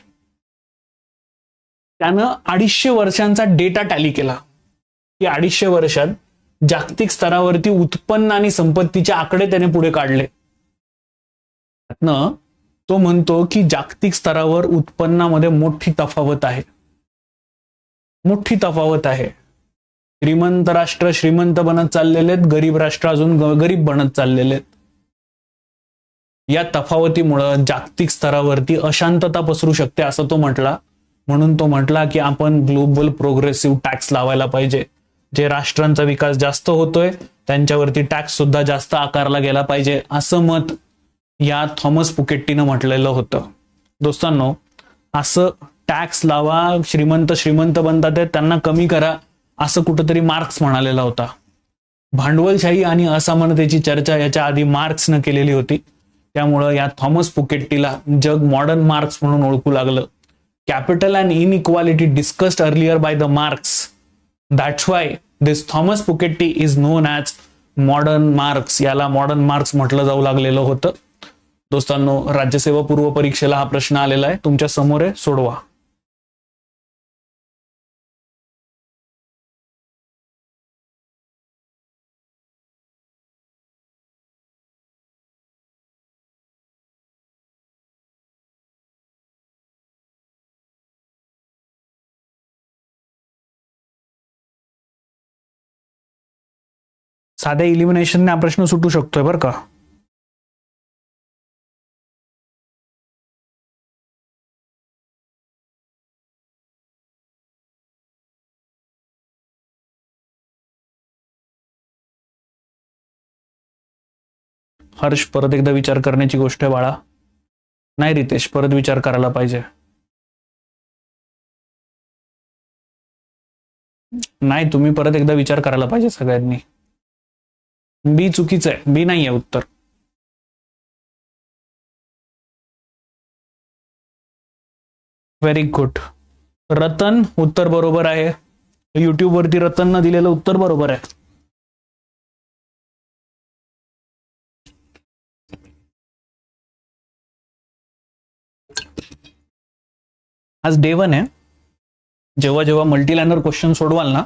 त्यानं 250 वर्षांचा डेटा टॅली केला की 250 वर्षात जागतिक स्तरावरती उत्पन्न आणि संपत्तीचे आकडे त्याने पुढे काढले. त्यातनं तो म्हणतो की जागतिक स्तरावर उत्पन्नामध्ये मोठी तफावत आहे, मोठी तफावत आहे. श्रीमंत राष्ट्र श्रीमंत बनत चाललेले आहेत, गरीब राष्ट्र अजून गरीब बनत चाललेले आहेत. या तफावतीमुळे जागतिक स्तरावरती अशांतता पसरू शकते असं तो म्हटला. म्हणून तो म्हटला की आपण ग्लोबल प्रोग्रेसिव्ह टॅक्स लावायला पाहिजे. जे राष्ट्रांचा विकास जास्त होतोय त्यांच्यावरती टॅक्स सुद्धा जास्त आकारला गेला पाहिजे, असं मत या थॉमस पुकेट्टीनं म्हटलेलं होतं. दोस्तांनो, असं टॅक्स लावा, श्रीमंत बनतात त्यांना कमी करा, असं कुठंतरी मार्क्स म्हणालेला होता. भांडवलशाही आणि असमानतेची चर्चा याच्या आधी मार्क्सनं केलेली होती. त्यामुळं या थॉमस पुकेट्टीला जग मॉडर्न मार्क्स म्हणून ओळखू लागलं. Capital and inequality discussed earlier by the Marx. That's why this Thomas Piketty is known as modern Marx. याला मॉडर्न मार्क्स म्हटलं जाऊ लागलेलं होतं. दोस्तांनो, राज्यसेवा पूर्व परीक्षेला हा प्रश्न आलेला आहे, तुमच्या समोर आहे, सोडवा. साध्या इलिमिनेशनने हा प्रश्न सुटू शकतोय बरं का. हर्ष, परत एकदा विचार करण्याची गोष्ट आहे बाळा. नाही रितेश, परत विचार करायला पाहिजे. नाही, तुम्ही परत एकदा विचार करायला पाहिजे सगळ्यांनी. बी चुकीचं आहे, बी नाही आहे उत्तर. Very good. रतन उत्तर बरोबर आहे. युट्यूब वरती रतननं दिलेलं उत्तर बरोबर आहे. आज डे 1 आहे. जेव्हा जेव्हा मल्टीलाइनर क्वेश्चन सोडवाल ना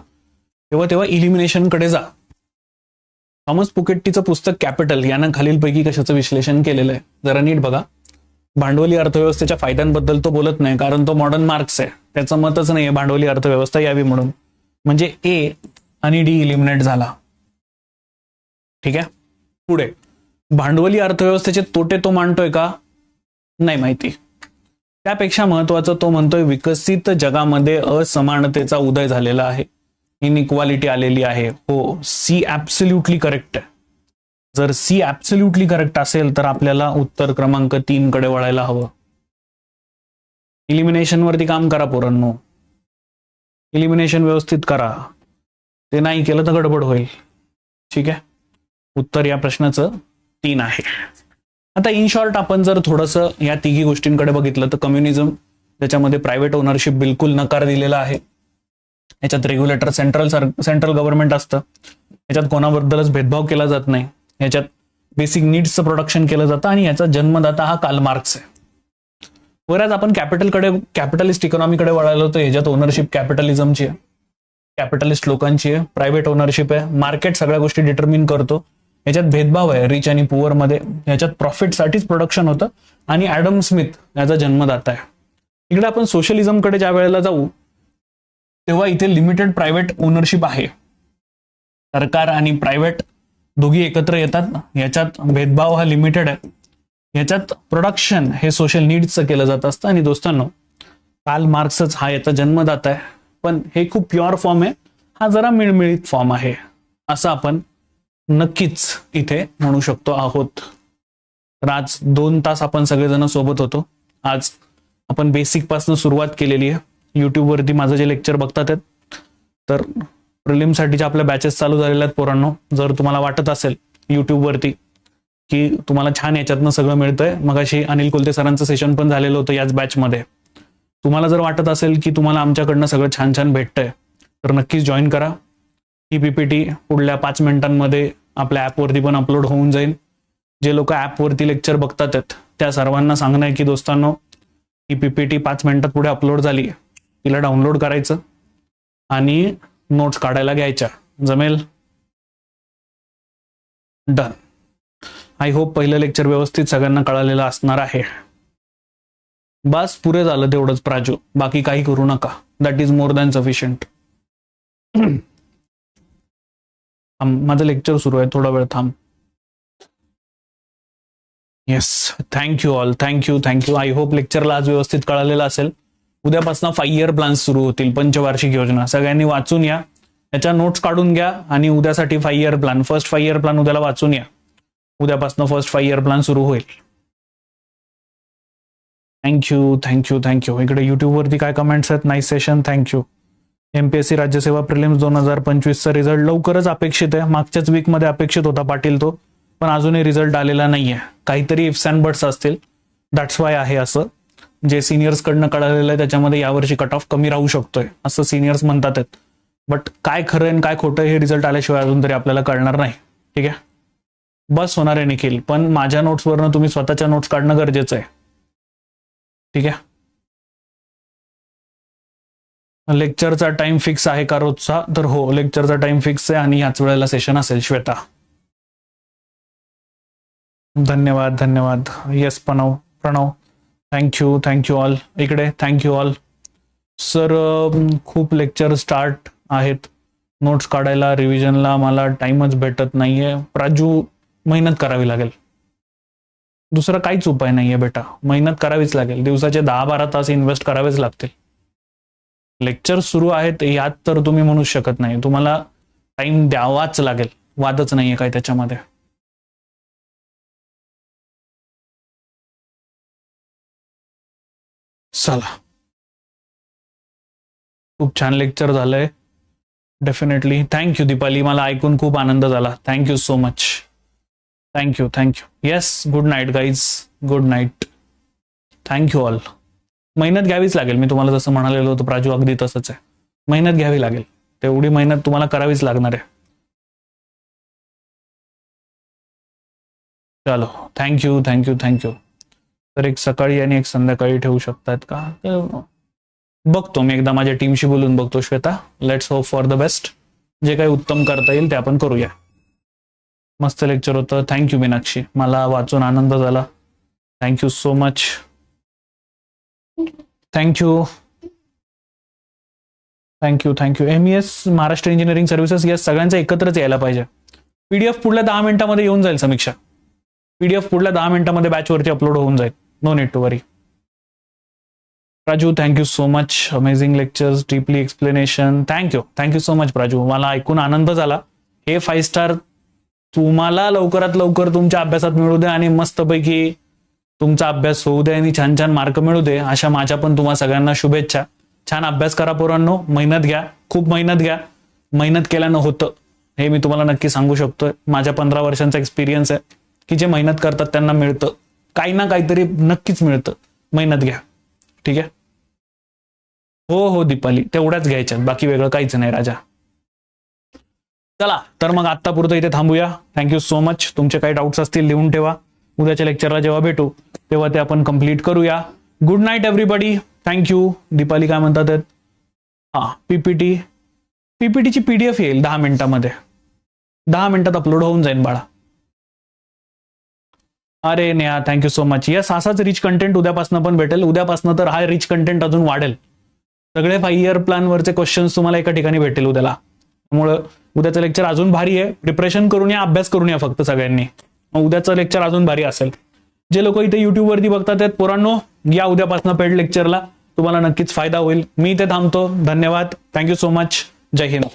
तेव्हा तेव्हा इलिमिनेशन कडे जा. थॉमस पुकेट्टीचं पुस्तक कॅपिटल यानं खालीलपैकी कशाचं विश्लेषण केलेलं आहे जरा नीट बघा. भांडवली अर्थव्यवस्थेच्या फायद्यांबद्दल तो बोलत नाही कारण तो मॉडर्न मार्क्स आहे. त्याचं मतच नाहीये भांडवली अर्थव्यवस्था यावी म्हणून. म्हणजे ए आणि डी इलिमिनेट झाला. ठीक आहे. पुढे भांडवली अर्थव्यवस्थेचे तोटे तो मांडतोय का? नाही माहिती. त्यापेक्षा महत्वाचं तो म्हणतोय विकसित जगामध्ये असमानतेचा उदय झालेला आहे, इनइक्वालिटी आलेली आहे. हो, सी ऍब्सोल्युटली करेक्ट आहे. जर सी ऍब्सोल्युटली करेक्ट असेल तर आपल्याला उत्तर क्रमांक 3 कडे वळायला हवं. इलिमिनेशन वरती काम करा पोरांनो. इलिमिनेशन व्यवस्थित करा. ते नाही केलं तर गडबड होईल. ठीक आहे. उत्तर या प्रश्नाचं 3 आहे. आता इन शॉर्ट आपण जर थोडंसं या तिघी गोष्टींकडे बघितलं तर कम्युनिझम ज्याच्यामध्ये प्रायव्हेट ओनरशिप बिलकुल नकार दिलेला आहे. याच्यात रेग्युलेटर सेंट्रल गव्हर्नमेंट असतं. याच्यात कोणाबद्दलच भेदभाव केला जात नाही. याच्यात बेसिक नीड्सचं प्रोडक्शन केलं जातं आणि याचा जन्मदाता हा कार्ल मार्क्स आहे. वरच आपण कॅपिटलिस्ट इकॉनॉमीकडे वळालो तर याच्यात ओनरशिप कॅपिटलिझमची आहे, कॅपिटलिस्ट लोकांची आहे, प्रायव्हेट ओनरशिप आहे, मार्केट सगळ्या गोष्टी डिटर्मिन करतो. याच्यात भेदभाव आहे रिच आणि पुअर मध्ये. याच्यात प्रॉफिटसाठीच प्रोडक्शन होतं आणि ऍडम स्मिथ याचा जन्मदाता आहे. इकडे आपण सोशलिझमकडे ज्या वेळेला जाऊ तेव्हा इथे लिमिटेड प्रायव्हेट ओनरशिप आहे. सरकार आणि प्रायव्हेट दोघी एकत्र येतात. याच्यात भेदभाव हा लिमिटेड आहे. याच्यात प्रोडक्शन हे सोशल नीड्सचं केलं जात असतं. आणि दोस्तांनो कार्ल मार्क्सच हा याचा जन्मदाता आहे. पण हे खूप प्युअर फॉर्म आहे, हा जरा मिळमिळीत फॉर्म आहे असं आपण नक्कीच इथे म्हणू शकतो आहोत. तर आज 2 तास आपण सगळेजण सोबत होतो. आज आपण बेसिक पासून सुरुवात केलेली आहे. युट्यूब वरती माझं जे लेक्चर बघतात तर प्रिलिम साठीच्या आपल्या बॅचेस चालू झालेल्या आहेत पोरांनो. जर तुम्हाला वाटत असेल युट्यूब वरती की तुम्हाला छान याच्यातनं सगळं मिळतंय, मगाशी अनिल कोलते सरांचं सेशन पण झालेलं होतं याच बॅचमध्ये. तुम्हाला जर वाटत असेल की तुम्हाला आमच्याकडनं सगळं छान छान भेटतंय तर नक्कीच जॉईन करा. ही पीपीटी पुढल्या 5 मिनिटांमध्ये आपल्या ऍपवरती पण अपलोड होऊन जाईल. जे लोक ऍपवरती लेक्चर बघतात त्या सर्वांना सांगणं आहे की दोस्तांनो ही पीपीटी 5 मिनिटात पुढे अपलोड झाली, तिला डाउनलोड करायचं आणि नोट्स काढायला घ्यायच्या. जमेल? डन. आय होप पहिलं लेक्चर व्यवस्थित सगळ्यांना कळालेलं असणार आहे. बस पुरे झालं तेवढंच प्राजू, बाकी काही करू नका. That is more than sufficient. माझं लेक्चर सुरू आहे, थोडा वेळ थांब. Yes, thank you all, thank you. I hope लेक्चरला आज व्यवस्थित कळालेलं असेल. उद्यापासून 5 इयर प्लॅन्स सुरू होतील, पंचवार्षिक योजना. सगळ्यांनी वाचून या, त्याच्या नोट्स काढून घ्या आणि उद्यासाठी 5 year plan, first 5 year plan उद्याला वाचून या. उद्यापासून फर्स्ट 5 इयर प्लॅन सुरू होईल. थँक्यू. इकडे युट्यूब वरती काय कमेंट्स आहेत? Nice session, thank you. एमपीएससी राज्यसेवा प्रिलिम्स 2025चा रिझल्ट लवकरच अपेक्षित आहे. मागच्याच वीकमध्ये अपेक्षित होता पाटील तो, पण अजूनही रिझल्ट आलेला नाहीये. काहीतरी इफ्स अँड बट्स असतील, दॅट्स वाय आहे असं. जे सिनियर्स कडनं कळालेलं आहे त्याच्यामध्ये यावर्षी कट ऑफ कमी राहू शकतोय असं सिनियर्स म्हणतात. बट काय खरं आहे काय खोटं हे रिझल्ट आल्याशिवाय अजून तरी आपल्याला कळणार नाही. ठीक आहे, बस होणार आहे निखिल. पण माझ्या नोट्सवरनं तुम्ही स्वतःच्या नोट्स काढणं गरजेचं आहे. ठीक आहे. लेक्चरचा टाइम फिक्स आहे का रोजचा? तर हो, लेक्चरचा टाइम फिक्स आहे आणि याच वेळेला सेशन असेल. श्वेता, धन्यवाद. Yes Pranav, thank you all. इकडे थँक्यू ऑल. सर खूप लेक्चर स्टार्ट आहेत, नोट्स काढायला रिव्हिजनला मला टाइमच भेटत नाहीये. प्राजू, मेहनत करावी लागेल, दुसरा काहीच उपाय नाहीये बेटा. मेहनत करावीच लागेल. दिवसाचे 10-12 तास इन्व्हेस्ट करावेच लागतील. लेक्चर सुरू आहेत यात तर तुम्ही म्हणू शकत नाही, तुम्हाला टाइम द्यावाच लागेल. वादच नाहीये काय त्याच्यामध्ये. चला, खूप छान लेक्चर झालंय. डेफिनेटली थँक्यू दीपाली, मला ऐकून खूप आनंद झाला. Thank you so much. Thank you. Yes, good night guys, good night. Thank you all. मेहनत घ्यावीच लागेल. मी तुम्हाला जसं म्हणालेलो होतो प्राजू, अगदी तसंच आहे. मेहनत घ्यावी लागेल, तेवढी मेहनत तुम्हाला करावीच लागणार आहे. चलो, थँक्यू थँक्यू थँक्यू. तर एक सकाळी आणि एक संध्याकाळी ठेवू शकतात का? बघतो मी एकदा माझ्या टीमशी बोलून बघतो Shweta. Let's hope for the best. जे काही उत्तम करता येईल ते आपण करूया. मस्त लेक्चर होतं. थँक्यू मीनाक्षी, मला वाचून आनंद झाला. Thank you so much. Thank you thank you thank you. MES Maharashtra engineering services, yes, सगळ्यांचं एकत्रच यायला पाहिजे. PDF पुढल्या 10 मिनिटांमध्ये येऊन जाईल समीक्षा. PDF पुढल्या 10 मिनिटांमध्ये बॅचवरती अपलोड होऊन जाईल. No need to worry. Praju, thank you so much. Amazing lectures, deeply explanation. Thank you so much Praju, मला ऐकून आनंद झाला. हे 5 स्टार तुम्हाला लवकरात लवकर तुमच्या अभ्यासात मिळू दे आणि मस्तपैकी तुमचा अभ्यास होऊ दे आणि छान छान मार्क मिळू दे, अशा माझ्या पण तुम्हा सगळ्यांना शुभेच्छा. छान अभ्यास करा पोरांनो, मेहनत घ्या, खूप मेहनत घ्या. मेहनत केल्यानं होतं हे मी तुम्हाला नक्की सांगू शकतोय. माझ्या 15 वर्षांचा एक्सपिरियन्स आहे की जे मेहनत करतात त्यांना मिळतं, काही ना काहीतरी नक्कीच मिळतं. मेहनत घ्या, ठीक आहे. हो दीपाली, तेवढ्याच घ्यायच्यात, बाकी वेगळं काहीच नाही राजा. चला तर मग आत्तापुरतं इथे थांबूया. Thank you so much. तुमचे काही डाऊट्स असतील लिहून ठेवा. उद्याच्या लेक्चरला जेव्हा भेटू तेव्हा ते आपण कंप्लीट करूया. Good night everybody. Thank you. Deepali काय म्हणतात? पीपीटीची PDF येईल 10 मिनिटांमध्ये. 10 मिनिटात अपलोड होऊन जाईल बाळा. अरे Neha, thank you so much. Yes, असाच रिच कंटेंट उद्यापासून पण भेटेल. उद्यापासून तर हा रिच कंटेंट अजून वाढेल. सगळे 5 इयर प्लॅनवरचे क्वेश्चन्स तुम्हाला एका ठिकाणी भेटेल उद्याला. त्यामुळं उद्याचं लेक्चर अजून भारी आहे. प्रिपरेशन करून या, अभ्यास करून या फक्त सगळ्यांनी. मग उद्याचं लेक्चर अजून भारी असेल. जे लोक इथे युट्यूबवरती बघतात आहेत पोरांनो, या उद्यापासून पेड लेक्चरला, तुम्हाला नक्कीच फायदा होईल. मी इथे थांबतो. धन्यवाद. Thank you so much. जय हिंद.